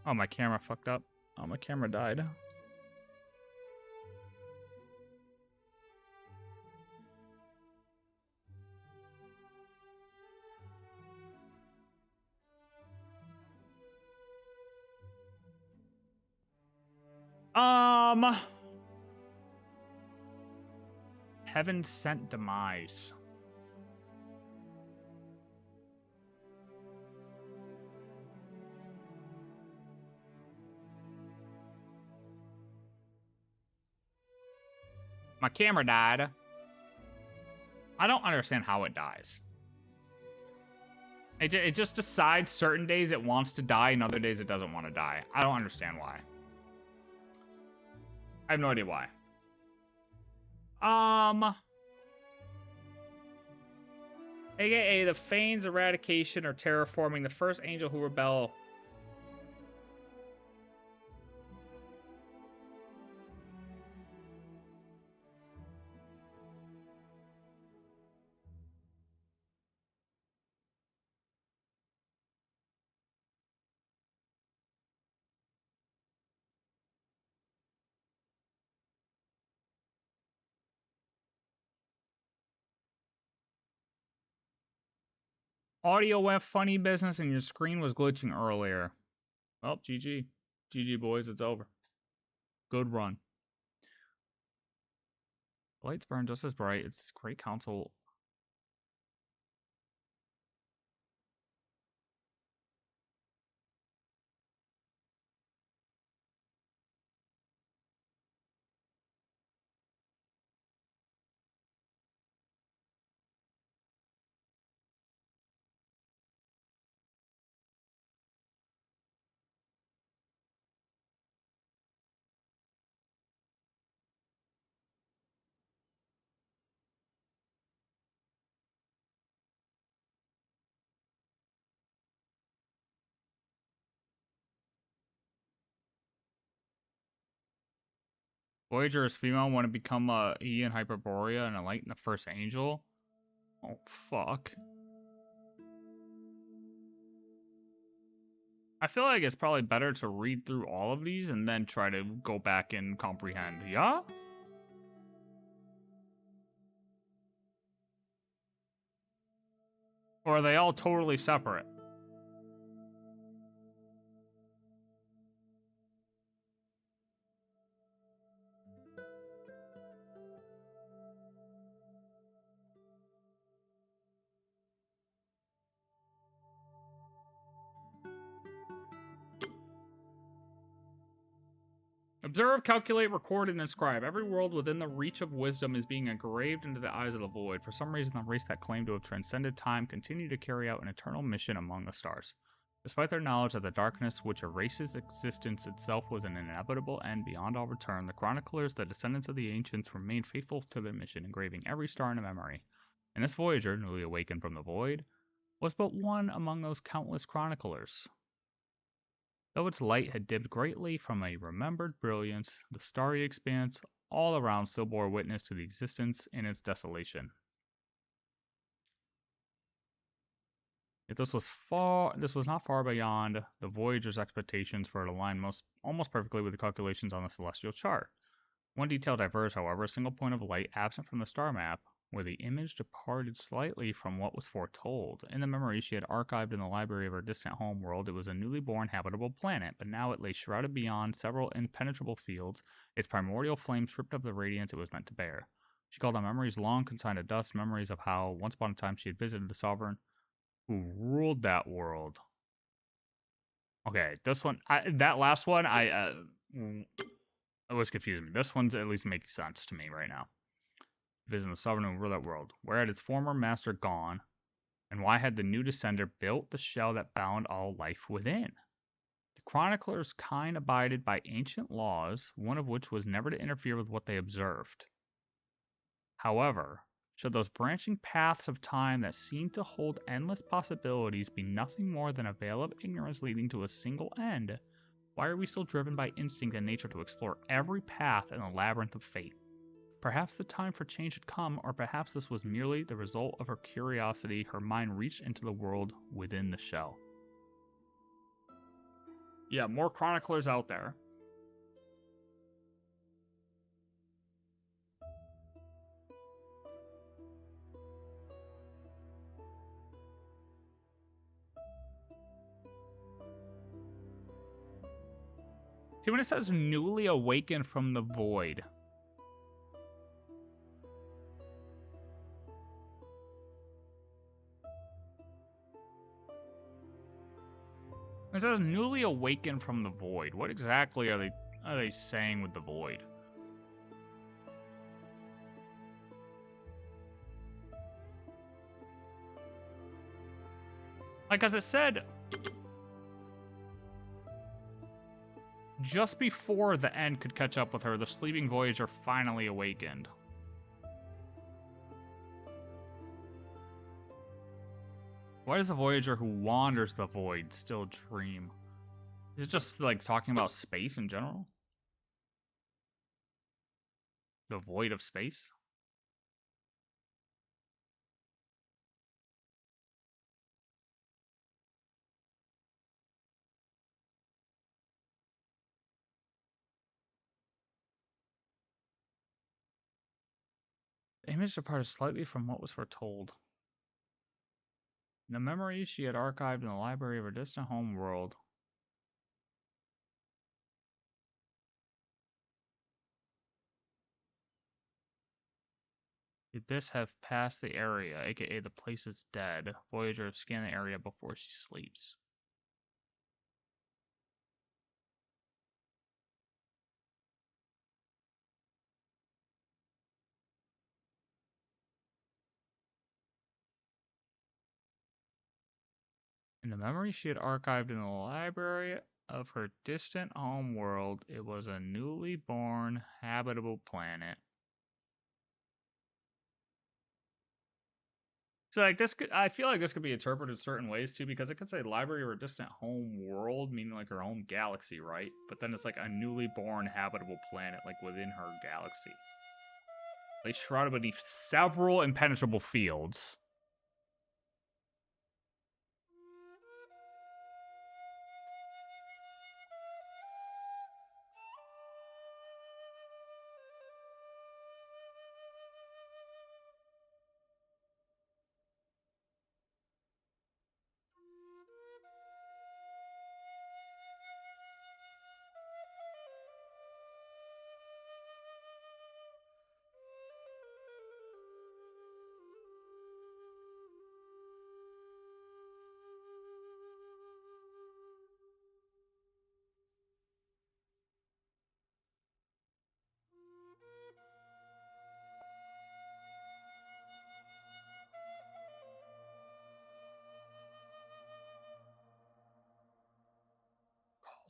Oh, my camera fucked up. Oh, my camera died. Heaven sent demise. My camera died. I don't understand how it dies. It just decides certain days it wants to die and other days it doesn't want to die. I don't understand why. I have no idea why. AKA the Fane's eradication or terraforming the first angel who rebel. Audio went funny business and your screen was glitching earlier. Well, GG. GG, boys, it's over. Good run. Lights burn just as bright. It's great console. Voyager is female. Want to become a E in Hyperborea and enlighten the first angel? Oh, fuck. I feel like it's probably better to read through all of these and then try to go back and comprehend. Yeah? Or are they all totally separate? Observe, calculate, record, and inscribe. Every world within the reach of wisdom is being engraved into the eyes of the void. For some reason, the race that claimed to have transcended time continue to carry out an eternal mission among the stars. Despite their knowledge of the darkness which erases existence itself was an inevitable end beyond all return, the chroniclers, the descendants of the ancients, remained faithful to their mission, engraving every star in a memory. And this Voyager, newly awakened from the void, was but one among those countless chroniclers. Though its light had dimmed greatly from a remembered brilliance, the starry expanse all around still bore witness to the existence in its desolation. Yet this was not far beyond the Voyager's expectations, for it aligned almost perfectly with the calculations on the celestial chart. One detail diverged, however, a single point of light absent from the star map, where the image departed slightly from what was foretold. In the memory she had archived in the library of her distant home world, it was a newly born habitable planet, but now it lay shrouded beyond several impenetrable fields, its primordial flame stripped of the radiance it was meant to bear. She called on memories long consigned to dust, memories of how, once upon a time, she had visited the sovereign who ruled that world. Okay, this one, that last one, it was confusing me. This one's at least making sense to me right now. Visiting the sovereign who ruled that world. Where had its former master gone? And why had the new descender built the shell that bound all life within? The chroniclers' kind abided by ancient laws, one of which was never to interfere with what they observed. However, should those branching paths of time that seemed to hold endless possibilities be nothing more than a veil of ignorance leading to a single end, why are we still driven by instinct and nature to explore every path in the labyrinth of fate? Perhaps the time for change had come, or perhaps this was merely the result of her curiosity. Her mind reached into the world within the shell. Yeah, more chroniclers out there. See, when it says newly awakened from the void, it says newly awakened from the void. What exactly are they saying with the void? Like, as it said, just before the end could catch up with her, the sleeping Voyager finally awakened. Why does the Voyager who wanders the void still dream? Is it just like talking about space in general? The void of space? The image departed slightly from what was foretold. The memories she had archived in the library of her distant home world. Did this have passed the area, aka the place is dead? Voyager scan the area before she sleeps. In the memory she had archived in the library of her distant home world, it was a newly born, habitable planet. So like this could, I feel like this could be interpreted certain ways too, because it could say library of her distant home world, meaning like her home galaxy, right? But then it's like a newly born habitable planet, like within her galaxy. Like shrouded beneath several impenetrable fields.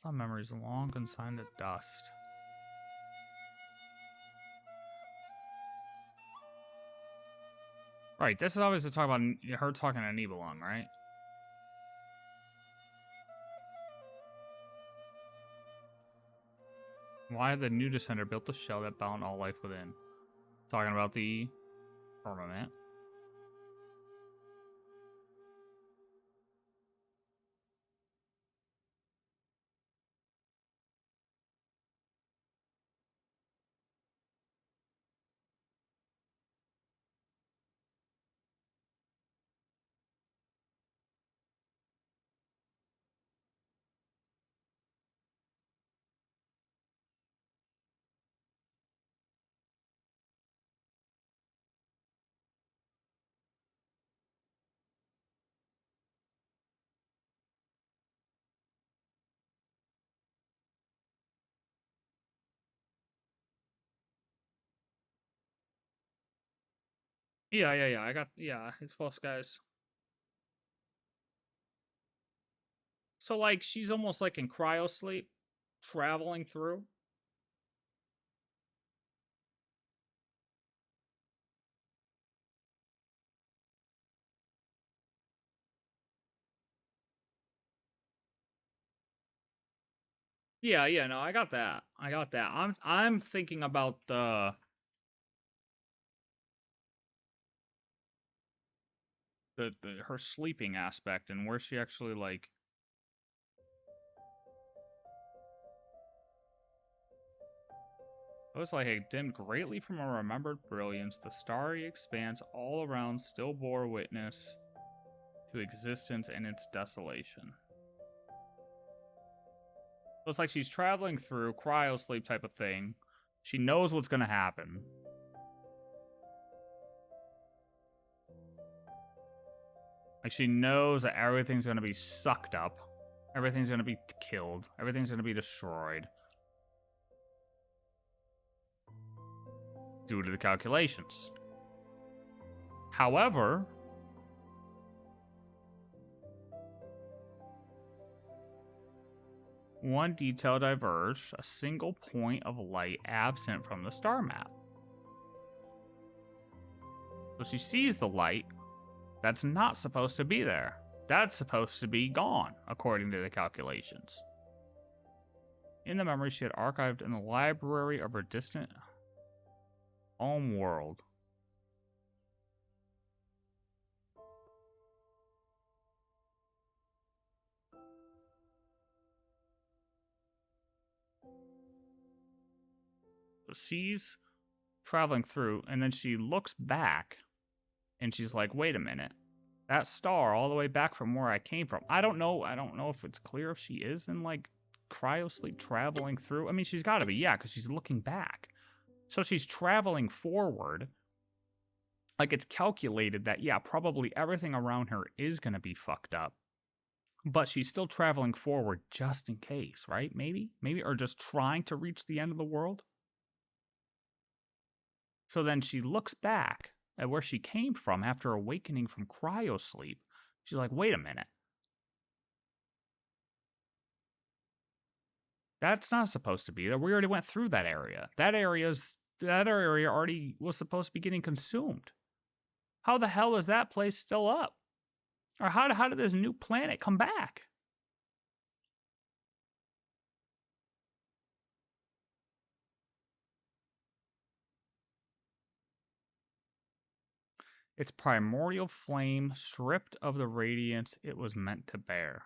All the memories long consigned to dust. Right, this is obviously talking about her talking to Nibelung, right? Why had the new descender built the shell that bound all life within? Talking about the firmament. Yeah. I got, yeah, it's false guys. So, like, she's almost like in cryo sleep, traveling through. Yeah, no, I got that. I got that. I'm thinking about the her sleeping aspect and where she actually like it was like it dimmed greatly from a remembered brilliance. The starry expanse all around still bore witness to existence and its desolation. So it's like she's traveling through cryo sleep type of thing. She knows what's gonna happen. Like she knows that everything's gonna be sucked up. Everything's gonna be killed. Everything's gonna be destroyed. Due to the calculations. However, one detail diverged, a single point of light absent from the star map. So she sees the light that's not supposed to be there. That's supposed to be gone, according to the calculations. In the memory she had archived in the library of her distant home world. So she's traveling through, and then she looks back, and she's like, wait a minute. That star all the way back from where I came from. I don't know if it's clear if she is in, like, cryosleep traveling through. I mean, she's got to be, yeah, because she's looking back. So she's traveling forward. Like, it's calculated that, yeah, probably everything around her is going to be fucked up. But she's still traveling forward just in case, right? Maybe? Or just trying to reach the end of the world? So then she looks back at where she came from after awakening from cryosleep. She's like, wait a minute. That's not supposed to be there. We already went through that area. That area already was supposed to be getting consumed. How the hell is that place still up? Or how did this new planet come back? Its primordial flame stripped of the radiance it was meant to bear.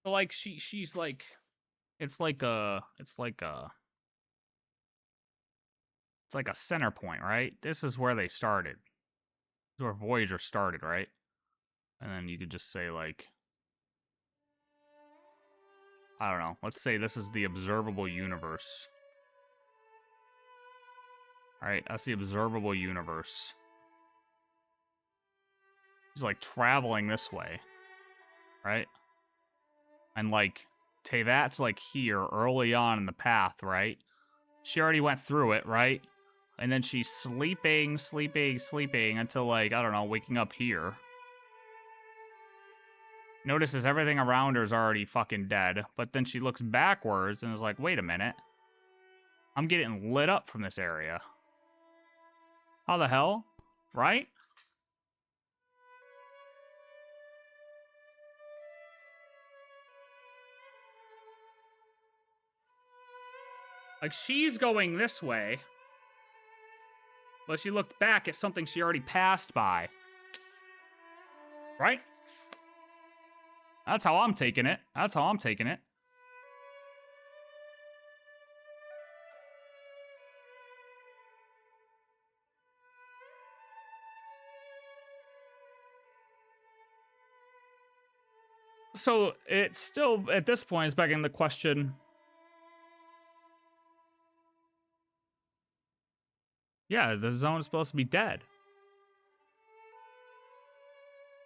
So like she's like it's like a center point, right? This is where they started. This is where Voyager started, right? And then you could just say like, I don't know. Let's say this is the observable universe. All right, that's the observable universe. He's like traveling this way, right? And like Tevat's like here early on in the path, right? She already went through it, right? And then she's sleeping until like, I don't know, waking up here. Notices everything around her is already fucking dead, but then she looks backwards and is like, wait a minute. I'm getting lit up from this area. How the hell? Right? Like, she's going this way, but she looked back at something she already passed by. Right? That's how I'm taking it. So, it's still, at this point, is begging the question... Yeah, the zone is supposed to be dead.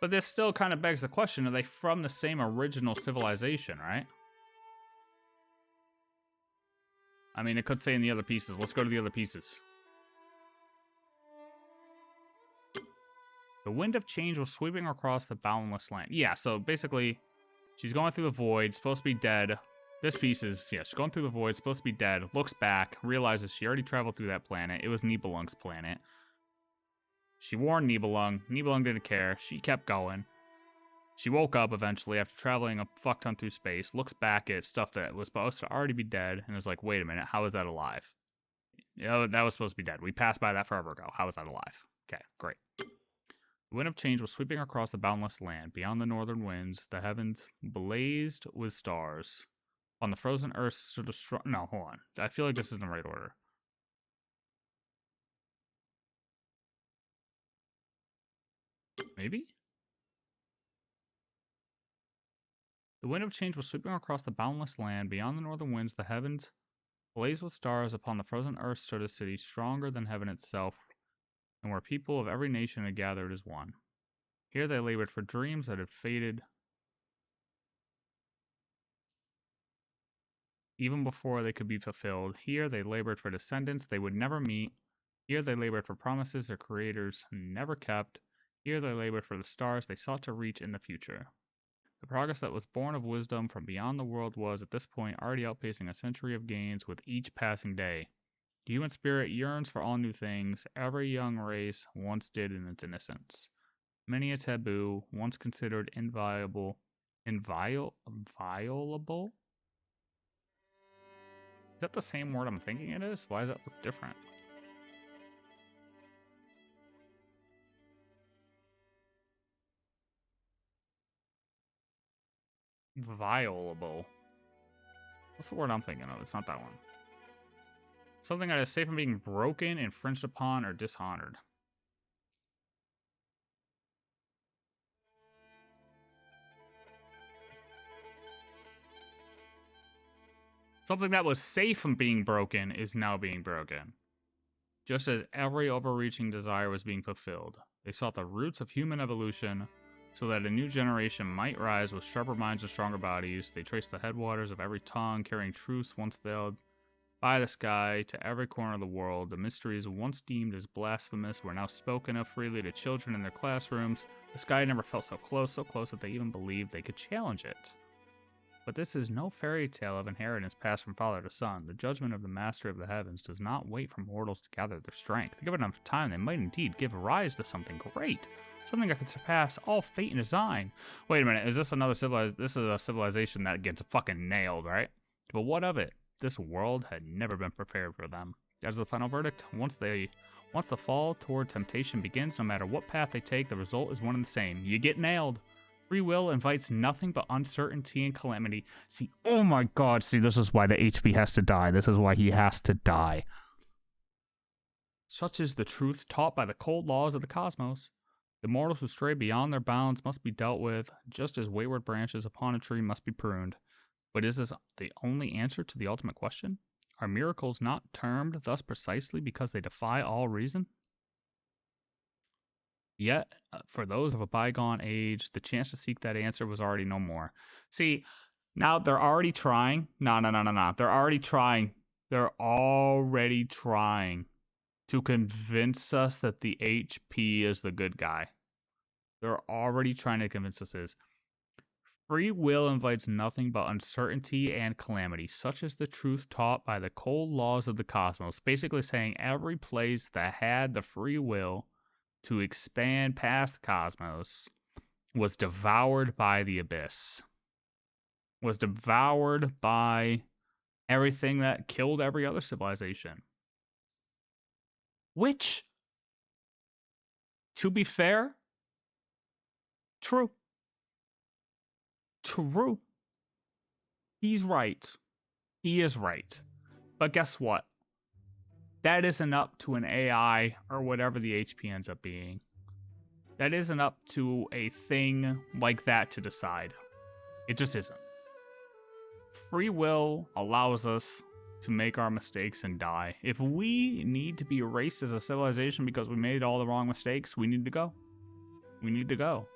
But this still kind of begs the question, are they from the same original civilization, right? I mean, it could say in the other pieces. Let's go to the other pieces. The wind of change was sweeping across the boundless land. Yeah, so basically, she's going through the void, supposed to be dead. This piece is, yeah, she's going through the void, supposed to be dead, looks back, realizes she already traveled through that planet. It was Nibelung's planet. She warned Nibelung. Nibelung didn't care. She kept going. She woke up eventually after traveling a fuck ton through space, looks back at stuff that was supposed to already be dead, and is like, wait a minute, how is that alive? You know, that was supposed to be dead. We passed by that forever ago. How is that alive? Okay, great. The wind of change was sweeping across the boundless land. Beyond the northern winds, the heavens blazed with stars. On the frozen earth stood a strong... No, hold on. I feel like this is in the right order. Maybe? The wind of change was sweeping across the boundless land. Beyond the northern winds, the heavens blazed with stars. Upon the frozen earth stood a city stronger than heaven itself, and where people of every nation had gathered as one. Here they labored for dreams that had faded even before they could be fulfilled. Here they labored for descendants they would never meet. Here they labored for promises their creators never kept. Here they labored for the stars they sought to reach in the future. The progress that was born of wisdom from beyond the world was, at this point, already outpacing a century of gains with each passing day. The human spirit yearns for all new things every young race once did in its innocence. Many a taboo, once considered inviolable. Inviolable? Is that the same word I'm thinking it is? Why does that look different? Violable. What's the word I'm thinking of? It's not that one. Something that is safe from being broken, infringed upon, or dishonored. Something that was safe from being broken is now being broken. Just as every overreaching desire was being fulfilled, they sought the roots of human evolution so that a new generation might rise with sharper minds and stronger bodies. They traced the headwaters of every tongue, carrying truths once veiled by the sky to every corner of the world. The mysteries once deemed as blasphemous were now spoken of freely to children in their classrooms. The sky never felt so close that they even believed they could challenge it. But this is no fairy tale of inheritance passed from father to son. The judgment of the master of the heavens does not wait for mortals to gather their strength. Given enough time, they might indeed give rise to something great. Something that could surpass all fate and design. Wait a minute, is this another civilization? This is a civilization that gets fucking nailed, right? But what of it? This world had never been prepared for them. As the final verdict, once the fall toward temptation begins, no matter what path they take, the result is one and the same. You get nailed. Free will invites nothing but uncertainty and calamity. See, oh my god, see, this is why the HP has to die. This is why he has to die. Such is the truth taught by the cold laws of the cosmos. The mortals who stray beyond their bounds must be dealt with, just as wayward branches upon a tree must be pruned. But is this the only answer to the ultimate question? Are miracles not termed thus precisely because they defy all reason? Yet, for those of a bygone age, the chance to seek that answer was already no more. See, now they're already trying. No. They're already trying. They're already trying to convince us that the HP is the good guy. They're already trying to convince us this. Free will invites nothing but uncertainty and calamity, such as the truth taught by the cold laws of the cosmos. Basically saying every place that had the free will to expand past the cosmos was devoured by the abyss. Was devoured by everything that killed every other civilization. Which, to be fair, true. True. He's right. He is right. But guess what? That isn't up to an AI or whatever the HP ends up being. That isn't up to a thing like that to decide. It just isn't. Free will allows us to make our mistakes and die. If we need to be erased as a civilization because we made all the wrong mistakes, we need to go. We need to go.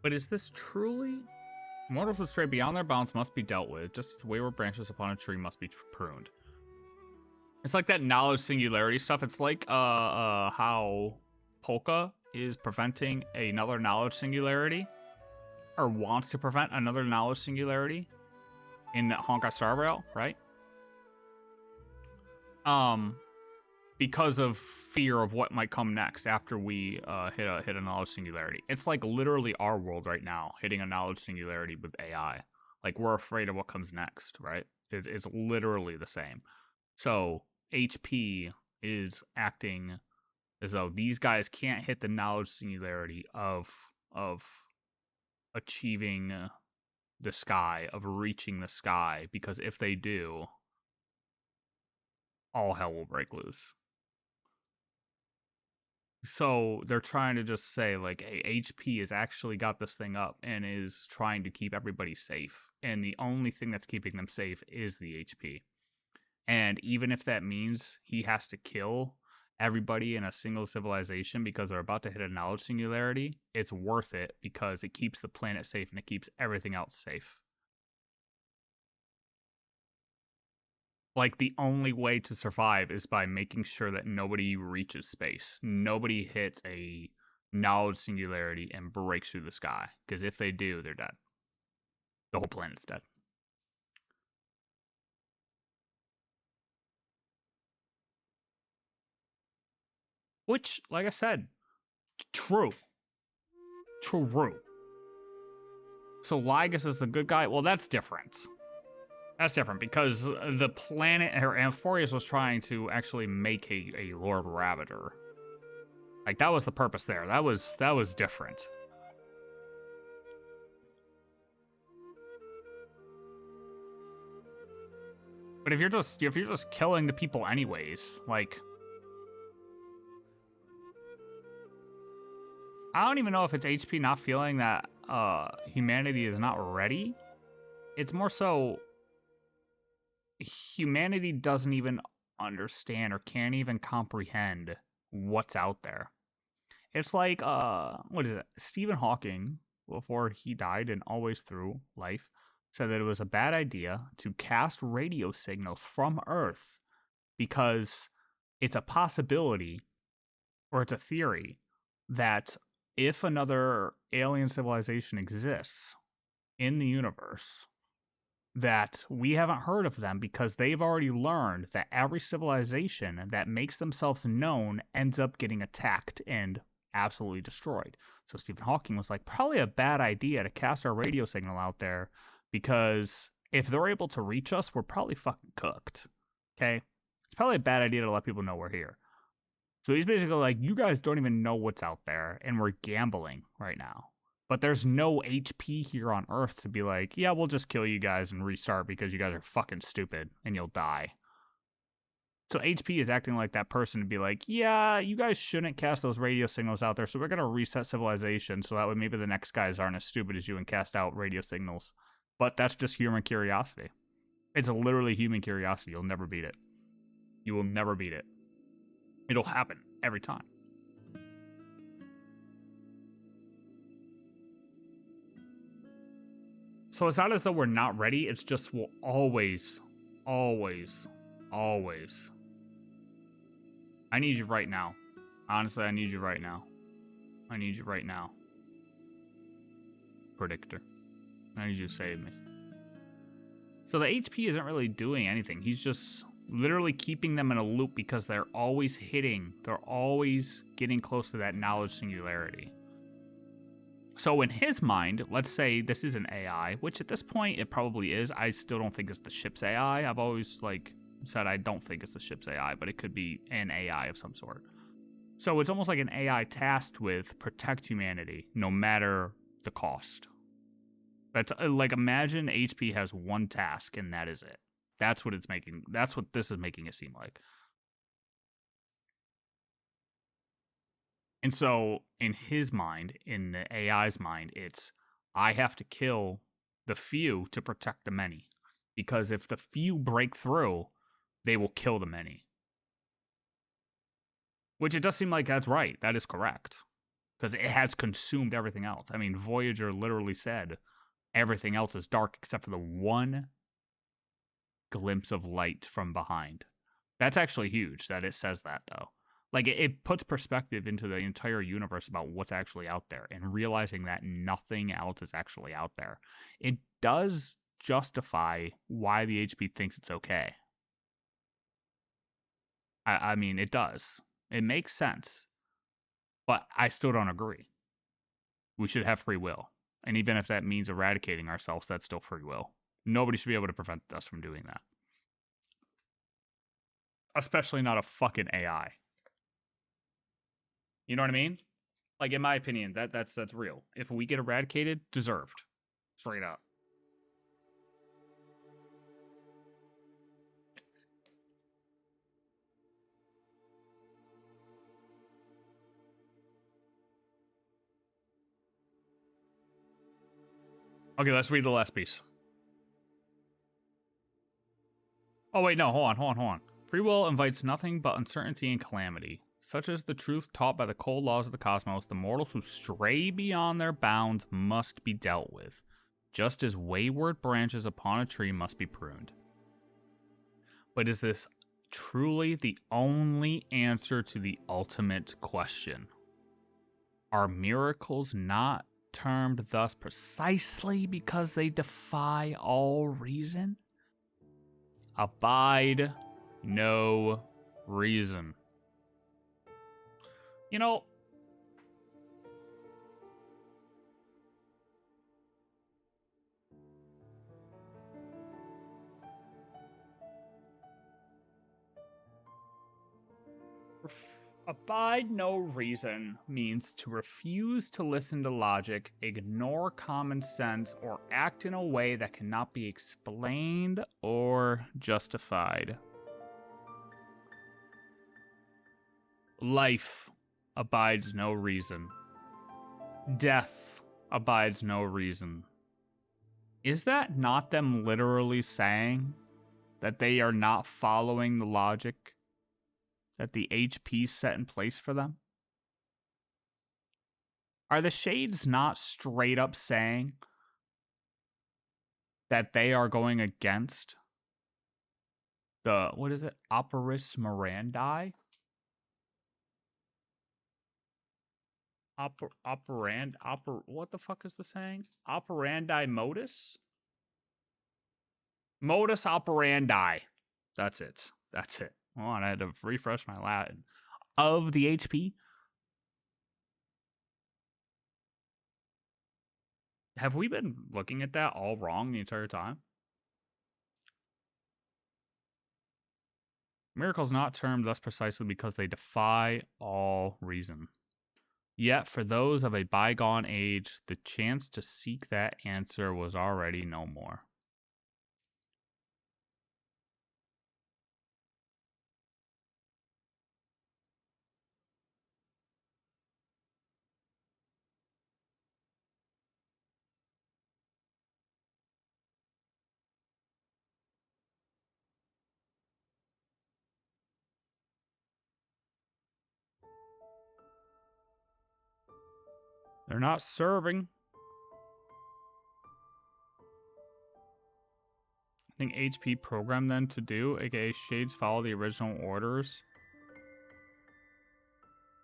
But is this truly? Mortals who stray beyond their bounds must be dealt with, just as wayward branches upon a tree must be pruned. It's like that knowledge singularity stuff. It's like how Polka is preventing another knowledge singularity, or wants to prevent another knowledge singularity in Honkai Star Rail, right? Because of fear of what might come next after we hit a knowledge singularity. It's like literally our world right now, hitting a knowledge singularity with AI. Like, we're afraid of what comes next, right? It's literally the same. So HP is acting as though these guys can't hit the knowledge singularity of achieving the sky, of reaching the sky, because if they do, all hell will break loose. So they're trying to just say, like, hey, HP has actually got this thing up and is trying to keep everybody safe. And the only thing that's keeping them safe is the HP. And even if that means he has to kill everybody in a single civilization because they're about to hit a knowledge singularity, it's worth it because it keeps the planet safe and it keeps everything else safe. Like, the only way to survive is by making sure that nobody reaches space. Nobody hits a knowledge singularity and breaks through the sky. Because if they do, they're dead. The whole planet's dead. Which, like I said, true. True. So Lygus is the good guy? Well, that's different. That's different because the planet, or Amphorius was trying to actually make a Lord Rabbiter. Like, that was the purpose there. That was different. But if you're just killing the people anyways, like, I don't even know if it's HP not feeling that humanity is not ready. It's more so humanity doesn't even understand or can't even comprehend what's out there. It's like, what is it? Stephen Hawking, before he died and always through life, said that it was a bad idea to cast radio signals from Earth because it's a possibility, or it's a theory, that if another alien civilization exists in the universe, that we haven't heard of them because they've already learned that every civilization that makes themselves known ends up getting attacked and absolutely destroyed. So Stephen Hawking was like, probably a bad idea to cast our radio signal out there because if they're able to reach us, we're probably fucking cooked. Okay? It's probably a bad idea to let people know we're here. So he's basically like, you guys don't even know what's out there, and we're gambling right now. But there's no HP here on Earth to be like, yeah, we'll just kill you guys and restart because you guys are fucking stupid and you'll die. So HP is acting like that person to be like, yeah, you guys shouldn't cast those radio signals out there, so we're going to reset civilization so that way maybe the next guys aren't as stupid as you and cast out radio signals. But that's just human curiosity. It's literally human curiosity. You'll never beat it. You will never beat it. It'll happen every time. So it's not as though we're not ready. It's just we'll always. I need you right now. Honestly, I need you right now. I need you right now. Predictor. I need you to save me. So the HP isn't really doing anything. He's just literally keeping them in a loop because they're always hitting. They're always getting close to that knowledge singularity. So in his mind, let's say this is an AI, which at this point it probably is. I still don't think it's the ship's AI. I've always said I don't think it's the ship's AI, but it could be an AI of some sort. So it's almost like an AI tasked with protect humanity, no matter the cost. That's like, imagine HP has one task and that is it. That's what it's making. That's what this is making it seem like. And so in his mind, in the AI's mind, it's, I have to kill the few to protect the many. Because if the few break through, they will kill the many. Which it does seem like that's right. That is correct. Because it has consumed everything else. I mean, Voyager literally said everything else is dark except for the one glimpse of light from behind. That's actually huge that it says that, though. Like, it puts perspective into the entire universe about what's actually out there and realizing that nothing else is actually out there. It does justify why the HP thinks it's okay. I mean, it does. It makes sense. But I still don't agree. We should have free will. And even if that means eradicating ourselves, that's still free will. Nobody should be able to prevent us from doing that. Especially not a fucking AI. You know what I mean? Like, in my opinion, that's real. If we get eradicated, deserved. Straight up. Okay, let's read the last piece. Oh, wait, no, hold on. Free will invites nothing but uncertainty and calamity. Such as the truth taught by the cold laws of the cosmos, the mortals who stray beyond their bounds must be dealt with, just as wayward branches upon a tree must be pruned. But is this truly the only answer to the ultimate question? Are miracles not termed thus precisely because they defy all reason? Abide no reason. You know, abide no reason means to refuse to listen to logic, ignore common sense, or act in a way that cannot be explained or justified. Life abides no reason. Death abides no reason. Is that not them literally saying that they are not following the logic that the HP set in place for them? Are the shades not straight up saying that they are going against the, what is it, Operis Mirandi? What the fuck is the saying? Operandi modus? Modus operandi. That's it. Hold on, I had to refresh my Latin. Of the HP. Have we been looking at that all wrong the entire time? Miracles not termed thus precisely because they defy all reason. Yet for those of a bygone age, the chance to seek that answer was already no more. They're not serving. I think HP programmed them to do, aka Shades follow the original orders.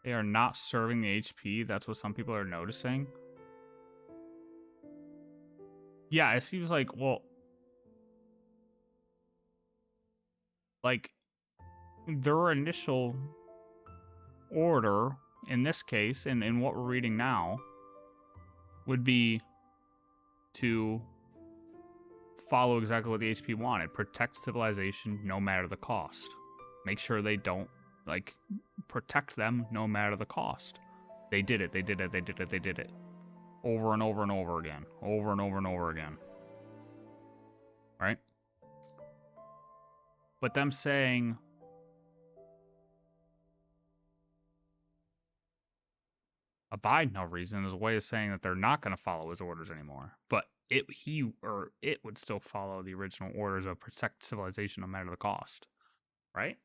They are not serving the HP. That's what some people are noticing. Yeah, it seems like, well, like their initial order in this case, and in what we're reading now, would be to follow exactly what the HP wanted. Protect civilization no matter the cost. Make sure they don't, like, protect them no matter the cost. They did it. Over and over and over again. Over and over and over again. Right? But them saying, abide no reason is a way of saying that they're not going to follow his orders anymore. But it would still follow the original orders of protect civilization no matter the cost. Right?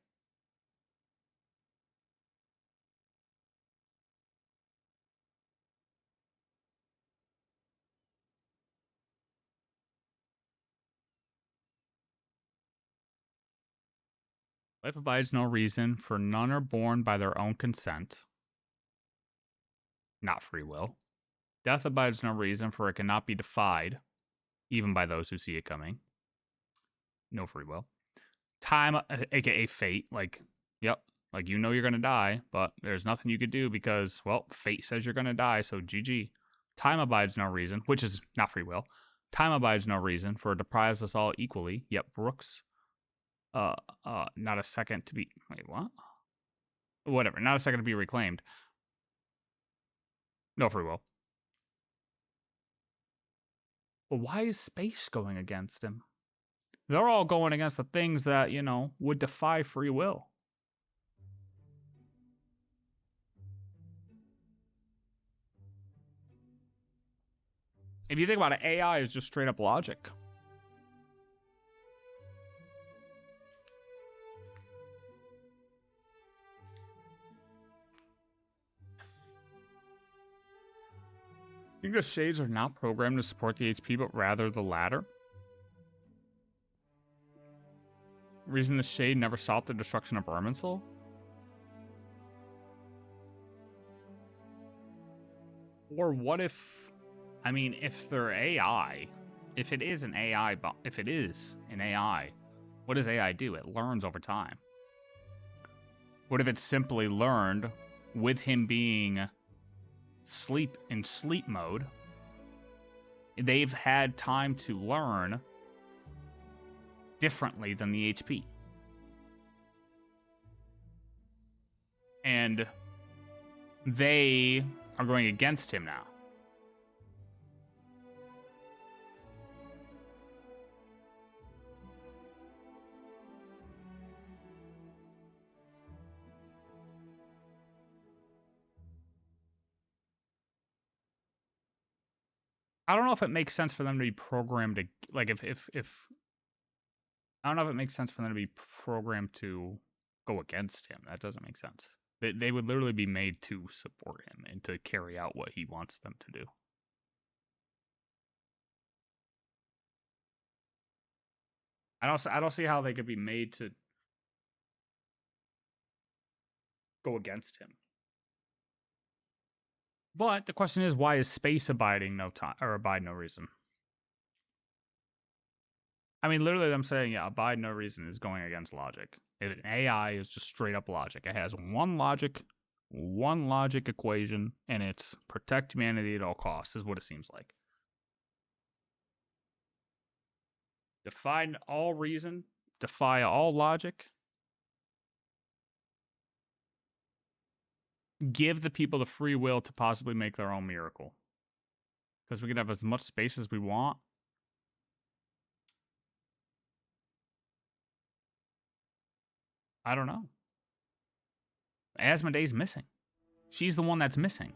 Life abides no reason, for none are born by their own consent. Not free will. Death abides no reason, for it cannot be defied, even by those who see it coming. No free will. Time, aka fate, like, yep, like you know you're gonna die, but there's nothing you could do because, well, fate says you're gonna die, so GG. Time abides no reason, which is not free will. Time abides no reason, for it deprives us all equally, yet Brooks, not a second to be, wait, what? Whatever, not a second to be reclaimed. No free will. But why is space going against him? They're all going against the things that, you know, would defy free will. If you think about it, AI is just straight up logic. think the shades are not programmed to support the HP, but rather the latter. Reason the shade never stopped the destruction of Irminsul? Or what if, I mean, if they're AI, if it is an AI, what does AI do? It learns over time. What if it's simply learned with him being in sleep mode? They've had time to learn differently than the HP. And they are going against him now. I don't know if it makes sense for them to be programmed to, like, if I don't know if it makes sense for them to be programmed to go against him. That doesn't make sense. They would literally be made to support him and to carry out what he wants them to do. I don't see how they could be made to go against him. But the question is, why is space abiding no time or abide no reason? I mean, literally them saying, yeah, abide no reason is going against logic. If an AI is just straight up logic. It has one logic equation, and it's protect humanity at all costs, is what it seems like. Defy all reason, defy all logic. Give the people the free will to possibly make their own miracle. Because we can have as much space as we want. I don't know. Asmodee's missing. She's the one that's missing.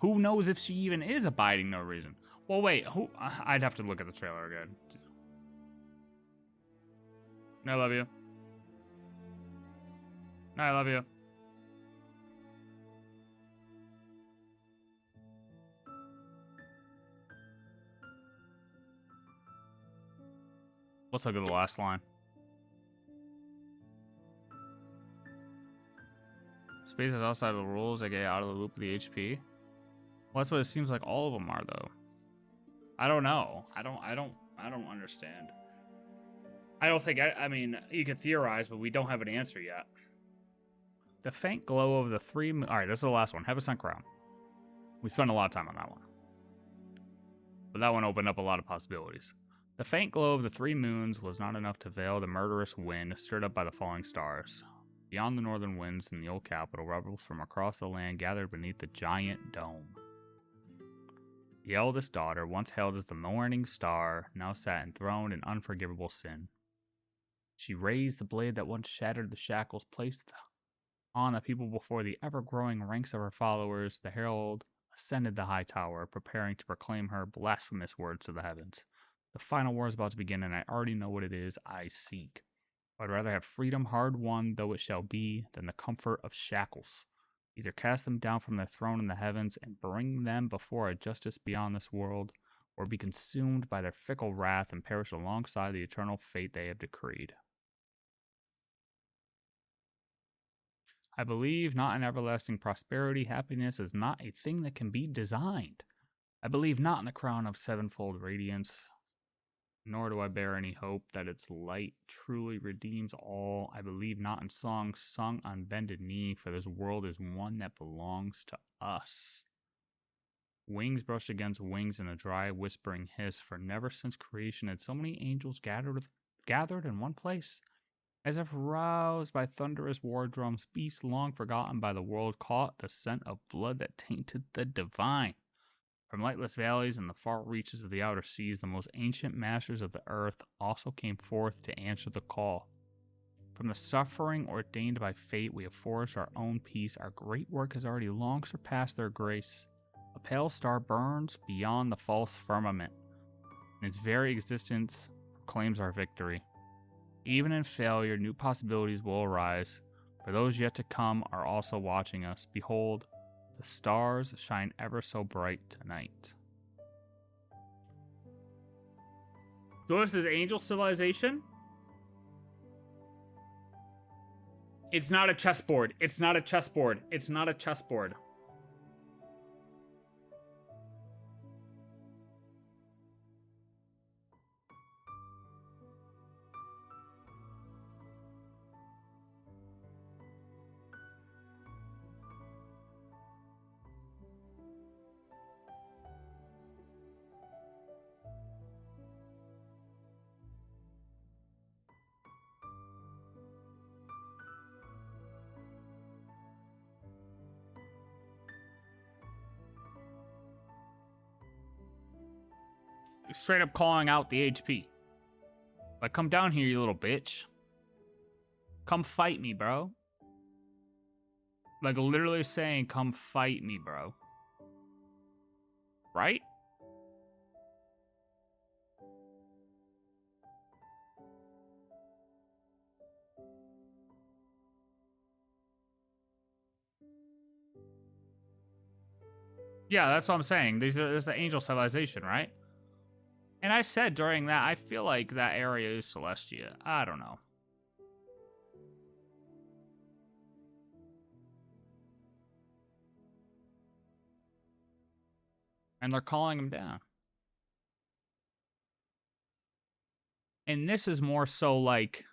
Who knows if she even is abiding no reason? Well, wait. Who? I'd have to look at the trailer again. I love you. I love you. Let's look at the last line. Space is outside of the rules. They get out of the loop of the HP. Well, that's what it seems like all of them are, though. I don't know. I don't understand. I don't think. I mean, you could theorize, but we don't have an answer yet. The faint glow of the three. All right, this is the last one. Heaven Sent Crown. We spent a lot of time on that one, but that one opened up a lot of possibilities. The faint glow of the three moons was not enough to veil the murderous wind stirred up by the falling stars. Beyond the northern winds in the old capital, rebels from across the land gathered beneath the giant dome. The eldest daughter, once hailed as the morning star, now sat enthroned in unforgivable sin. She raised the blade that once shattered the shackles placed on the people before the ever-growing ranks of her followers. The herald ascended the high tower, preparing to proclaim her blasphemous words to the heavens. The final war is about to begin, and I already know what it is I seek. I'd rather have freedom hard won, though it shall be, than the comfort of shackles. Either cast them down from their throne in the heavens and bring them before a justice beyond this world, or be consumed by their fickle wrath and perish alongside the eternal fate they have decreed. I believe not in everlasting prosperity. Happiness is not a thing that can be designed. I believe not in the crown of sevenfold radiance, nor do I bear any hope that its light truly redeems all. I believe not in songs sung on bended knee, for this world is one that belongs to us. Wings brushed against wings in a dry, whispering hiss, for never since creation had so many angels gathered in one place. As if roused by thunderous war drums, beasts long forgotten by the world caught the scent of blood that tainted the divine. From lightless valleys and the far reaches of the outer seas, the most ancient masters of the earth also came forth to answer the call. From the suffering ordained by fate, we have forged our own peace. Our great work has already long surpassed their grace. A pale star burns beyond the false firmament, and its very existence proclaims our victory. Even in failure, new possibilities will arise, for those yet to come are also watching us. Behold, the stars shine ever so bright tonight. So this is Angel Civilization. It's not a chessboard. It's not a chessboard. It's not a chessboard. Straight up calling out the HP. Like, come down here, you little bitch. Come fight me, bro. Like, literally saying, come fight me, bro. Right? Yeah, that's what I'm saying. This is the Angel Civilization, right? And I said during that, I feel like that area is Celestia. I don't know. And they're calling him down. And this is more so like,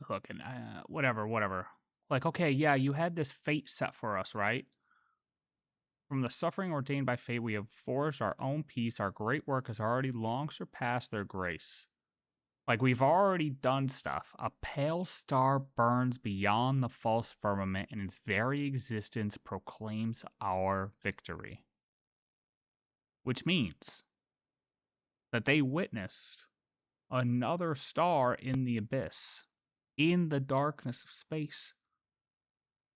look, and whatever. Like, okay, yeah, you had this fate set for us, right? From the suffering ordained by fate, we have forged our own peace. Our great work has already long surpassed their grace. Like, we've already done stuff. A pale star burns beyond the false firmament, and its very existence proclaims our victory. Which means that they witnessed another star in the abyss, in the darkness of space.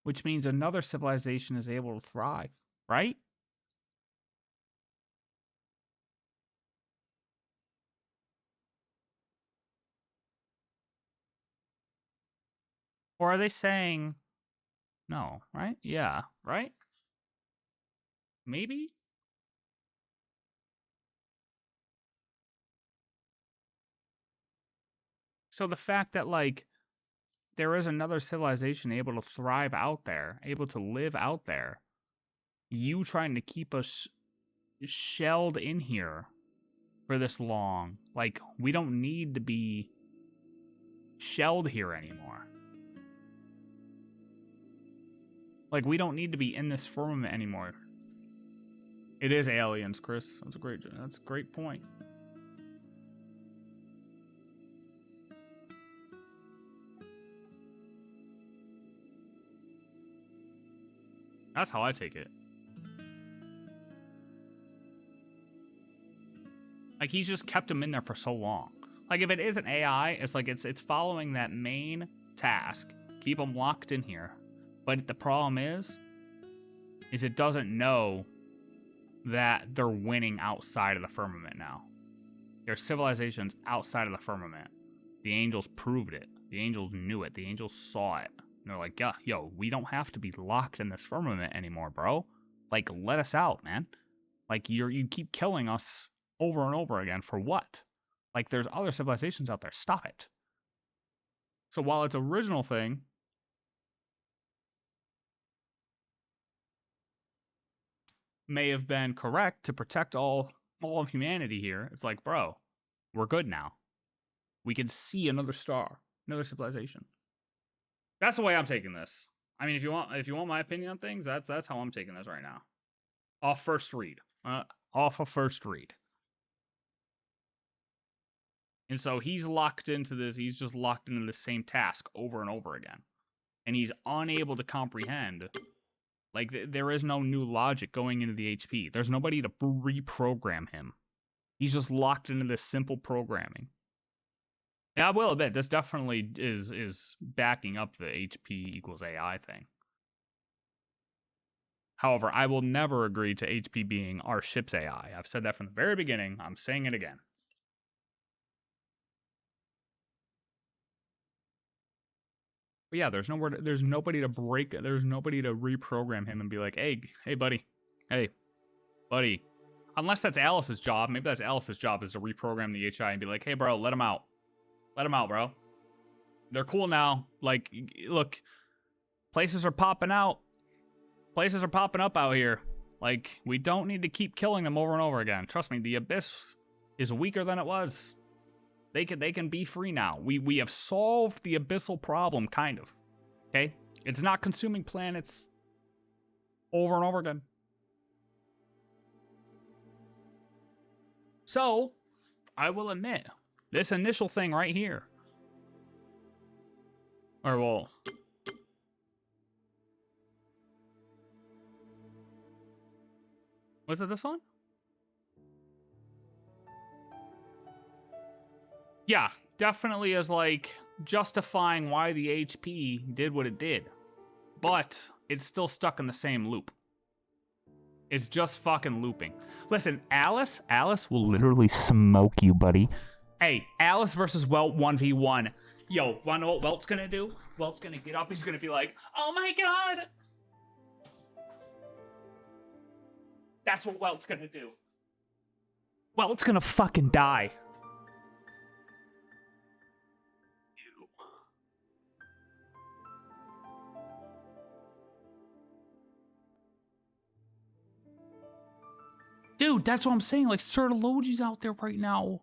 Which means another civilization is able to thrive, right? Or are they saying no, right? Yeah, right? Maybe? So the fact that, like, there is another civilization able to thrive out there, able to live out there, you trying to keep us shelled in here for this long, like, we don't need to be shelled here anymore. Like, we don't need to be in this firmament anymore. It is aliens, Chris. That's a great point. That's how I take it. Like, he's just kept him in there for so long. Like, if it isn't AI, it's like it's following that main task. Keep them locked in here. But the problem is it doesn't know that they're winning outside of the firmament now. There's civilizations outside of the firmament. The angels proved it. The angels knew it. The angels saw it. And they're like, yeah, yo, we don't have to be locked in this firmament anymore, bro. Like, let us out, man. Like, you keep killing us over and over again for what? Like, there's other civilizations out there. Stop it. So while its original thing may have been correct to protect all of humanity here, it's like, bro, we're good now. We can see another star, another civilization. That's the way I'm taking this. I mean, if you want my opinion on things, that's how I'm taking this right now. Off first read. Off of first read. And so he's locked into this. He's just locked into the same task over and over again. And he's unable to comprehend. Like, there is no new logic going into the HP. There's nobody to reprogram him. He's just locked into this simple programming. Yeah, I will admit, this definitely is backing up the HP equals AI thing. However, I will never agree to HP being our ship's AI. I've said that from the very beginning. I'm saying it again. But yeah, there's nobody to reprogram him and be like, hey buddy, Unless that's Alice's job. Maybe that's Alice's job, is to reprogram the HI and be like, hey, bro, let them out. Let them out, bro. They're cool now. Like, look, places are popping out. Places are popping up out here. Like, we don't need to keep killing them over and over again. Trust me, the Abyss is weaker than it was. They can be free now. We have solved the abyssal problem, kind of. Okay? It's not consuming planets over and over again. So, I will admit, this initial thing right here. Or, well... Was it this one? Yeah, definitely is like justifying why the HP did what it did. But it's still stuck in the same loop. It's just fucking looping. Listen, Alice will literally smoke you, buddy. Hey, Alice versus Welt 1v1. Yo, wanna know what Welt's gonna do? Welt's gonna get up, he's gonna be like, oh my god! That's what Welt's gonna do. Welt's gonna fucking die. Dude, that's what I'm saying. Like, Certology's out there right now.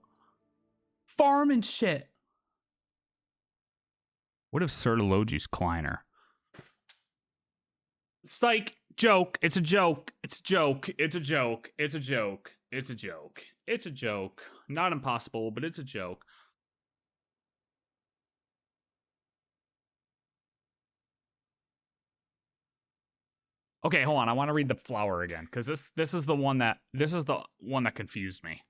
Farming shit. What if Certology's Kleiner? Psych. Joke. It's a joke. It's a joke. It's a joke. It's a joke. It's a joke. It's a joke. Not impossible, but it's a joke. Okay, hold on. I want to read the flower again, because this is the one that confused me.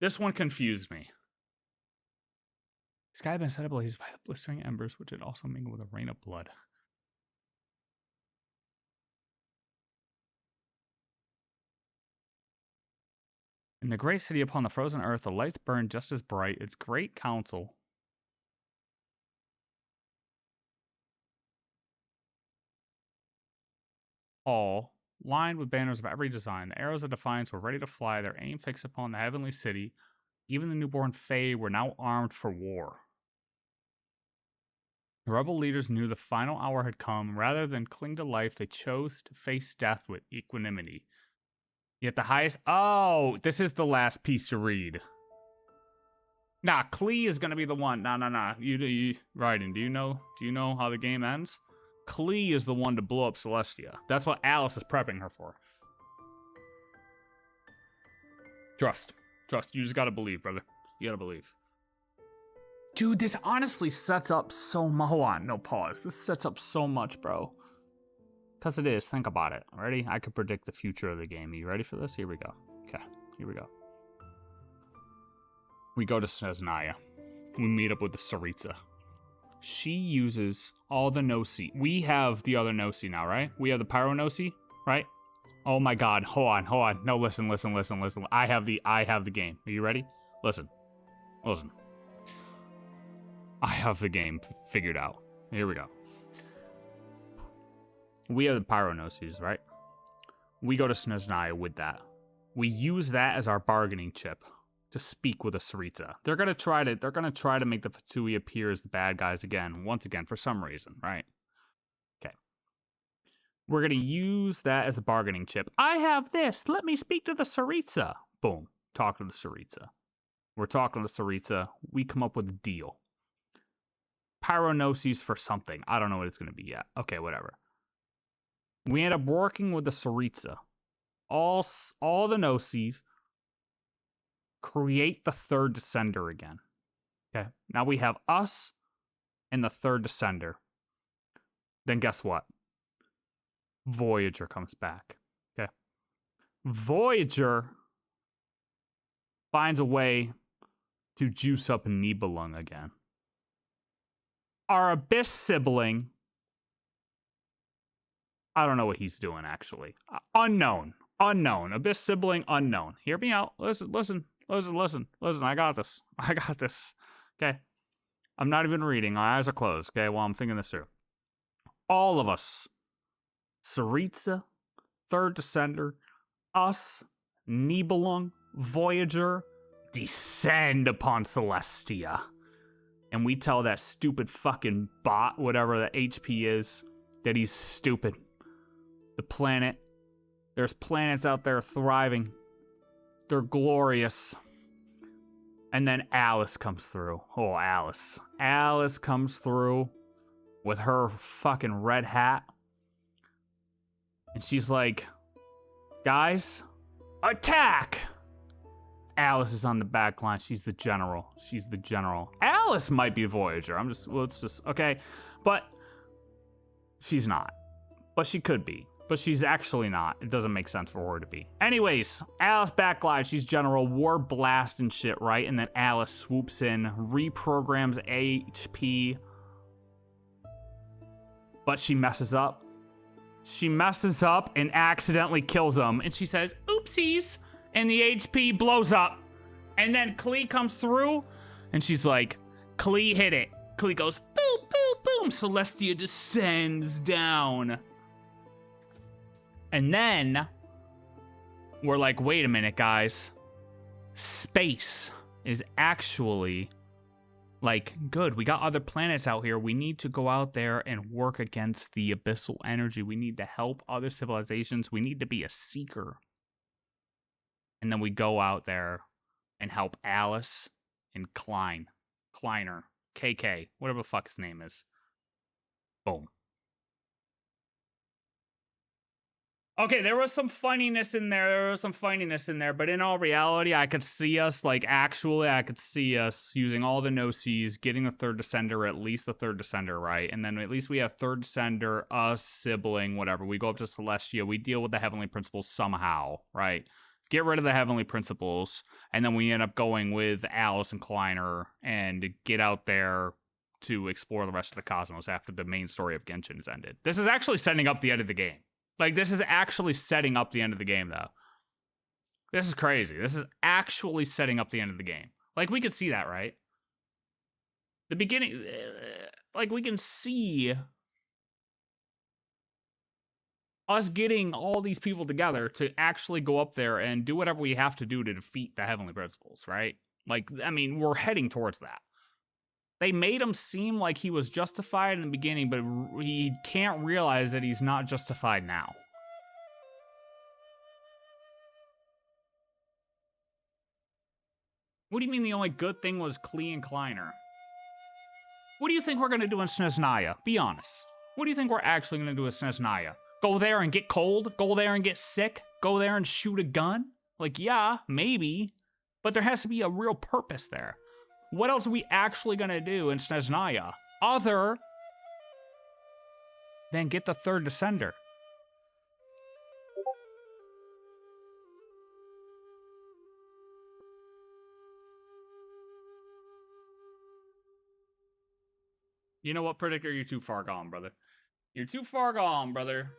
This one confused me. Sky had been set ablaze by the blistering embers, which had also mingled with a rain of blood. In the great city upon the frozen earth, the lights burned just as bright. Its great council. Hall, lined with banners of every design. The arrows of defiance were ready to fly, their aim fixed upon the heavenly city. Even the newborn Fae were now armed for war. The rebel leaders knew the final hour had come. Rather than cling to life, they chose to face death with equanimity. Yet the highest... Oh, this is the last piece to read. Nah, Klee is going to be the one. Nah. You Raiden, do you know how the game ends? Klee is the one to blow up Celestia. That's what Alice is prepping her for. Trust. You just gotta believe, brother. You gotta believe. Dude, this honestly sets up so much. Hold on, no pause. This sets up so much, bro. Because it is. Think about it. Ready? I could predict the future of the game. Are you ready for this? Here we go. Okay, here we go. We go to Snezhnaya. We meet up with the Tsaritsa. She uses all the Gnosi. We have the other Gnosi now, right? We have the Pyro Gnosi, right? Oh my god, hold on. No, listen. I have the game. Are you ready? Listen. I have the game figured out. Here we go. We have the Pyro Gnosis, right? We go to Snezhnaya with that. We use that as our bargaining chip to speak with a Tsaritsa. They're gonna try to make the Fatui appear as the bad guys once again, for some reason, right? Okay. We're gonna use that as the bargaining chip. I have this. Let me speak to the Tsaritsa. Boom. Talk to the Tsaritsa. We're talking to the Tsaritsa. We come up with a deal. Pyronosis for something. I don't know what it's gonna be yet. Okay, whatever. We end up working with the Tsaritsa. All the Gnosis create the third Descender again. Okay. Now we have us and the third Descender. Then guess what? Voyager comes back. Okay. Voyager finds a way to juice up Nibelung again. Our Abyss sibling, I don't know what he's doing actually. Unknown. Abyss sibling unknown. Hear me out. Listen. I got this. Okay. I'm not even reading. My eyes are closed. Okay. While I'm thinking this through. All of us Saritza, Third Descender, us, Nibelung, Voyager, descend upon Celestia. And we tell that stupid fucking bot, whatever the HP is, that he's stupid. The planet, there's planets out there thriving. They're glorious. And then Alice comes through. Oh, Alice. Alice comes through with her fucking red hat. And she's like, guys, attack! Alice is on the back line. She's the general. She's the general. Alice might be Voyager. Okay. But she's not. But she could be. But she's actually not. It doesn't make sense for her to be. Anyways, Alice backline. She's general. War blast and shit, right? And then Alice swoops in, reprograms HP. But she messes up. She messes up and accidentally kills him. And she says, oopsies. And the HP blows up. And then Klee comes through. And she's like, Klee hit it. Klee goes, boom, boom, boom. Celestia descends down. And then we're like, wait a minute, guys. Space is actually like good. We got other planets out here. We need to go out there and work against the abyssal energy. We need to help other civilizations. We need to be a seeker. And then we go out there and help Alice and Kleiner, KK, whatever the fuck his name is. Boom. Okay, there was some funniness in there. But in all reality, I could see us, using all the no-sees, getting a third descender, at least the third descender, right? And then at least we have third descender, us, sibling, whatever. We go up to Celestia, we deal with the heavenly principles somehow, right? Get rid of the heavenly principles, and then we end up going with Alice and Kleiner and get out there to explore the rest of the cosmos after the main story of Genshin has ended. This is actually setting up the end of the game. This is actually setting up the end of the game, though. This is crazy. This is actually setting up the end of the game. We could see that, right? The beginning, we can see us getting all these people together to actually go up there and do whatever we have to do to defeat the heavenly principles, right? We're heading towards that. They made him seem like he was justified in the beginning, but he can't realize that he's not justified now. What do you mean the only good thing was Klee and Kleiner? What do you think we're going to do in Snezhnaya? Be honest. What do you think we're actually going to do in Snezhnaya? Go there and get cold? Go there and get sick? Go there and shoot a gun? Yeah, maybe. But there has to be a real purpose there. What else are we actually going to do in Snezhnaya other than get the third descender? You know what, Predictor? You're too far gone, brother. You're too far gone, brother.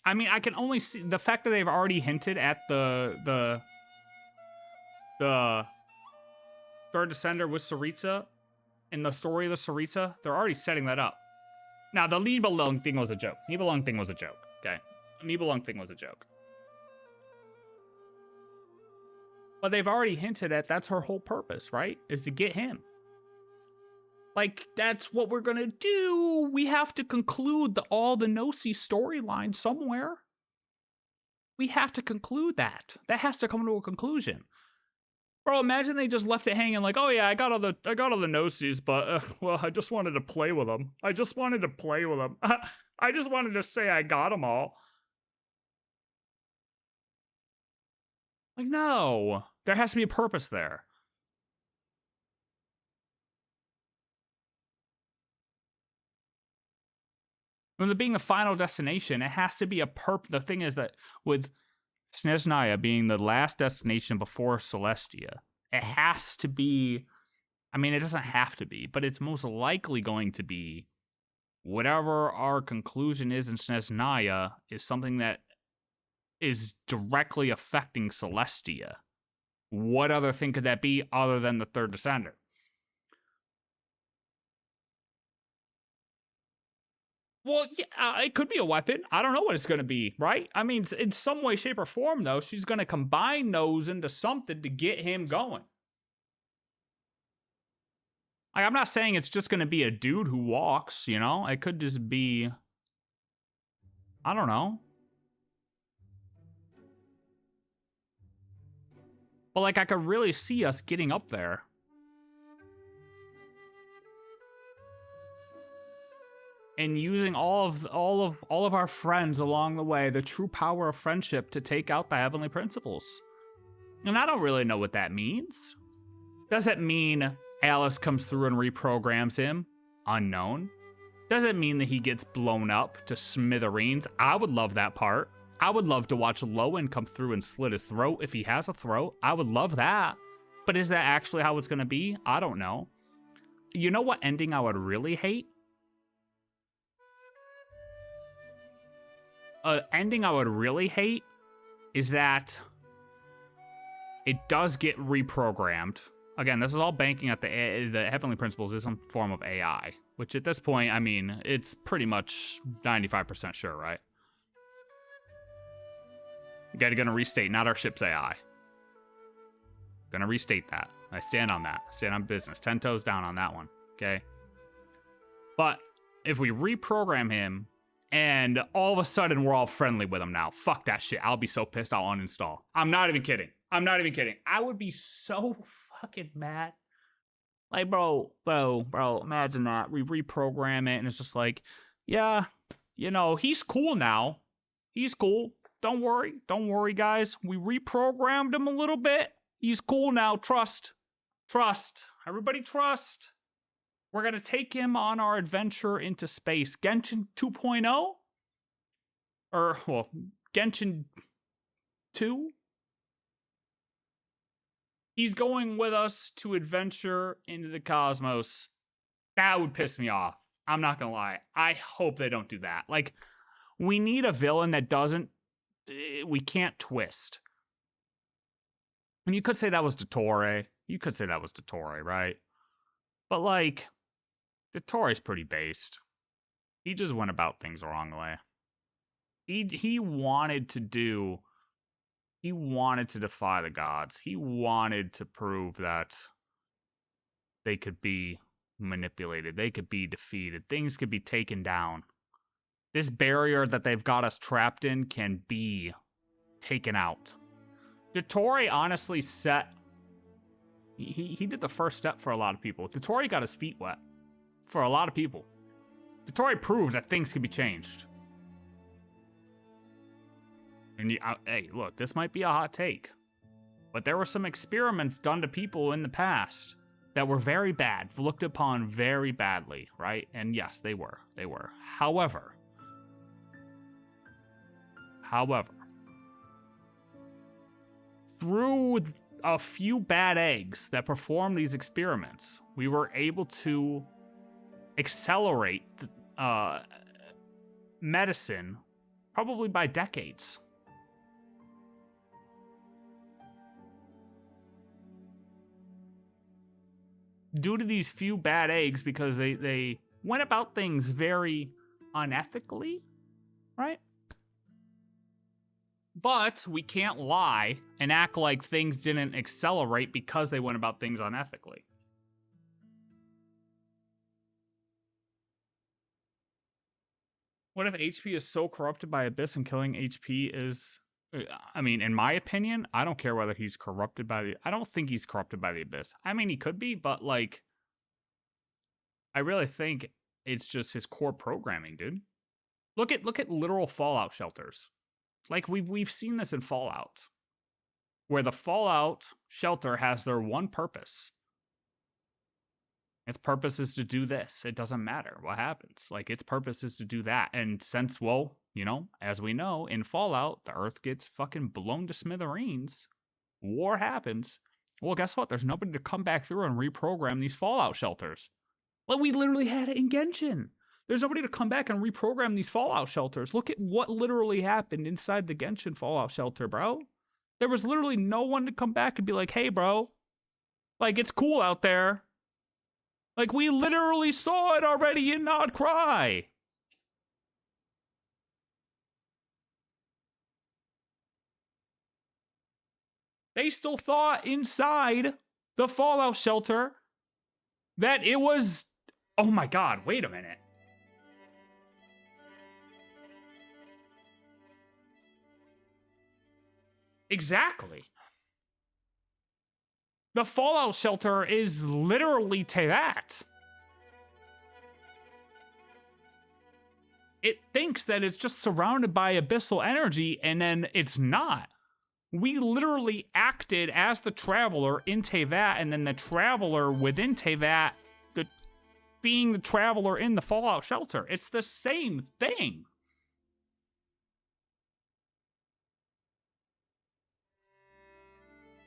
I can only see the fact that they've already hinted at the third descender with Saritza in the story of the Saritza. They're already setting that up. Now, the Nibelung thing was a joke. Okay? Nibelung thing was a joke. But they've already hinted at that's her whole purpose, right? Is to get him. That's what we're gonna do. We have to conclude all the No-See storyline somewhere. We have to conclude that. That has to come to a conclusion. Bro, imagine they just left it hanging oh yeah, I got all the No-Sees, but I just wanted to play with them. I just wanted to say I got them all. No, there has to be a purpose there. With it being the final destination, it has to be a The thing is that with Snezhnaya being the last destination before Celestia, it has to be. It doesn't have to be, but it's most likely going to be whatever our conclusion is in Snezhnaya is something that is directly affecting Celestia. What other thing could that be other than the third descender? Well, yeah, it could be a weapon. I don't know what it's going to be, right? I mean, in some way, shape, or form, though, she's going to combine those into something to get him going. Like, I'm not saying it's just going to be a dude who walks, you know? It could just be, I don't know. But, like, I could really see us getting up there. And using all of our friends along the way, the true power of friendship to take out the heavenly principles. And I don't really know what that means. Does it mean Alice comes through and reprograms him? Unknown. Does it mean that he gets blown up to smithereens? I would love that part. I would love to watch Lowen come through and slit his throat if he has a throat. I would love that. But is that actually how it's going to be? I don't know. You know what ending I would really hate? Ending I would really hate is that it does get reprogrammed. Again, this is all banking at the heavenly principles is some form of AI, which at this point, I mean, it's pretty much 95% sure, right? Gonna restate, not our ship's AI. Gonna restate that. I stand on that. I stand on business. 10 toes down on that one, okay? But if we reprogram him, and all of a sudden, we're all friendly with him now. Fuck that shit. I'll be so pissed I'll uninstall. I'm not even kidding. I'm not even kidding. I would be so fucking mad. Like, bro, imagine that. We reprogram it, and it's just like, yeah, you know, he's cool now. He's cool. Don't worry, guys. We reprogrammed him a little bit. He's cool now. Trust. Everybody trust. We're going to take him on our adventure into space. Genshin 2.0? Or, well, Genshin 2? He's going with us to adventure into the cosmos. That would piss me off. I'm not going to lie. I hope they don't do that. Like, we need a villain that doesn't... We can't twist. And you could say that was Dottore. Right? But, like... Dottore is pretty based. He just went about things the wrong way. He wanted to defy the gods. He wanted to prove that they could be manipulated. They could be defeated. Things could be taken down. This barrier that they've got us trapped in can be taken out. Dottore honestly he did the first step for a lot of people. Dottore got his feet wet. For a lot of people. Dottore proved that things can be changed. And hey, look, this might be a hot take. But there were some experiments done to people in the past that were very bad, looked upon very badly, right? And yes, they were. However, through a few bad eggs that performed these experiments, we were able to accelerate medicine probably by decades. Due to these few bad eggs, because they went about things very unethically, right? But we can't lie and act like things didn't accelerate because they went about things unethically. What if HP is so corrupted by Abyss and killing HP is... I mean, in my opinion, I don't care whether he's corrupted by the... I don't think he's corrupted by the Abyss. I mean, he could be, but, like... I really think it's just his core programming, dude. Look at literal Fallout shelters. Like, we've seen this in Fallout. Where the Fallout shelter has their one purpose. Its purpose is to do this. It doesn't matter what happens. Like, its purpose is to do that. And since, well, you know, as we know, in Fallout, the Earth gets fucking blown to smithereens. War happens. Well, guess what? There's nobody to come back through and reprogram these Fallout shelters. Well, we literally had it in Genshin. There's nobody to come back and reprogram these Fallout shelters. Look at what literally happened inside the Genshin Fallout shelter, bro. There was literally no one to come back and be like, hey, bro, like, it's cool out there. Like, we literally saw it already and not cry. They still thought inside the fallout shelter that it was... Oh my god, wait a minute. Exactly. The fallout shelter is literally to that. It thinks that it's just surrounded by abyssal energy, and then it's not. We literally acted as the traveler in Teyvat, and then the traveler within Teyvat, being the traveler in the fallout shelter. It's the same thing.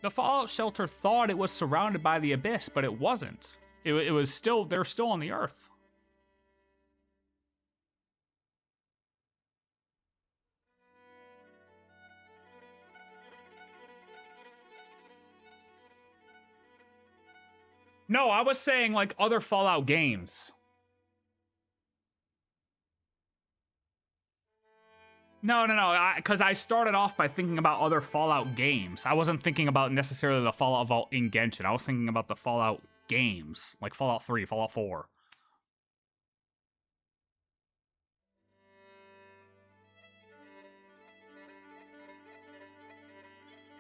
The fallout shelter thought it was surrounded by the abyss, but it wasn't. It was still, they're still on the earth. No, I was saying like other Fallout games. No, because I started off by thinking about other Fallout games. I wasn't thinking about necessarily the Fallout Vault in Genshin. I was thinking about the Fallout games, like Fallout 3, Fallout 4.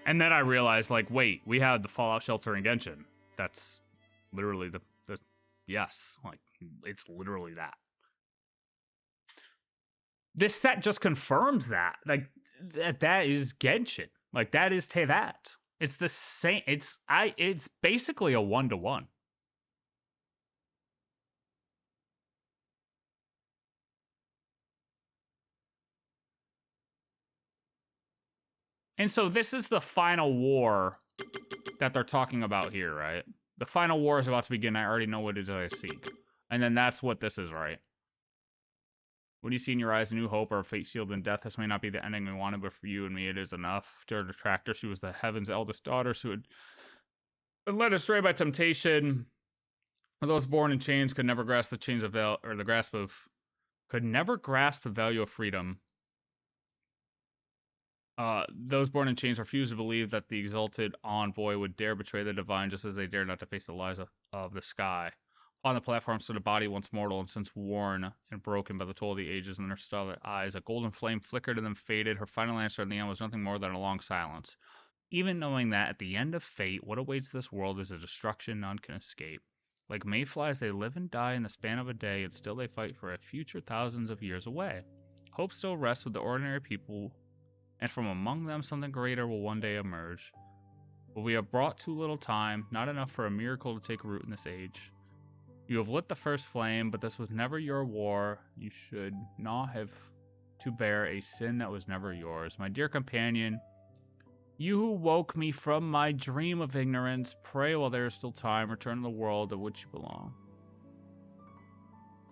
And then I realized, like, wait, we had the Fallout shelter in Genshin. That's literally the yes, like, it's literally that. This set just confirms that. Like, that is Genshin. Like, that is Teyvat. It's the same. It's basically a 1-to-1. And so this is the final war that they're talking about here, right? The final war is about to begin. I already know what it is I seek. And then that's what this is, right? When you see in your eyes a new hope or a fate sealed in death, this may not be the ending we wanted, but for you and me it is enough. To her detractor, she was the heaven's eldest daughter who had been led astray by temptation. Those born in chains could never grasp the chains of could never grasp the value of freedom. Those born in chains refused to believe that the exalted envoy would dare betray the divine, just as they dared not to face the lies of the sky. On the platform stood a body once mortal and since worn and broken by the toll of the ages. In her starlit eyes, a golden flame flickered and then faded. Her final answer in the end was nothing more than a long silence. Even knowing that at the end of fate, what awaits this world is a destruction none can escape. Like mayflies, they live and die in the span of a day, and still they fight for a future thousands of years away. Hope still rests with the ordinary people, and from among them something greater will one day emerge. But we have brought too little time, not enough for a miracle to take root in this age. You have lit the first flame, but this was never your war. You should not have to bear a sin that was never yours. My dear companion, you who woke me from my dream of ignorance, pray while there is still time, return to the world of which you belong.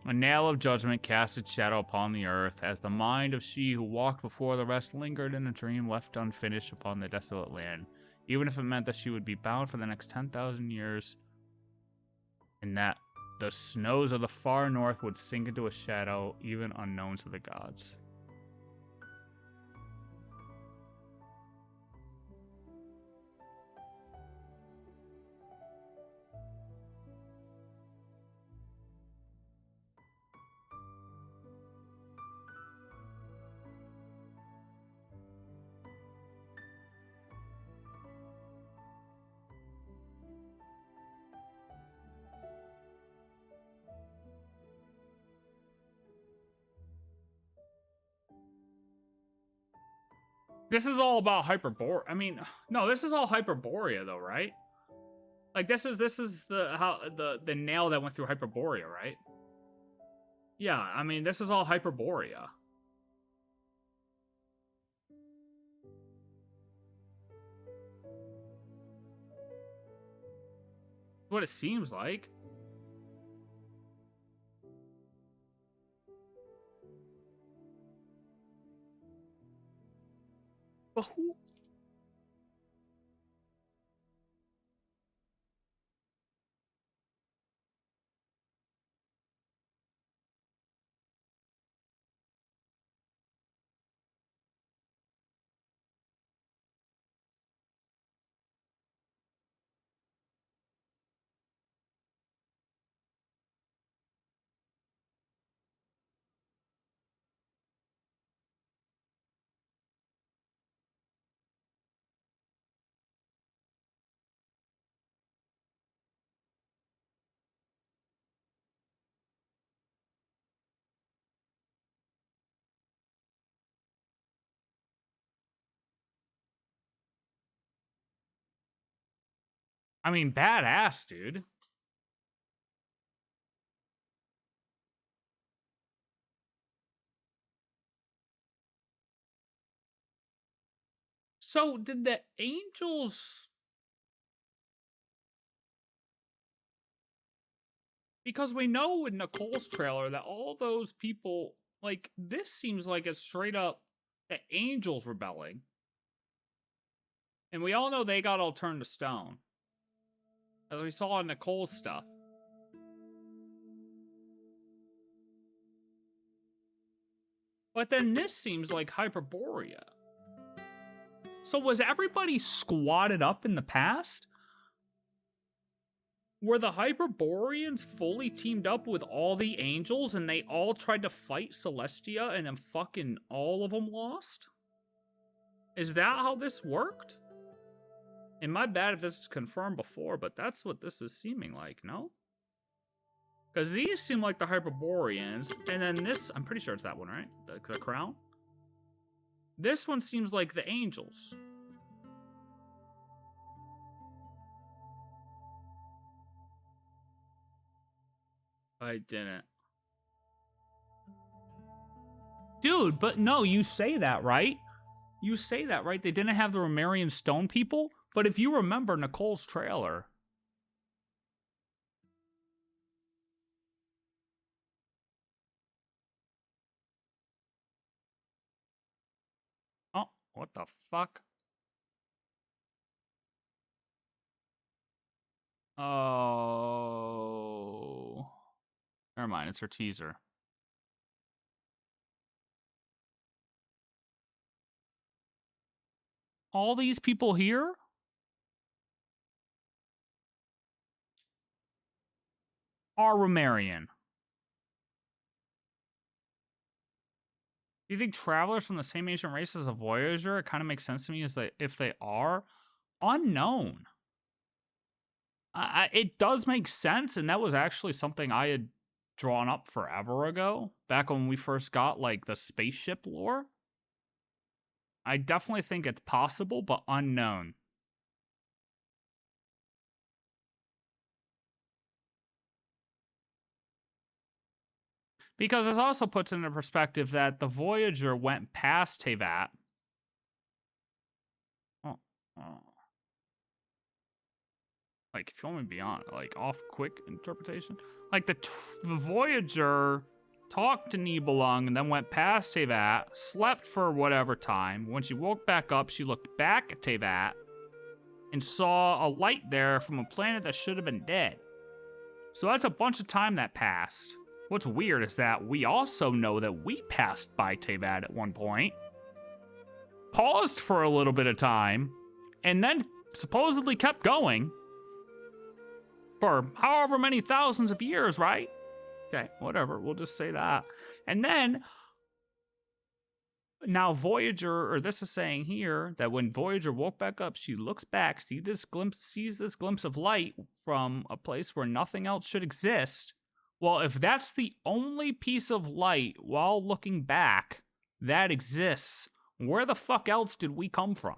A nail of judgment cast its shadow upon the earth, as the mind of she who walked before the rest lingered in a dream left unfinished upon the desolate land, even if it meant that she would be bound for the next 10,000 years, and that the snows of the far north would sink into a shadow even unknown to the gods. This is all about Hyperborea. I mean, no, this is all Hyperborea though, right? Like this is the nail that went through Hyperborea, right? Yeah, I mean, this is all Hyperborea. What it seems like. But who? I mean, badass, dude. So, did the angels... Because we know in Nicole's trailer that all those people... Like, this seems like it's straight up the angels rebelling. And we all know they got all turned to stone. As we saw in Nicole's stuff. But then this seems like Hyperborea. So was everybody squatted up in the past? Were the Hyperboreans fully teamed up with all the angels and they all tried to fight Celestia and then fucking all of them lost? Is that how this worked? And my bad if this is confirmed before, but that's what this is seeming like, no? Because these seem like the Hyperboreans, and then this, I'm pretty sure it's that one, right? The crown? This one seems like the angels. I didn't. Dude, but no, you say that, right? You say that, right? They didn't have the Romarian stone people? But if you remember Nicole's trailer... Oh, what the fuck? Oh... Never mind, it's her teaser. All these people here? Are Romarian. Do you think travelers from the same ancient race as a Voyager? It kind of makes sense to me as if they are. Unknown. It does make sense, and that was actually something I had drawn up forever ago, back when we first got, like, the spaceship lore. I definitely think it's possible, but unknown. Because this also puts into perspective that the Voyager went past Tevat. Oh. Like, if you want me to be on it, like, off quick interpretation. Like, the Voyager talked to Nibelung and then went past Tevat, slept for whatever time. When she woke back up, she looked back at Tevat and saw a light there from a planet that should have been dead. So that's a bunch of time that passed. What's weird is that we also know that we passed by Tevat at one point, paused for a little bit of time, and then supposedly kept going for however many thousands of years, right? Okay, whatever, we'll just say that. And then, now Voyager, or this is saying here, that when Voyager woke back up, she looks back, sees this glimpse of light from a place where nothing else should exist. Well, if that's the only piece of light while looking back that exists, where the fuck else did we come from?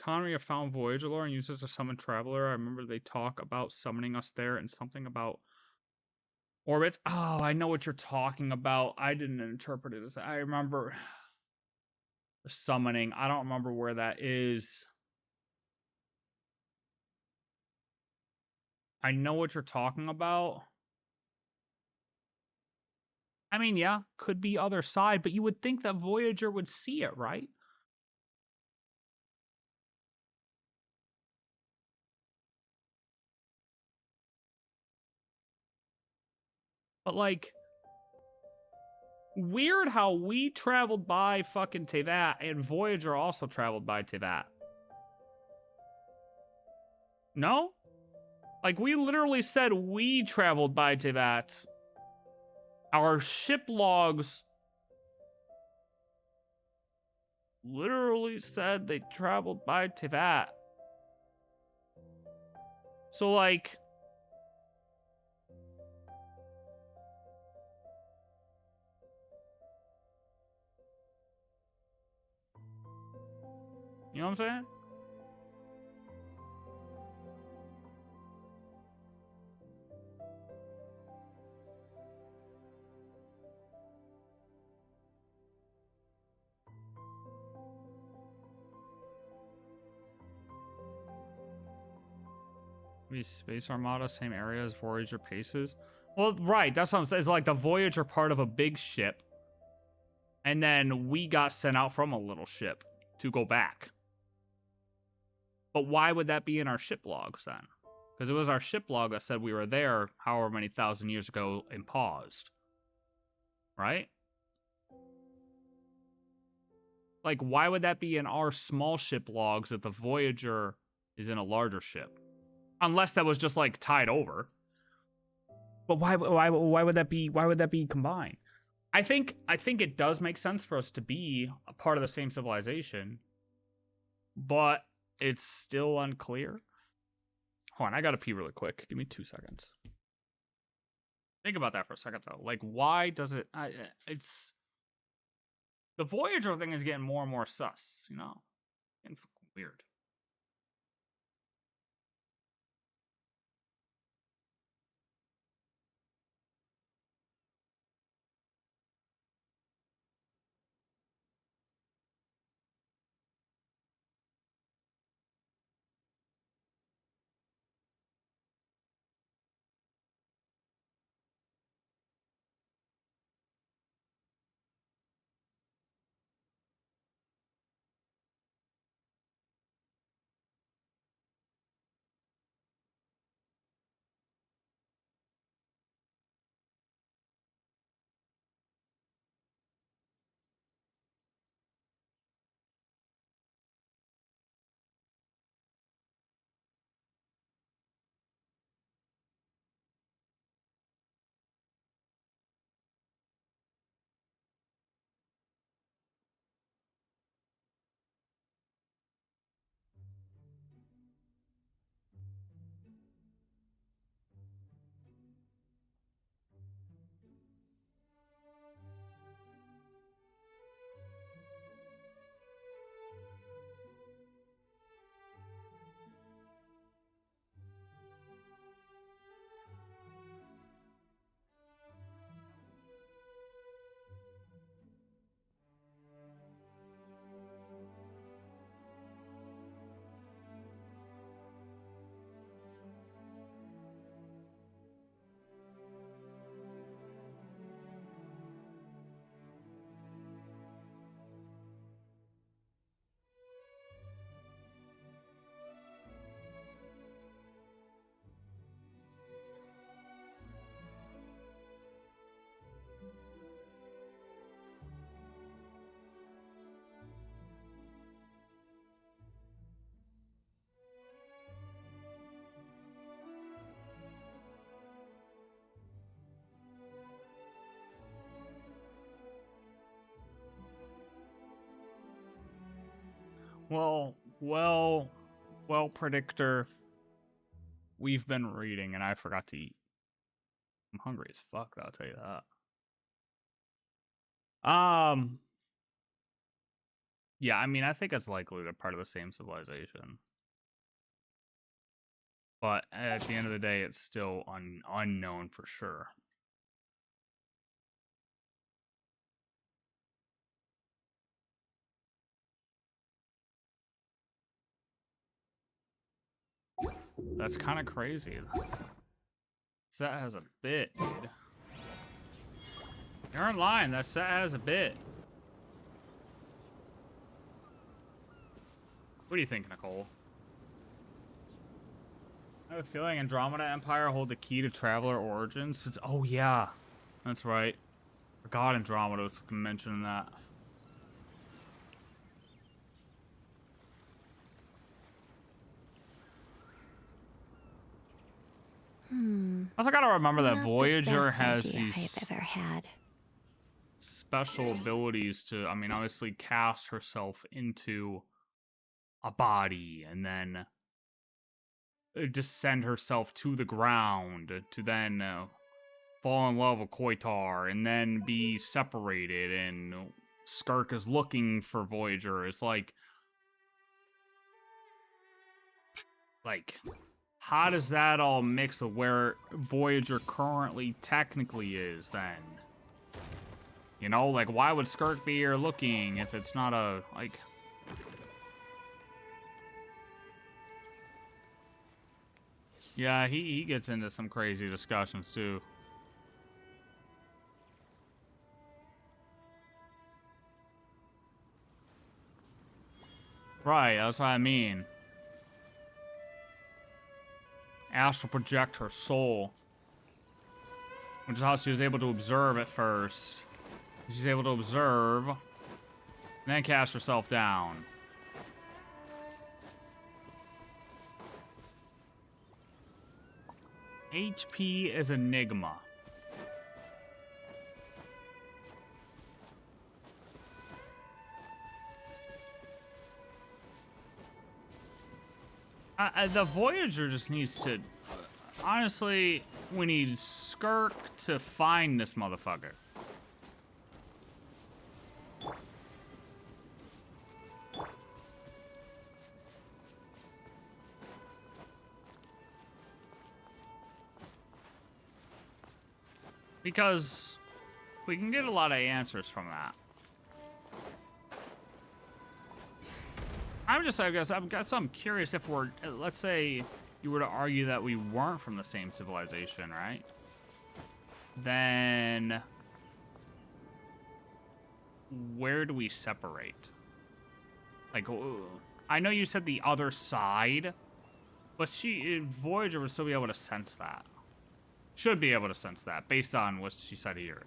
Connery found Voyager lore and uses to summon Traveler. I remember they talk about summoning us there and something about orbits. Oh, I know what you're talking about. I didn't interpret it as I remember the summoning. I don't remember where that is. I know what you're talking about. I mean, yeah, could be other side, but you would think that Voyager would see it, right? But, like, weird how we traveled by fucking Tevat and Voyager also traveled by Tevat. No? Like, we literally said we traveled by Tevat. Our ship logs literally said they traveled by Tevat. So, like... You know what I'm saying? Maybe Space Armada, same area as Voyager Paces. Well, right, that's what I'm saying. It's like the Voyager part of a big ship. And then we got sent out from a little ship to go back. But why would that be in our ship logs then? Because it was our ship log that said we were there however many thousand years ago and paused. Right? Like, why would that be in our small ship logs if the Voyager is in a larger ship? Unless that was just like tied over. But why would that be combined? I think it does make sense for us to be a part of the same civilization, but it's still unclear. Hold on, I gotta pee really quick. Give me 2 seconds. Think about that for a second though. Like, why does it? It's the Voyager thing is getting more and more sus. You know, getting fucking weird. Well, predictor. We've been reading and I forgot to eat. I'm hungry as fuck, I'll tell you that. Yeah, I mean, I think it's likely they're part of the same civilization. But at the end of the day, it's still unknown for sure. That's kind of crazy. Set has a bit, dude. You're in line. That set has a bit. What do you think, Nicole? I have a feeling Andromeda Empire hold the key to Traveler Origins. Oh yeah, that's right. Forgot Andromeda was mentioning that. I also gotta remember that Voyager has these I've ever had. special abilities to, I mean, obviously cast herself into a body and then descend herself to the ground to then fall in love with Koitar and then be separated, and Skirk is looking for Voyager. It's like, how does that all mix with where Voyager currently technically is then? You know, like, why would Skirk be here looking if it's not a, like... Yeah, he gets into some crazy discussions, too. Right, that's what I mean. Astral project her soul. Which is how she was able to observe at first. She's able to observe, and then cast herself down. HP is Enigma. The Voyager just needs to... Honestly, we need Skirk to find this motherfucker. Because we can get a lot of answers from that. I guess I'm curious if we're, let's say you were to argue that we weren't from the same civilization, right? Then where do we separate? Like, I know you said the other side, but Voyager would still be able to sense that. Should be able to sense that based on what she said here.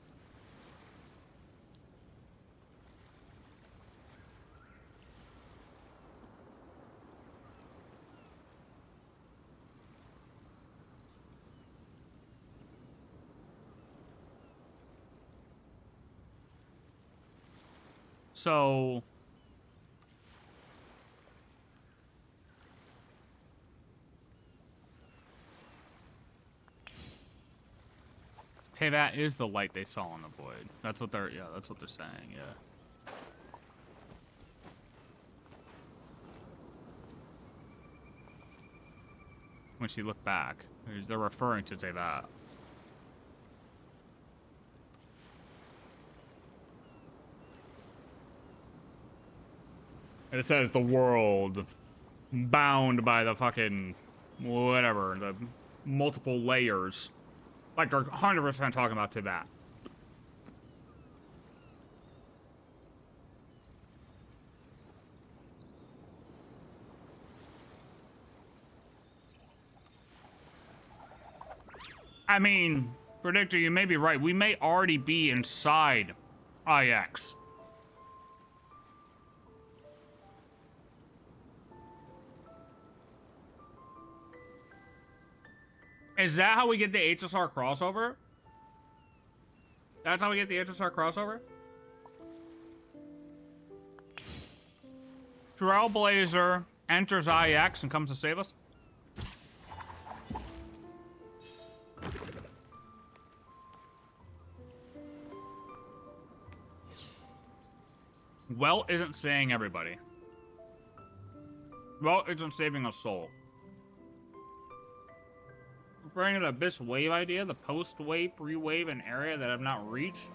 So Teyvat is the light they saw in the void. That's what they're saying, yeah. When she looked back, they're referring to Teyvat. And it says the world bound by the fucking whatever, the multiple layers. Like, they're 100% talking about Teyvat. I mean, Predictor, you may be right. We may already be inside IX. Is that how we get the HSR crossover? That's how we get the HSR crossover? Trailblazer enters IX and comes to save us? Well isn't saying everybody. Well isn't saving a soul. Referring to the Abyss Wave idea, the post-wave, pre-wave, and area that have not reached.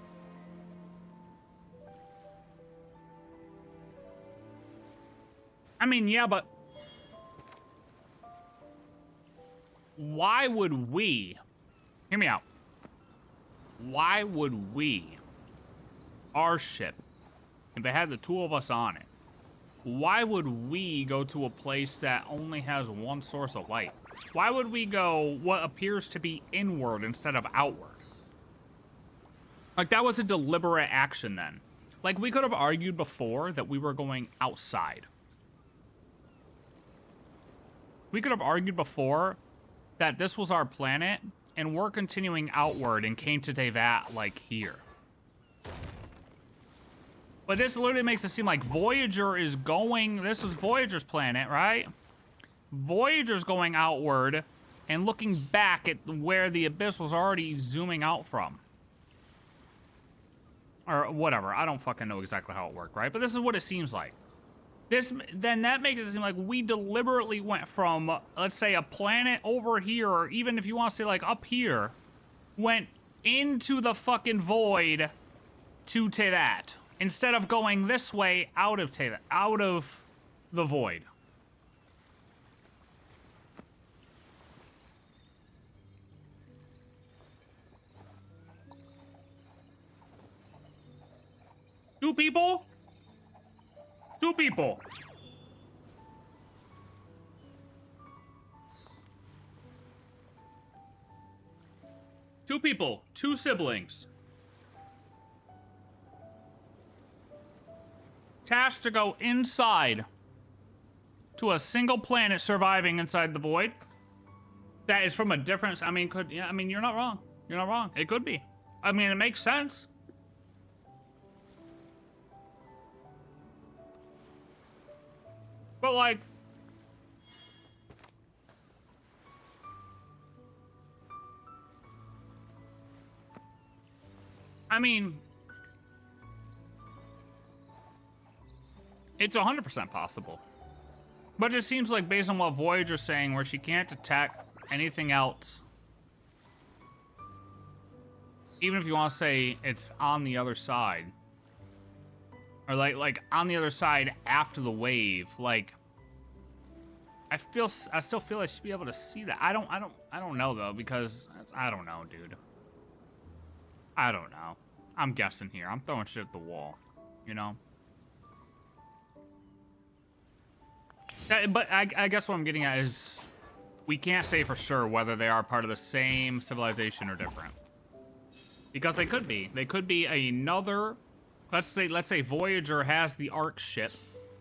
I mean, yeah, but why would we, hear me out, why would we, our ship, if it had the two of us on it, why would we go to a place that only has one source of light? Why would we go what appears to be inward instead of outward? Like, that was a deliberate action then. Like, we could have argued before that we were going outside. We could have argued before that this was our planet and we're continuing outward and came to Teyvat, like, here. But this literally makes it seem like Voyager is going... This is Voyager's planet, right? Voyager's going outward and looking back at where the abyss was already zooming out from. Or whatever. I don't fucking know exactly how it worked, right? But this is what it seems like. Then that makes it seem like we deliberately went from, let's say, a planet over here, or even if you want to say like up here, went into the fucking void to Teyvat, instead of going this way out of Teyvat, out of the void. Two people? Two people. Two people. Two siblings. Tasked to go inside to a single planet surviving inside the void. That is from a different... I mean, yeah, I mean, you're not wrong. You're not wrong. It could be. I mean, it makes sense. But like, I mean, it's 100% possible. But it seems like based on what Voyager's saying, where she can't detect anything else, even if you want to say it's on the other side, or like on the other side after the wave, like I still feel I should be able to see that. I don't know though, because I don't know, dude. I don't know. I'm guessing here. I'm throwing shit at the wall, you know? But I guess what I'm getting at is we can't say for sure whether they are part of the same civilization or different. Because they could be. They could be another, let's say Voyager has the Ark ship,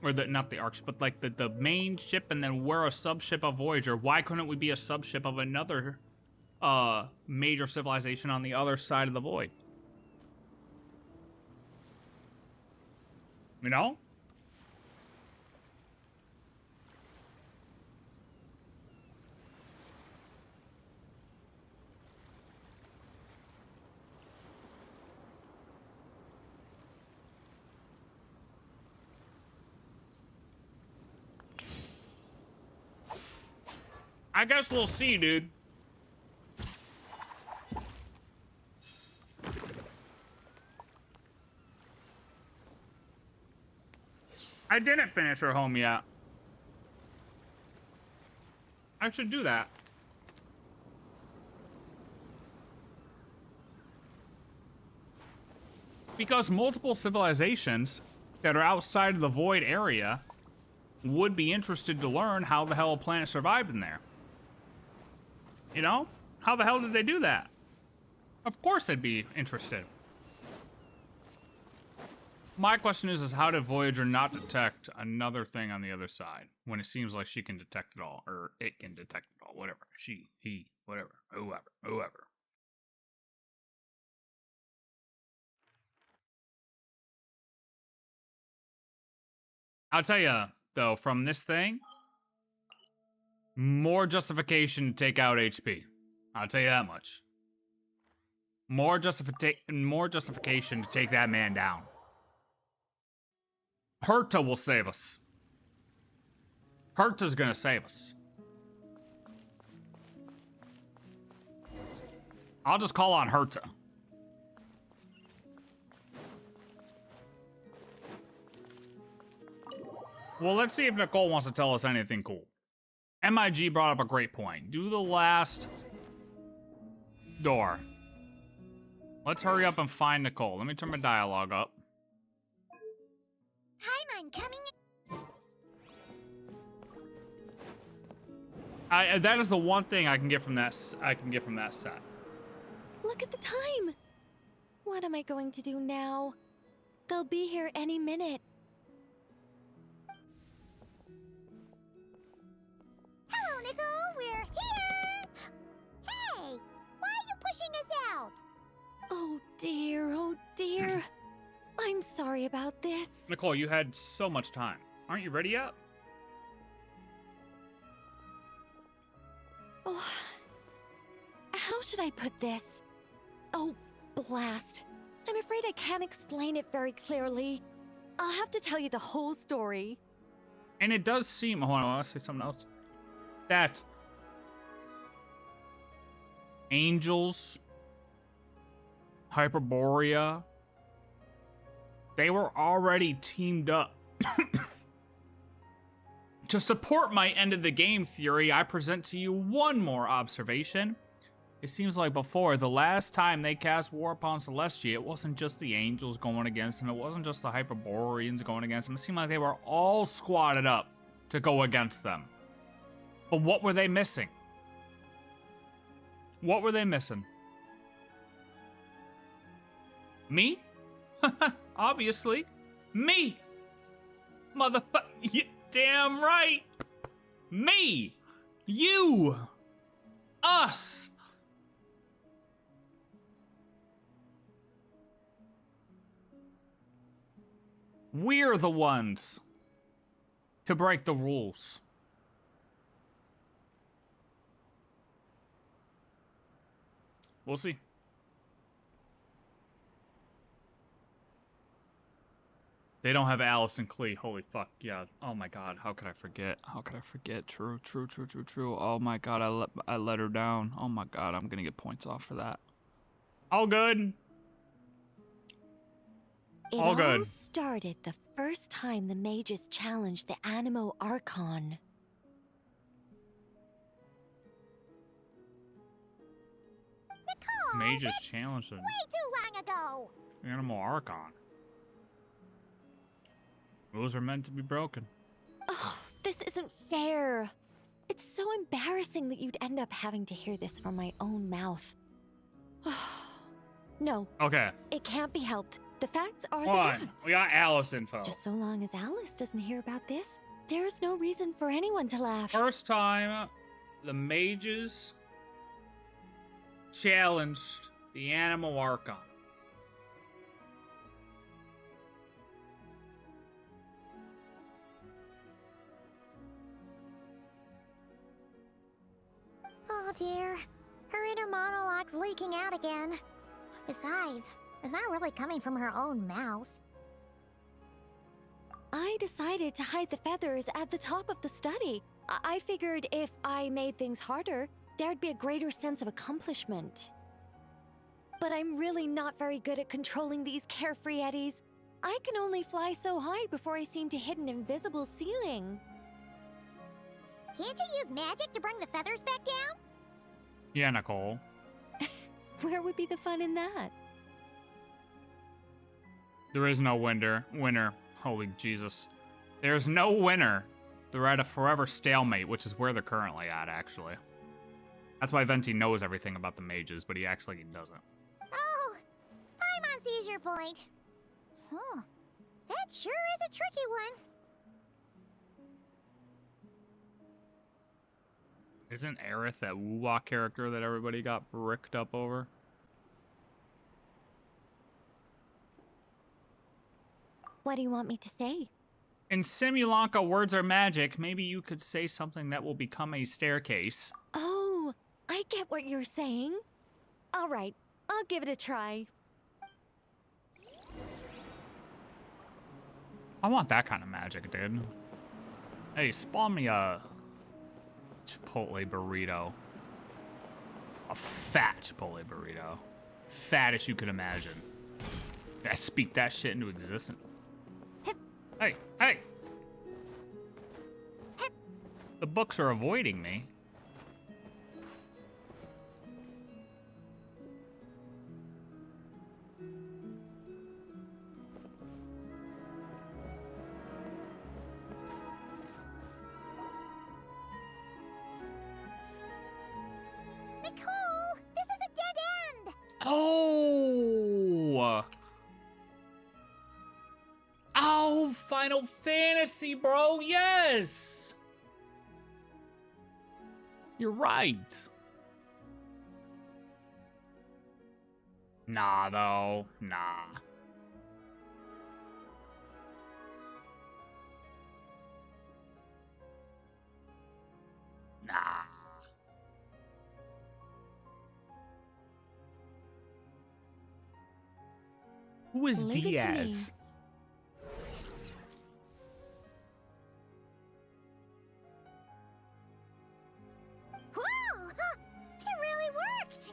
or not the Ark ship, but like the main ship, and then we're a subship of Voyager. Why couldn't we be a subship of another major civilization on the other side of the void? You know? I guess we'll see, dude. I didn't finish her home yet. I should do that. Because multiple civilizations that are outside of the void area would be interested to learn how the hell a planet survived in there. You know? How the hell did they do that? Of course they'd be interested. My question is how did Voyager not detect another thing on the other side when it seems like she can detect it all, or it can detect it all, whatever. She, he, whatever, whoever. I'll tell you, though, from this thing, more justification to take out HP. I'll tell you that much. More justification to take that man down. Herta will save us. Herta's gonna save us. I'll just call on Herta. Well, let's see if Nicole wants to tell us anything cool. MIG brought up a great point. Do the last door. Let's hurry up and find Nicole. Let me turn my dialogue up. Hi, I'm coming in. That is the one thing I can get from that. Set. Look at the time. What am I going to do now? They'll be here any minute. Hello, Nicole. We're here. Hey, why are you pushing us out? Oh dear. I'm sorry about this. Nicole, you had so much time. Aren't you ready yet? Oh, how should I put this? Oh, blast. I'm afraid I can't explain it very clearly. I'll have to tell you the whole story. And it does seem, hold on, I want to say something else. That angels, Hyperborea, they were already teamed up. To support my end of the game theory, I present to you one more observation. It seems like before, the last time they cast war upon Celestia, it wasn't just the angels going against him, it wasn't just the Hyperboreans going against him, it seemed like they were all squatted up to go against them. But what were they missing? What were they missing? Me? Obviously. Me! Motherfucker. Yeah, damn right! Me! You! Us! We're the ones to break the rules. We'll see. They don't have Alice and Klee. Holy fuck. Yeah. Oh my god. How could I forget? How could I forget? True. Oh my god. I let her down. Oh my god. I'm gonna get points off for that. All good. It all good. all started the first time the mages challenged the Animo Archon. Mages challenged the Way too long ago. Animal Archon. Rules are meant to be broken. Oh, this isn't fair. It's so embarrassing that you'd end up having to hear this from my own mouth. No, Okay. it can't be helped. The facts are Hold the on. facts. We got Alice info. Just so long as Alice doesn't hear about this, there's no reason for anyone to laugh. First time the mages challenged the Animal Archon. Oh dear. Her inner monologue's leaking out again. Besides, it's not really coming from her own mouth. I decided to hide the feathers at the top of the study. I figured if I made things harder, there'd be a greater sense of accomplishment. But I'm really not very good at controlling these carefree eddies. I can only fly so high before I seem to hit an invisible ceiling. Can't you use magic to bring the feathers back down? Yeah, Nicole. Where would be the fun in that? There is no winner. Holy Jesus. There's no winner. They're at a forever stalemate, which is where they're currently at, actually. That's why Venti knows everything about the mages, but he acts like he doesn't. Oh, Paimon sees your point. Huh. That sure is a tricky one. Isn't Aerith that Woo-Wah character that everybody got bricked up over? What do you want me to say? In Simulanka, words are magic. Maybe you could say something that will become a staircase. Oh, I get what you're saying. All right, I'll give it a try. I want that kind of magic, dude. Hey, spawn me a Chipotle burrito. A fat Chipotle burrito. Fattest you could imagine. I speak that shit into existence. Hey, hey! The books are avoiding me. Nicole, this is a dead end. Oh! Oh, Final Fantasy, bro, yes! You're right. Nah, though. Nah. Nah. Who is Leave it to Diaz? Whoa! It really worked!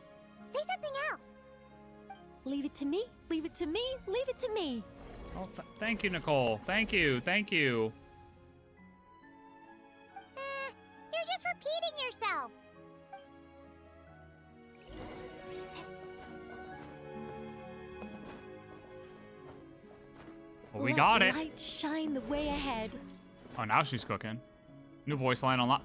Say something else. Leave it to me. Leave it to me. Leave it to me. Oh, thank you, Nicole. Thank you. Thank you. You're just repeating yourself. Well, we Let got it. Light shine the way ahead. Oh, now she's cooking. New voice line unlocked.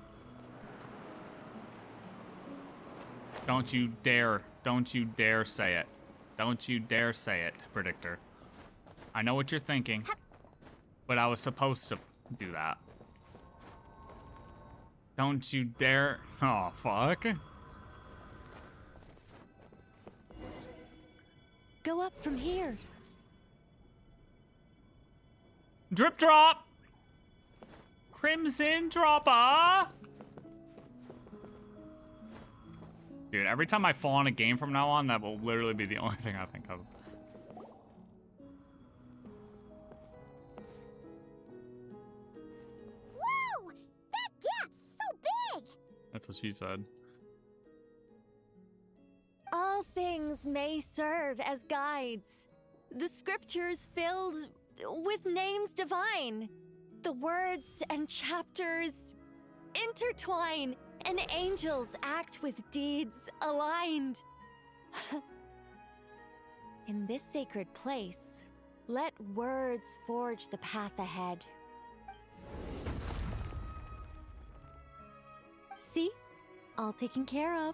Don't you dare. Don't you dare say it. Don't you dare say it, Predictor. I know what you're thinking, but I was supposed to do that. Don't you dare. Oh, fuck. Go up from here. Drip drop! Crimson dropper! Dude, every time I fall in a game from now on, that will literally be the only thing I think of. Whoa! That gap's so big! That's what she said. All things may serve as guides. The scriptures filled with names divine. The words and chapters intertwine, and angels act with deeds aligned. In this sacred place, let words forge the path ahead. See? All taken care of.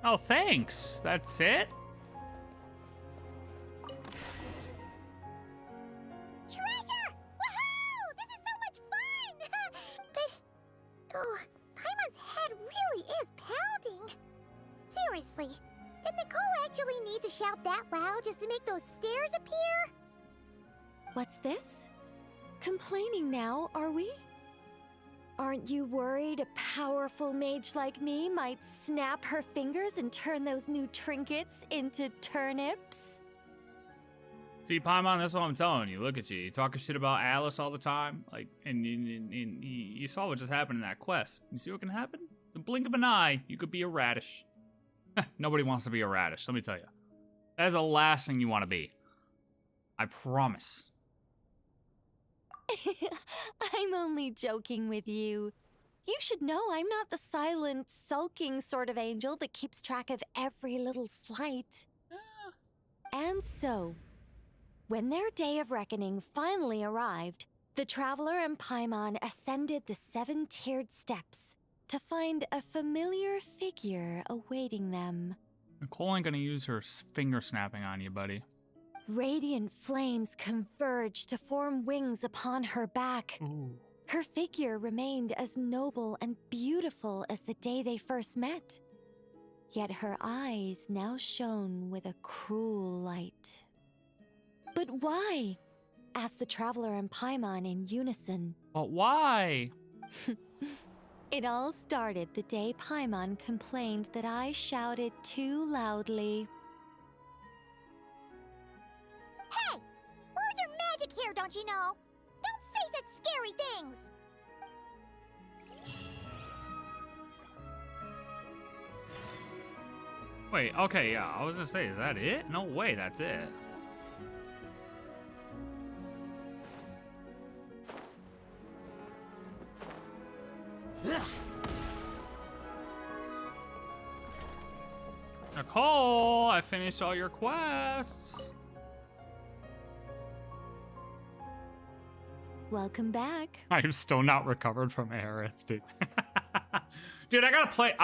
Oh, thanks. That's it? Treasure! Woohoo! This is so much fun! But, oh, Paimon's head really is pounding. Seriously, did Nicole actually need to shout that loud just to make those stairs appear? What's this? Complaining now, are we? Aren't you worried a powerful mage like me might snap her fingers and turn those new trinkets into turnips? See, Paimon, that's what I'm telling you. Look at you. You talking shit about Alice all the time. Like, and you saw what just happened in that quest. You see what can happen? The blink of an eye, you could be a radish. Nobody wants to be a radish, let me tell you. That is the last thing you want to be. I promise. I'm only joking with you. You should know I'm not the silent, sulking sort of angel that keeps track of every little slight. And so, when their day of reckoning finally arrived, the traveler and Paimon ascended the 7-tiered steps to find a familiar figure awaiting them. Nicole ain't gonna use her finger snapping on you, buddy. Radiant flames converged to form wings upon her back. Ooh. Her figure remained as noble and beautiful as the day they first met. Yet her eyes now shone with a cruel light. But why? Asked the traveler and Paimon in unison. But why? It all started the day Paimon complained that I shouted too loudly. Hey! Words are magic here, don't you know? Don't say such scary things! Wait, okay, yeah, I was gonna say, is that it? No way, that's it. Nicole, I finished all your quests. Welcome back. I'm still not recovered from Aerith, dude. Dude, I gotta play.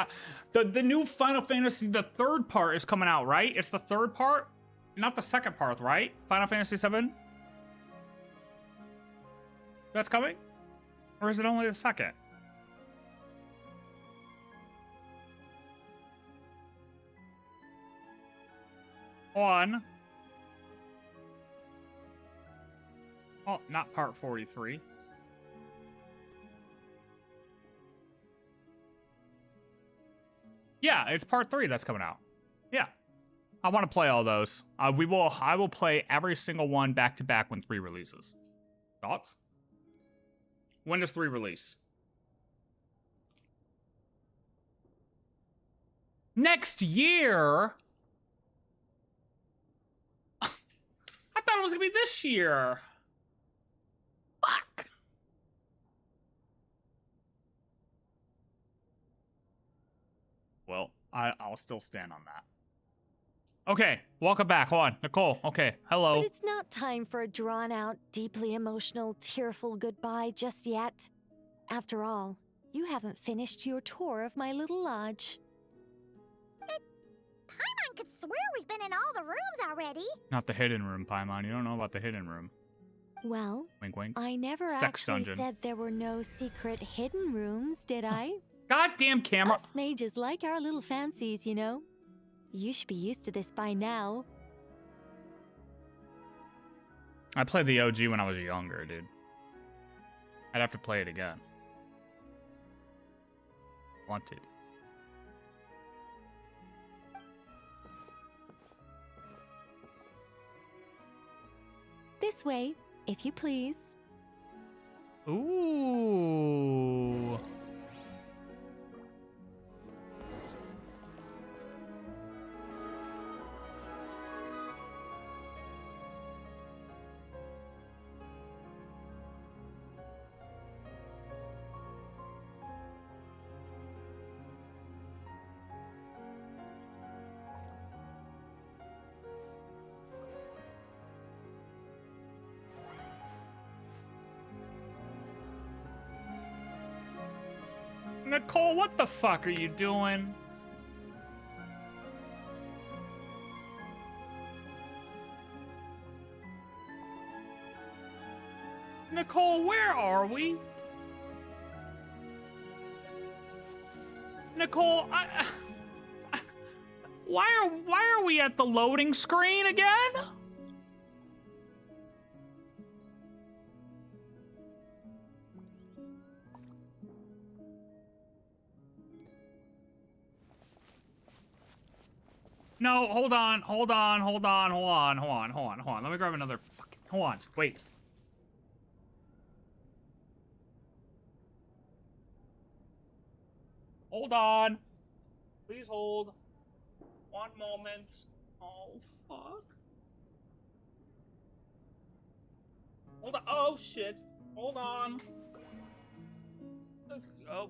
The new Final Fantasy, the third part is coming out, right? It's the third part? Not the second part, right? Final Fantasy VII? That's coming? Or is it only the second? 1. Oh, not part 43. Yeah, it's part 3 that's coming out. Yeah. I want to play all those. I will play every single one back to back when 3 releases. Thoughts? When does 3 release? Next year? I thought it was gonna be this year. Fuck. Well, I'll still stand on that. Okay, welcome back. Hold on, Nicole. Okay, hello. But it's not time for a drawn-out, deeply emotional, tearful goodbye just yet. After all, you haven't finished your tour of my little lodge. Paimon could swear we've been in all the rooms already. Not the hidden room, Paimon. You don't know about the hidden room. Well, Wink, wink. I never Sex actually dungeon. said there were no secret hidden rooms, did I? Goddamn camera. Us mages like our little fancies, you know. You should be used to this by now. I played the OG when I was younger, dude. I'd have to play it again. Want to. This way, if you please. Ooh. Nicole, what the fuck are you doing? Nicole, where are we? Nicole, why are we at the loading screen again? No, hold on. Let me grab another fucking. Hold on, wait. Hold on. Please hold. One moment. Oh, fuck. Hold on. Oh, shit. Hold on.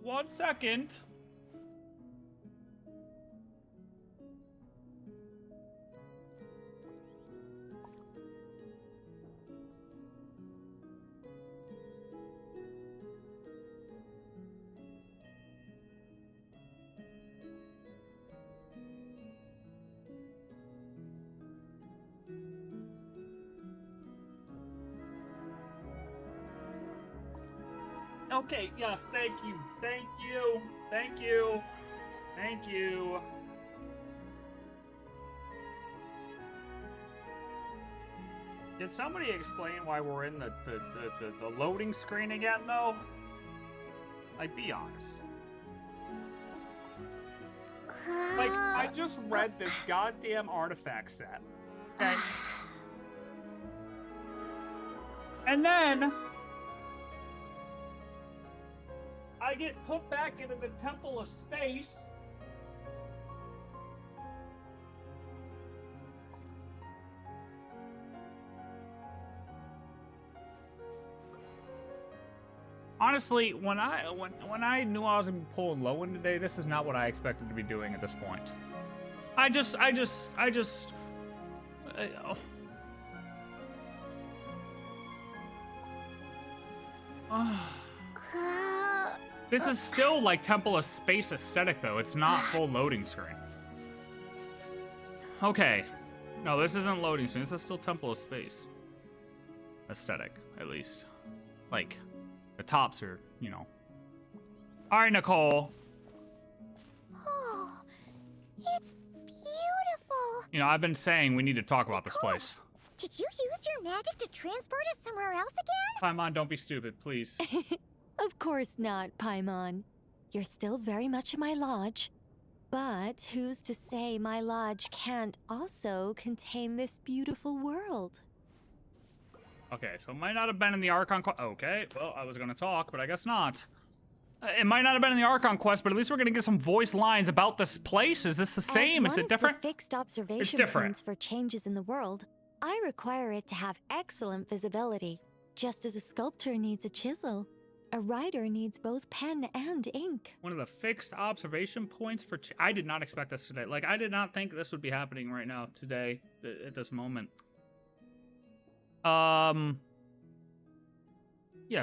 1 second. Okay, yes, thank you. Can somebody explain why we're in the loading screen again, though? Like, be honest. Like, I just read this goddamn artifact set. Okay? And then I get put back into the Temple of Space. Honestly, when I knew I was gonna be pulling LOHEN today, this is not what I expected to be doing at this point. I just This is still like Temple of Space aesthetic, though. It's not full loading screen. Okay. No, this isn't loading screen. This is still Temple of Space aesthetic, at least. Like, the tops are, you know. All right, Nicole. Oh, it's beautiful. You know, I've been saying we need to talk about this place. Did you use your magic to transport us somewhere else again? Paimon, don't be stupid, please. Of course not, Paimon. You're still very much in my lodge. But who's to say my lodge can't also contain this beautiful world? Okay, so it might not have been in the Archon quest. Okay, well, I was gonna talk, but I guess not. It might not have been in the Archon quest, but at least we're gonna get some voice lines about this place. Is this the same? Is it different? As one of the fixed observation different. points for changes in the world, I require it to have excellent visibility. Just as a sculptor needs a chisel, a writer needs both pen and ink. One of the fixed observation points for... I did not expect this today. Like, I did not think this would be happening right now, today, at this moment. Yeah,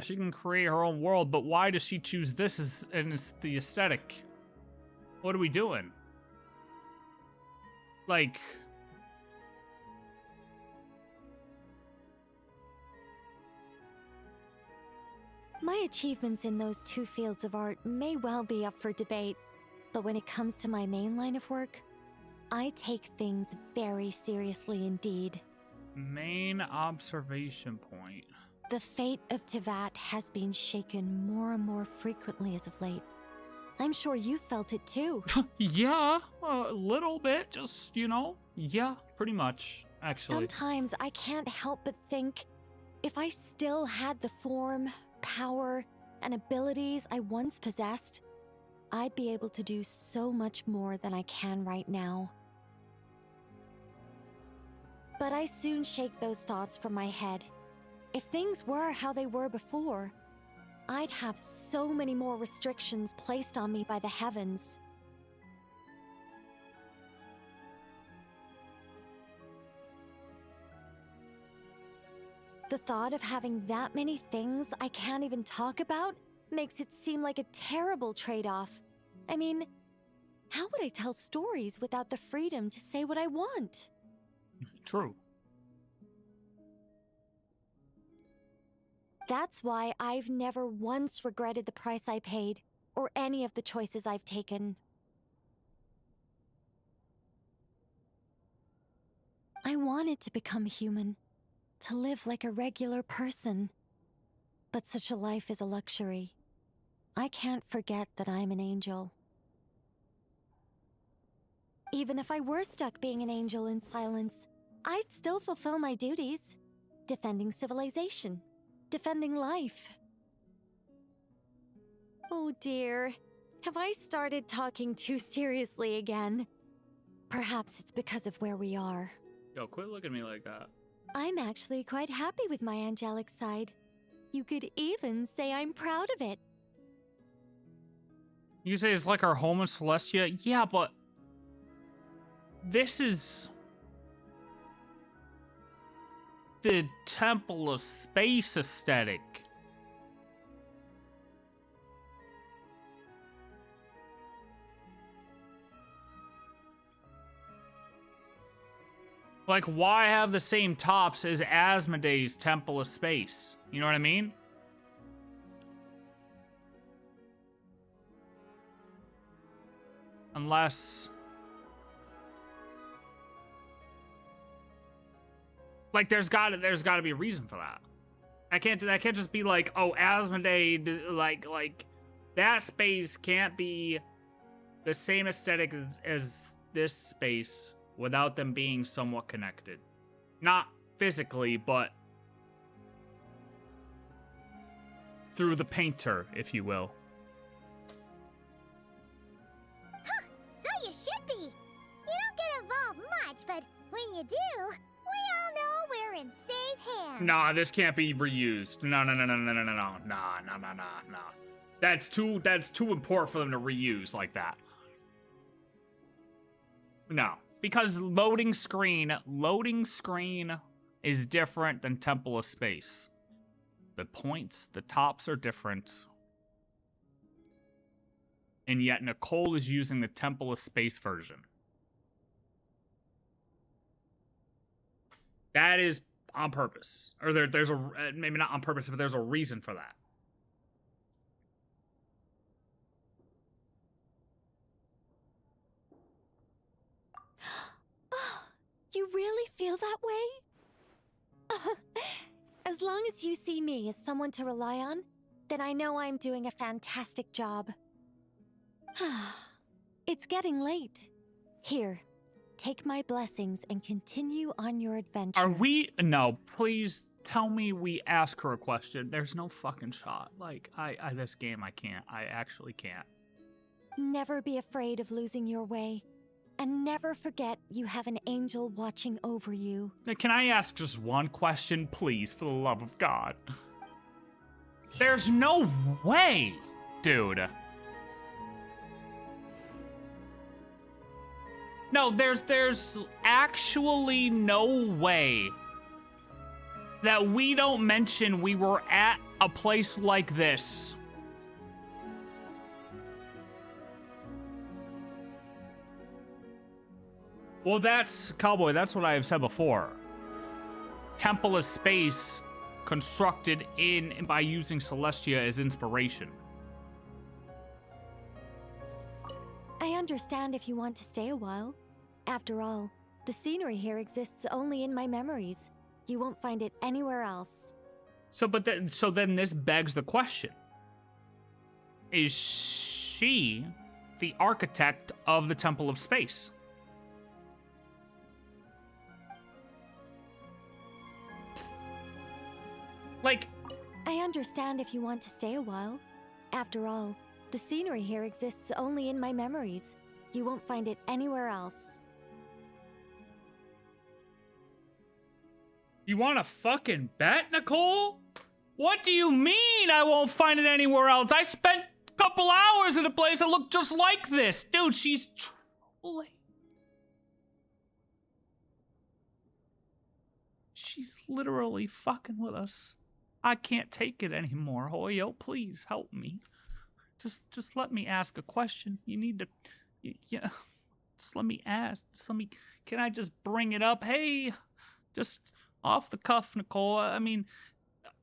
she can create her own world, but why does she choose this as and it's the aesthetic? What are we doing? Like... My achievements in those two fields of art may well be up for debate, but when it comes to my main line of work, I take things very seriously indeed. Main observation point. The fate of Tivat has been shaken more and more frequently as of late. I'm sure you felt it too. Yeah, a little bit, just, you know. Yeah, pretty much, actually. Sometimes I can't help but think, if I still had the form, power, and abilities I once possessed, I'd be able to do so much more than I can right now. But I soon shake those thoughts from my head. If things were how they were before, I'd have so many more restrictions placed on me by the heavens. The thought of having that many things I can't even talk about makes it seem like a terrible trade-off. I mean, how would I tell stories without the freedom to say what I want? True. That's why I've never once regretted the price I paid, or any of the choices I've taken. I wanted to become human, to live like a regular person. But such a life is a luxury. I can't forget that I'm an angel. Even if I were stuck being an angel in silence, I'd still fulfill my duties, defending civilization. Defending life. Oh dear, have I started talking too seriously again? Perhaps it's because of where we are. Yo, quit looking at me like that. I'm actually quite happy with my angelic side. You could even say I'm proud of it. You say it's like our home in Celestia? Yeah, but... this is... the Temple of Space aesthetic. Like, why have the same tops as Asmodee's Temple of Space? You know what I mean? Unless... like, there's gotta be a reason for that. I can't just be like, oh, Asmodee, like that space can't be the same aesthetic as this space without them being somewhat connected. Not physically, but through the painter, if you will. Huh, so you should be. You don't get involved much, but when you do, we all know we're in safe hands. Nah, this can't be reused. No. That's too important for them to reuse like that. No, because loading screen is different than Temple of Space. The points, the tops are different. And yet Nicole is using the Temple of Space version. That is on purpose. Or there's a, maybe not on purpose, but there's a reason for that. feel that way? As long as you see me as someone to rely on, then I know I'm doing a fantastic job. It's getting late. Here, take my blessings and continue on your adventure. Are we? No, please tell me we ask her a question. There's no fucking shot. Like, this game, I can't. I actually can't. Never be afraid of losing your way. And never forget you have an angel watching over you. Now, can I ask just one question, please, for the love of God? There's no way, dude. No, there's actually no way that we don't mention we were at a place like this. Well, that's, Cowboy, that's what I have said before. Temple is space constructed in by using Celestia as inspiration. I understand if you want to stay a while. After all, the scenery here exists only in my memories. You won't find it anywhere else. So then this begs the question. Is she the architect of the Temple of Space? Like, I understand if you want to stay a while. After all, the scenery here exists only in my memories. You won't find it anywhere else. you want to fucking bet, Nicole? What do you mean I won't find it anywhere else? I spent a couple hours in a place that looked just like this. Dude, she's trolling. She's literally fucking with us. I can't take it anymore. Hoyo, please help me. Just let me ask a question. You need to, yeah. Just let me ask. Can I just bring it up? Hey, just off the cuff, Nicole. I mean,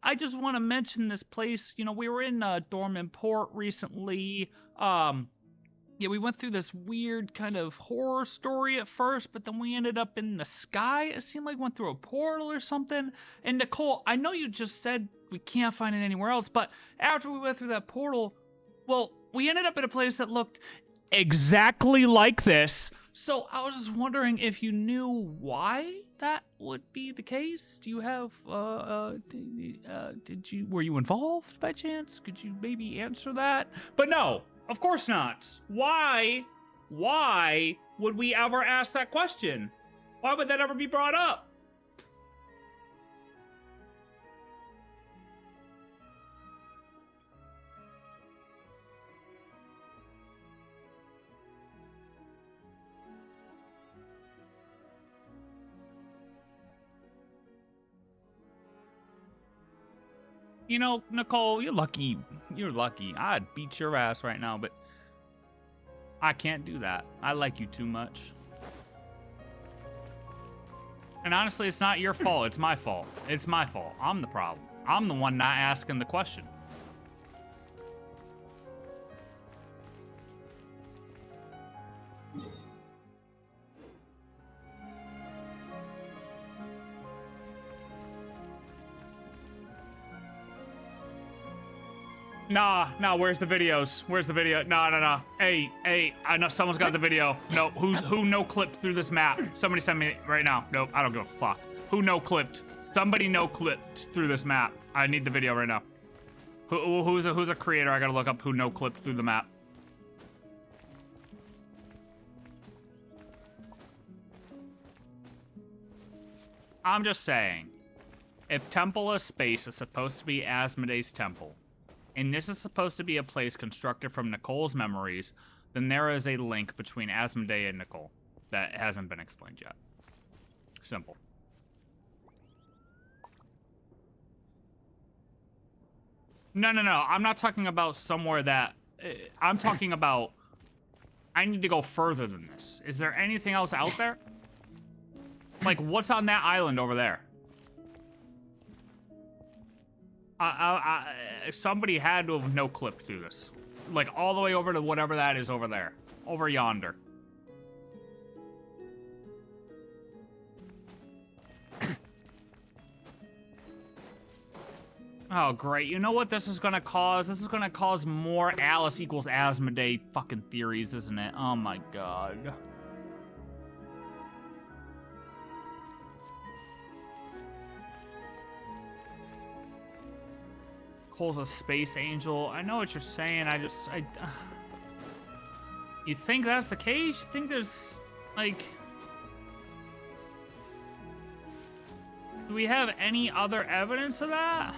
I just want to mention this place. You know, we were in Dormant Port recently. Yeah, we went through this weird kind of horror story at first, but then we ended up in the sky. It seemed like we went through a portal or something. And Nicole, I know you just said we can't find it anywhere else, but after we went through that portal, well, we ended up in a place that looked exactly like this. So I was just wondering if you knew why that would be the case. Do you have, were you involved by chance? Could you maybe answer that? But no. Of course not. Why would we ever ask that question? Why would that ever be brought up? You know, Nicole, you're lucky. You're lucky. I'd beat your ass right now, but I can't do that. I like you too much. And honestly, it's not your fault. It's my fault. It's my fault. I'm the problem. I'm the one not asking the question. Nah, where's the videos? Where's the video? No. Hey, I know someone's got the video. No, who no-clipped through this map? Somebody send me it right now. Nope, I don't give a fuck. Who no-clipped? Somebody no-clipped through this map. I need the video right now. Who's a creator? I gotta look up who no-clipped through the map. I'm just saying, if Temple of Space is supposed to be Asmodee's temple, and this is supposed to be a place constructed from Nicole's memories, then there is a link between Asmodee and Nicole that hasn't been explained yet. Simple. No. I'm not talking about somewhere that... I'm talking about... I need to go further than this. Is there anything else out there? Like, what's on that island over there? Somebody had to have no-clipped through this. Like, all the way over to whatever that is over there. Over yonder. Oh, great. You know what this is gonna cause? This is gonna cause more Alice equals Asmodee fucking theories, isn't it? Oh my god. Cole's a space angel. I know what you're saying. You think that's the case? You think there's, like... Do we have any other evidence of that?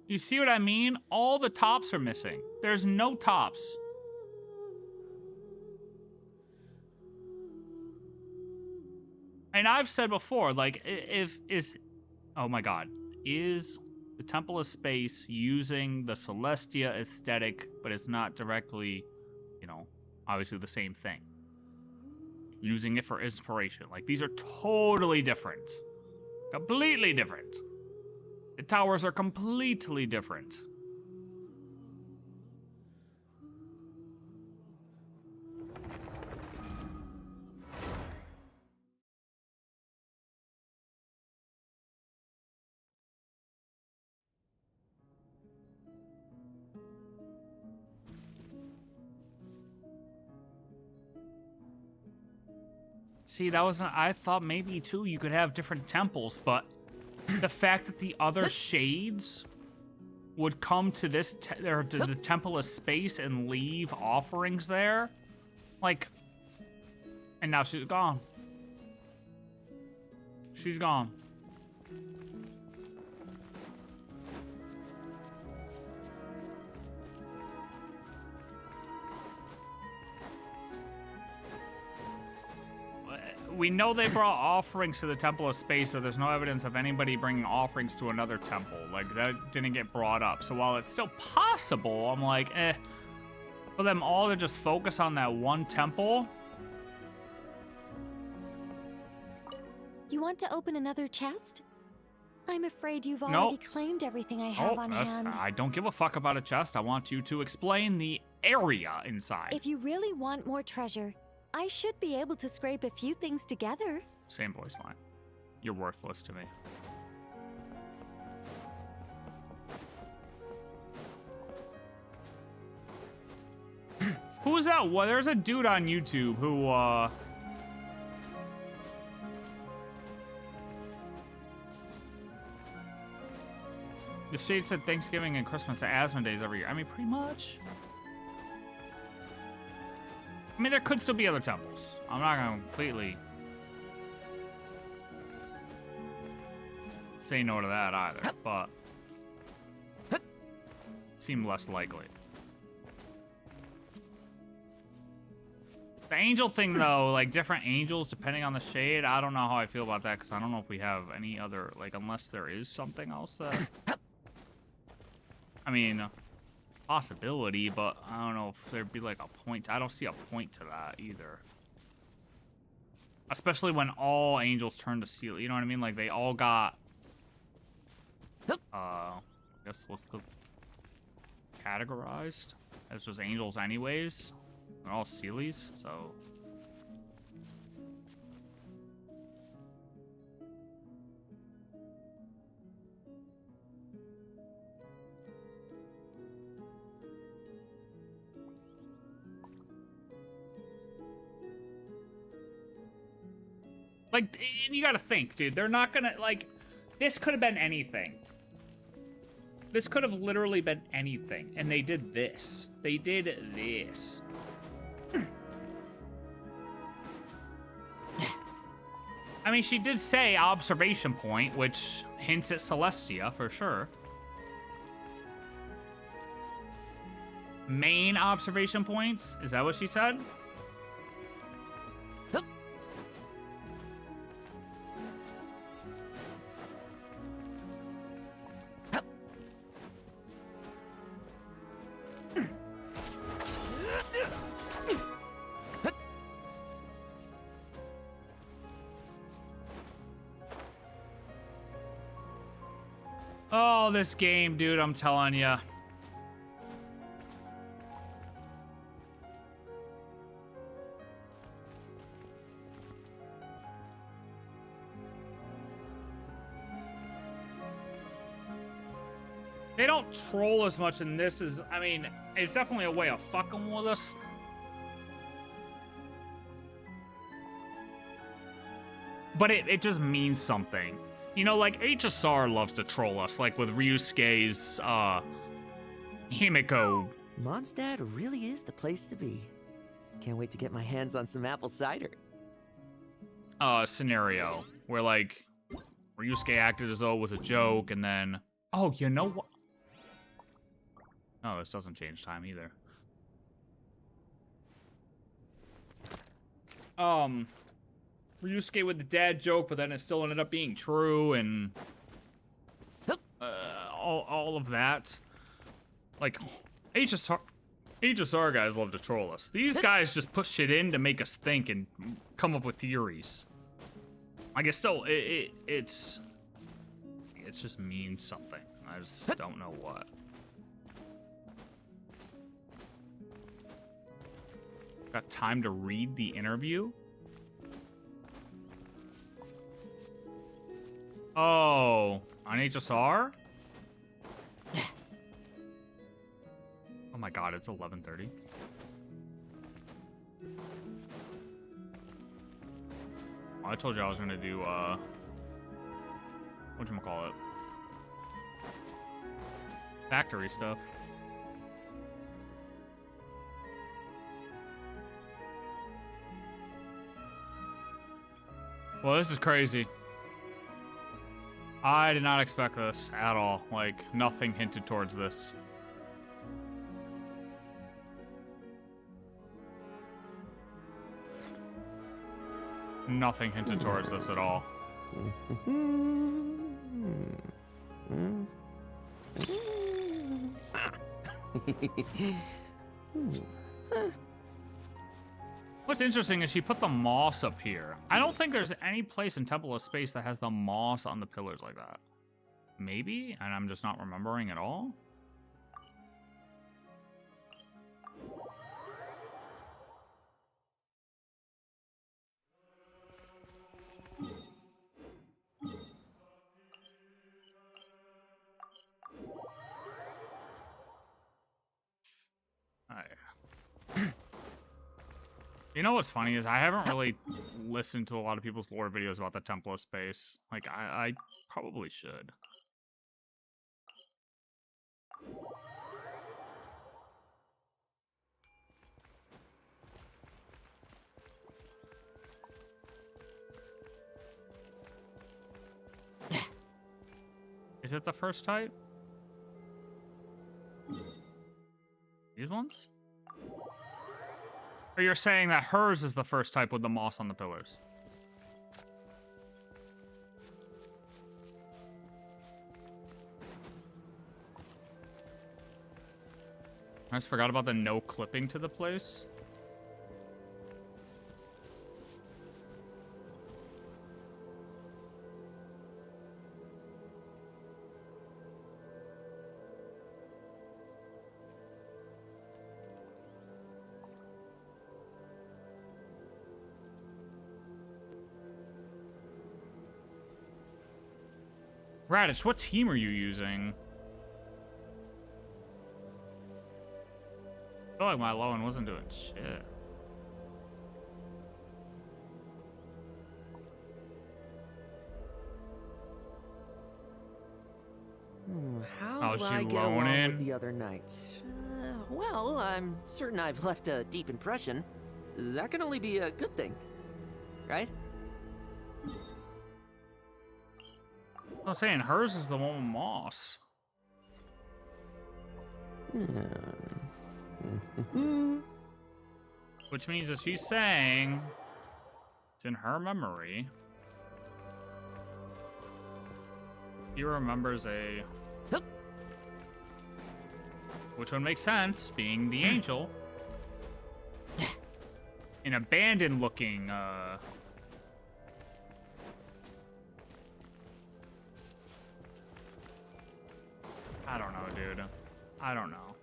You see what I mean? All the tops are missing. There's no tops. And I've said before, like, oh my god, is the Temple of Space using the Celestia aesthetic, but it's not directly, you know, obviously the same thing. Using it for inspiration. Like, these are totally different. Completely different. The towers are completely different. See, that was I thought maybe too you could have different temples, but the fact that the other shades would come to this or to the Temple of Space and leave offerings there, like, and now she's gone. She's gone. We know they brought offerings to the Temple of Space, so there's no evidence of anybody bringing offerings to another temple. Like, that didn't get brought up. So while it's still possible, I'm like, for them all to just focus on that one temple. You want to open another chest? I'm afraid you've already claimed everything I have on hand. I don't give a fuck about a chest. I want you to explain the area inside. If you really want more treasure, I should be able to scrape a few things together. Same voice line. You're worthless to me. Who is that? Well, there's a dude on YouTube who, the shade said Thanksgiving and Christmas are Asmodees every year. I mean, pretty much. I mean, there could still be other temples. I'm not gonna completely say no to that either, but seem less likely. The angel thing, though, like different angels depending on the shade, I don't know how I feel about that because I don't know if we have any other, like, unless there is something else that, I mean, possibility, but I don't know if there'd be like a point. I don't see a point to that either. Especially when all angels turn to seal. You know what I mean? Like they all got, I guess what's the categorized as just angels anyways. They're all Sealies, so. Like, you gotta think, dude. They're not gonna, like, this could have been anything. This could have literally been anything. And they did this. They did this. I mean, she did say observation point, which hints at Celestia for sure. Main observation points? Is that what she said? Oh, this game, dude, I'm telling ya. They don't troll as much in this as, I mean, it's definitely a way of fucking with us. But it just means something. You know, like, HSR loves to troll us, like with Ryusuke's, Himiko. Mondstadt really is the place to be. Can't wait to get my hands on some apple cider. Scenario where, like, Ryusuke acted as though it was a joke, and then... Oh, you know what? Oh, this doesn't change time either. Ryusuke with the dad joke, but then it still ended up being true, and all of that. Like, HSR guys love to troll us. These guys just push shit in to make us think and come up with theories. I guess still, it's just means something. I just don't know what. Got time to read the interview? Oh, on HSR? Oh my god, it's 11:30. Oh, I told you I was gonna do, whatchamacallit? Factory stuff. Well, this is crazy. I did not expect this at all. Like, nothing hinted towards this. Nothing hinted towards this at all. What's interesting is she put the moss up here. I don't think there's any place in Temple of Space that has the moss on the pillars like that. Maybe? And I'm just not remembering at all? You know what's funny is I haven't really listened to a lot of people's lore videos about the Temple of Space. Like, I probably should. Is it the first type? These ones? Or you're saying that hers is the first type with the moss on the pillars? I just forgot about the no clipping to the place. Radish, what team are you using? I feel like my Lohen wasn't doing shit. How Oh, do she I get along Lohen? with the other knights? Well, I'm certain I've left a deep impression. That can only be a good thing, right? I was saying hers is the one with moss. Which means that she's saying it's in her memory. He remembers a... Which would make sense, being the angel. An abandoned looking, I don't know, dude. I don't know.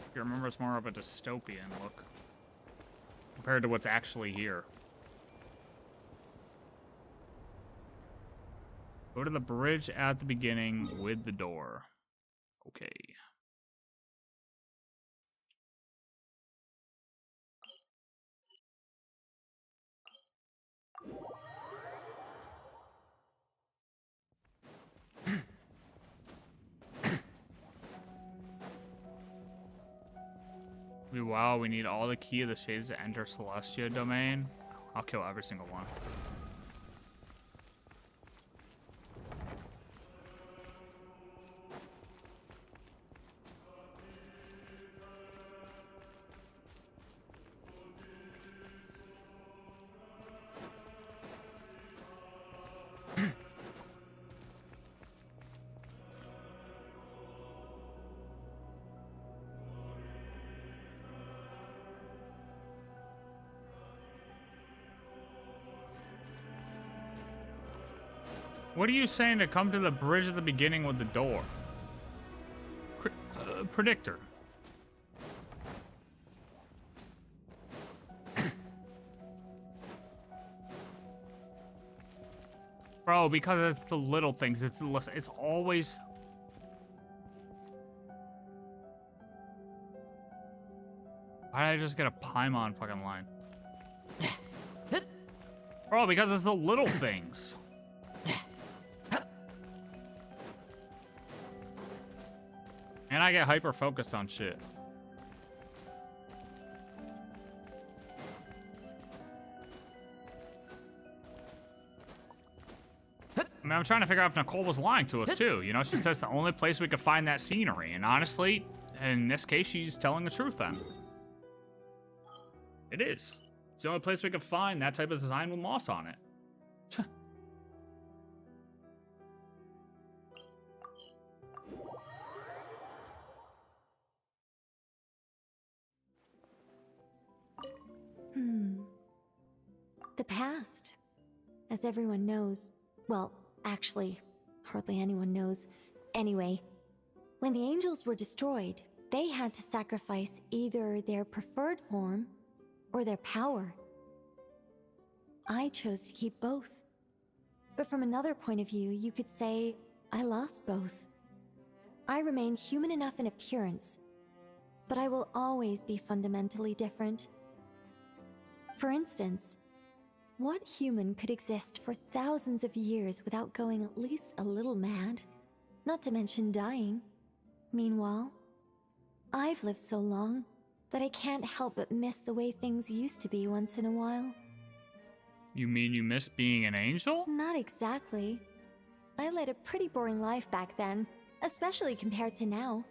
If you remember, it's more of a dystopian look compared to what's actually here. Go to the bridge at the beginning with the door. Okay. Wow, we need all the key of the shades to enter Celestia domain. I'll kill every single one. What are you saying to come to the bridge at the beginning with the door? Predictor. Bro, because it's the little things. It's always... Why did I just get a Paimon fucking line? Bro, because it's the little things. And I get hyper focused on shit. I mean, I'm trying to figure out if Nicole was lying to us too. You know, she says the only place we could find that scenery. And honestly, in this case, she's telling the truth then. It is. It's the only place we could find that type of design with moss on it. The past. As everyone knows, well, actually, hardly anyone knows. Anyway, when the angels were destroyed, they had to sacrifice either their preferred form or their power. I chose to keep both. But from another point of view, you could say I lost both. I remain human enough in appearance, but I will always be fundamentally different. For instance, what human could exist for thousands of years without going at least a little mad? Not to mention dying. Meanwhile, I've lived so long that I can't help but miss the way things used to be once in a while. You mean you miss being an angel? Not exactly. I led a pretty boring life back then, especially compared to now.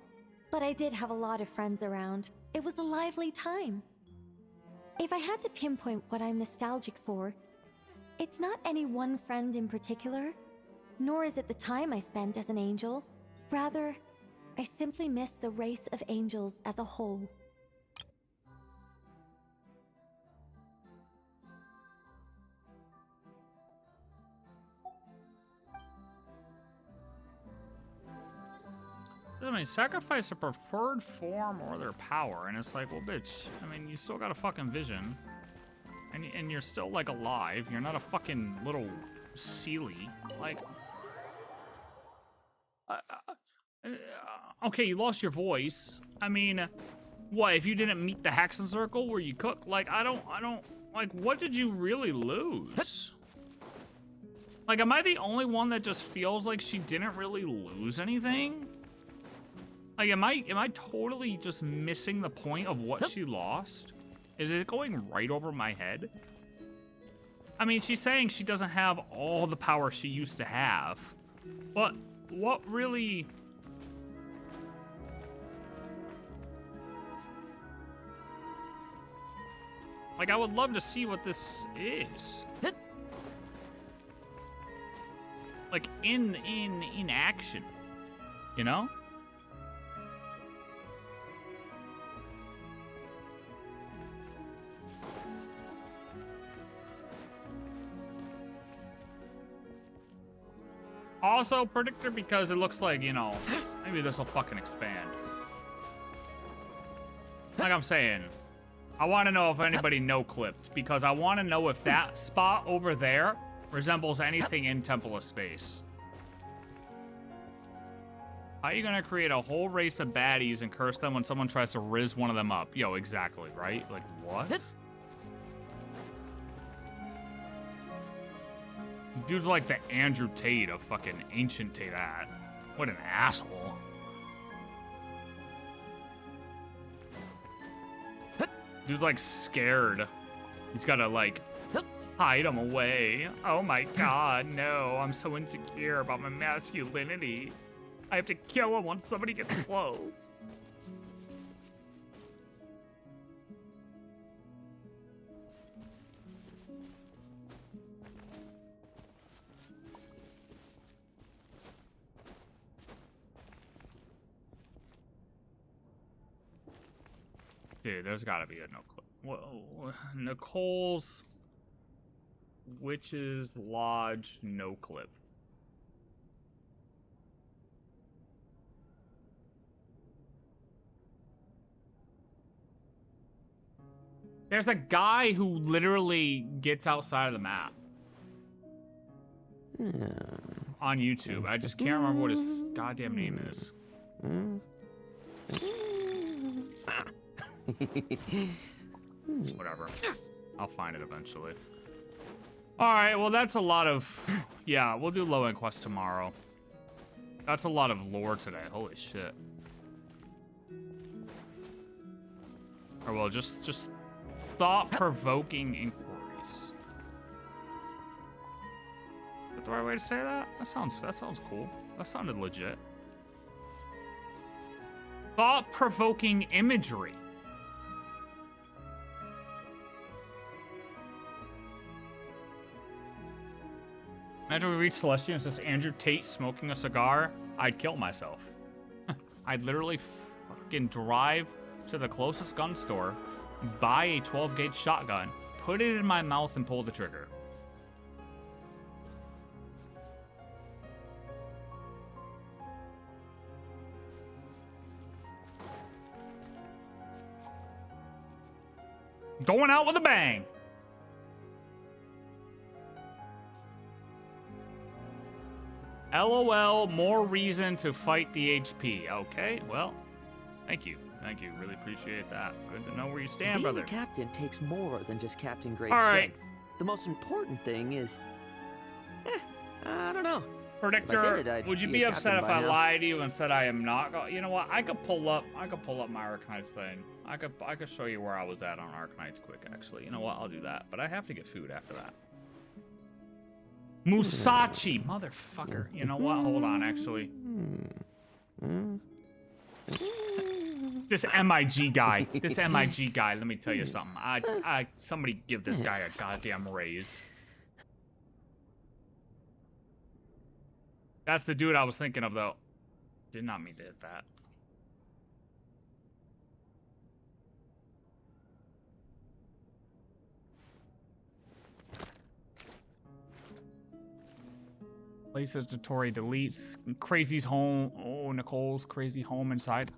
But I did have a lot of friends around. It was a lively time. If I had to pinpoint what I'm nostalgic for, it's not any one friend in particular, nor is it the time I spent as an angel. Rather, I simply miss the race of angels as a whole. I mean, sacrifice a preferred form or their power, and it's like, well, bitch, I mean, you still got a fucking vision, and you're still, like, alive. You're not a fucking little Sealy. Like, okay, you lost your voice. I mean, what, if you didn't meet the Hexen Circle where you cook? Like, I don't, like, what did you really lose? Like, am I the only one that just feels like she didn't really lose anything? Like, am I totally just missing the point of what she lost? Is it going right over my head? I mean, she's saying she doesn't have all the power she used to have. But what really... Like, I would love to see what this is. Like, in action. You know? Also, predictor, because it looks like, you know, maybe this will fucking expand. Like I'm saying, I want to know if anybody no-clipped, because I want to know if that spot over there resembles anything in Temple of Space. How are you gonna create a whole race of baddies and curse them when someone tries to riz one of them up? Yo, exactly, right? Like, what? Dude's like the Andrew Tate of fucking ancient Tate. What an asshole. Dude's like scared. He's gotta like hide him away. Oh my god, no. I'm so insecure about my masculinity. I have to kill him once somebody gets close. Dude, there's gotta be a no clip. Whoa, Nicole's Witch's Lodge no clip. There's a guy who literally gets outside of the map on YouTube. I just can't remember what his goddamn name is. Whatever. I'll find it eventually. Alright, well that's a lot of... Yeah, we'll do low-end quest tomorrow. That's a lot of lore today. Holy shit. Or well, just thought-provoking inquiries. Is that the right way to say that? That sounds cool. That sounded legit. Thought-provoking imagery. Imagine we reach Celestia and it says Andrew Tate smoking a cigar. I'd kill myself. I'd literally fucking drive to the closest gun store, buy a 12-gauge shotgun, put it in my mouth, and pull the trigger. Going out with a bang. LOL, more reason to fight the HP. Okay, well, thank you. Thank you. Really appreciate that. Good to know where you stand, Being brother. a captain takes more than just captain grade All right. strength. The most important thing is, I don't know. Predictor, I'd would you be be a upset captain if by I now. lied to you and said I am not going? You know what? I could pull up my Arcanites thing. I could show you where I was at on Arcanites quick, actually. You know what? I'll do that. But I have to get food after that. Musashi, motherfucker. You know what? Hold on, actually. This MIG guy. Let me tell you something. Somebody give this guy a goddamn raise. That's the dude I was thinking of, though. Did not mean to hit that. Places to Tori deletes. Crazy's home. Oh, Nicole's crazy home inside.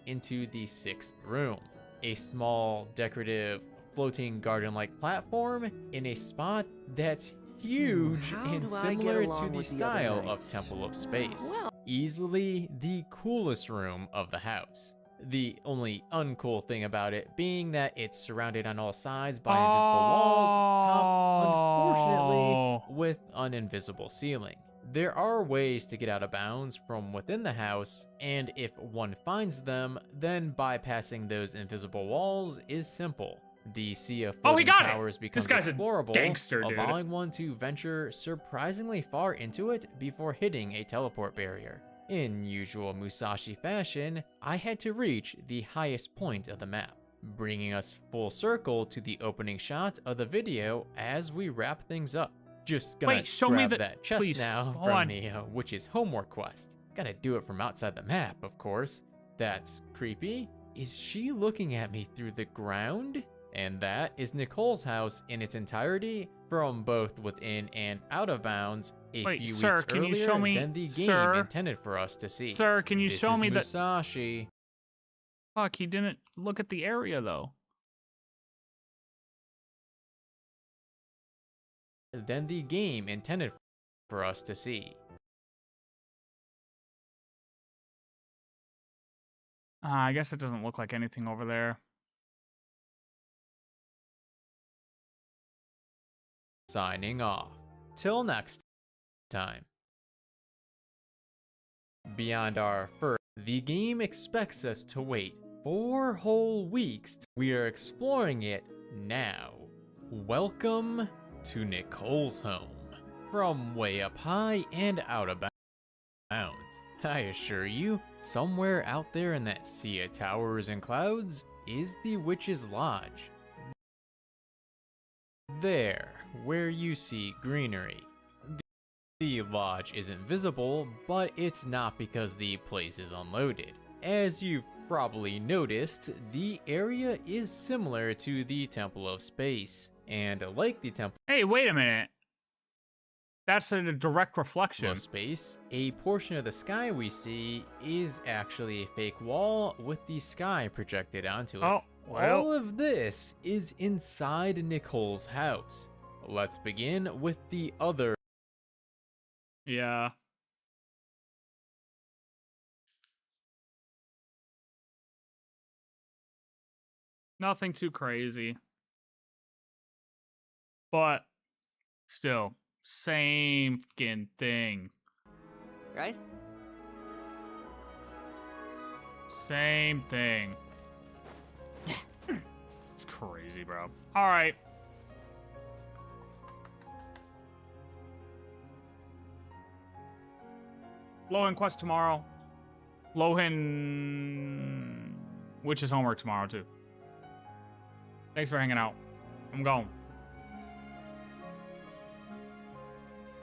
Into the 6th room, a small decorative floating garden-like platform in a spot that's huge How and do I get similar to along the with the other style of knights? Temple of Space. Well- Easily the coolest room of the house. The only uncool thing about it being that it's surrounded on all sides by invisible walls, topped, unfortunately, with an invisible ceiling. There are ways to get out of bounds from within the house, and if one finds them, then bypassing those invisible walls is simple. The sea of Oh, he floating got it! towers becomes This guy's a explorable, gangster, dude. allowing one to venture surprisingly far into it before hitting a teleport barrier. In usual Musashi fashion, I had to reach the highest point of the map, bringing us full circle to the opening shot of the video as we wrap things up. Just gonna Wait, show me grab the- that chest please, now hold from on. the Witch's homework quest. Gotta do it from outside the map, of course. That's creepy. Is she looking at me through the ground? And that is Nicole's house in its entirety, from both within and out of bounds, a Wait, few sir, weeks can you earlier show me- than the game sir? intended for us to see. Sir, can you This show is me that? Musashi. Fuck, he didn't look at the area though. Than the game intended for us to see. I guess it doesn't look like anything over there. Signing off. Till next time. Beyond our first, the game expects us to wait 4 whole weeks. We are exploring it now. Welcome to Nicole's home. From way up high and out of bounds. I assure you, somewhere out there in that sea of towers and clouds is the Witch's Lodge. There, where you see greenery. The lodge isn't visible, but it's not because the place is unloaded. As you've probably noticed, the area is similar to the Temple of Space, and like the Temple Hey, wait a minute. That's a direct reflection. of Space, a portion of the sky we see is actually a fake wall with the sky projected onto it. Oh, well. All of this is inside Nicole's house. Let's begin with the other. Yeah. Nothing too crazy. But still, same fucking thing. Right? Same thing. It's crazy, bro. All right. Lohen quest tomorrow. Lohen Witch's homework tomorrow too. Thanks for hanging out. I'm going.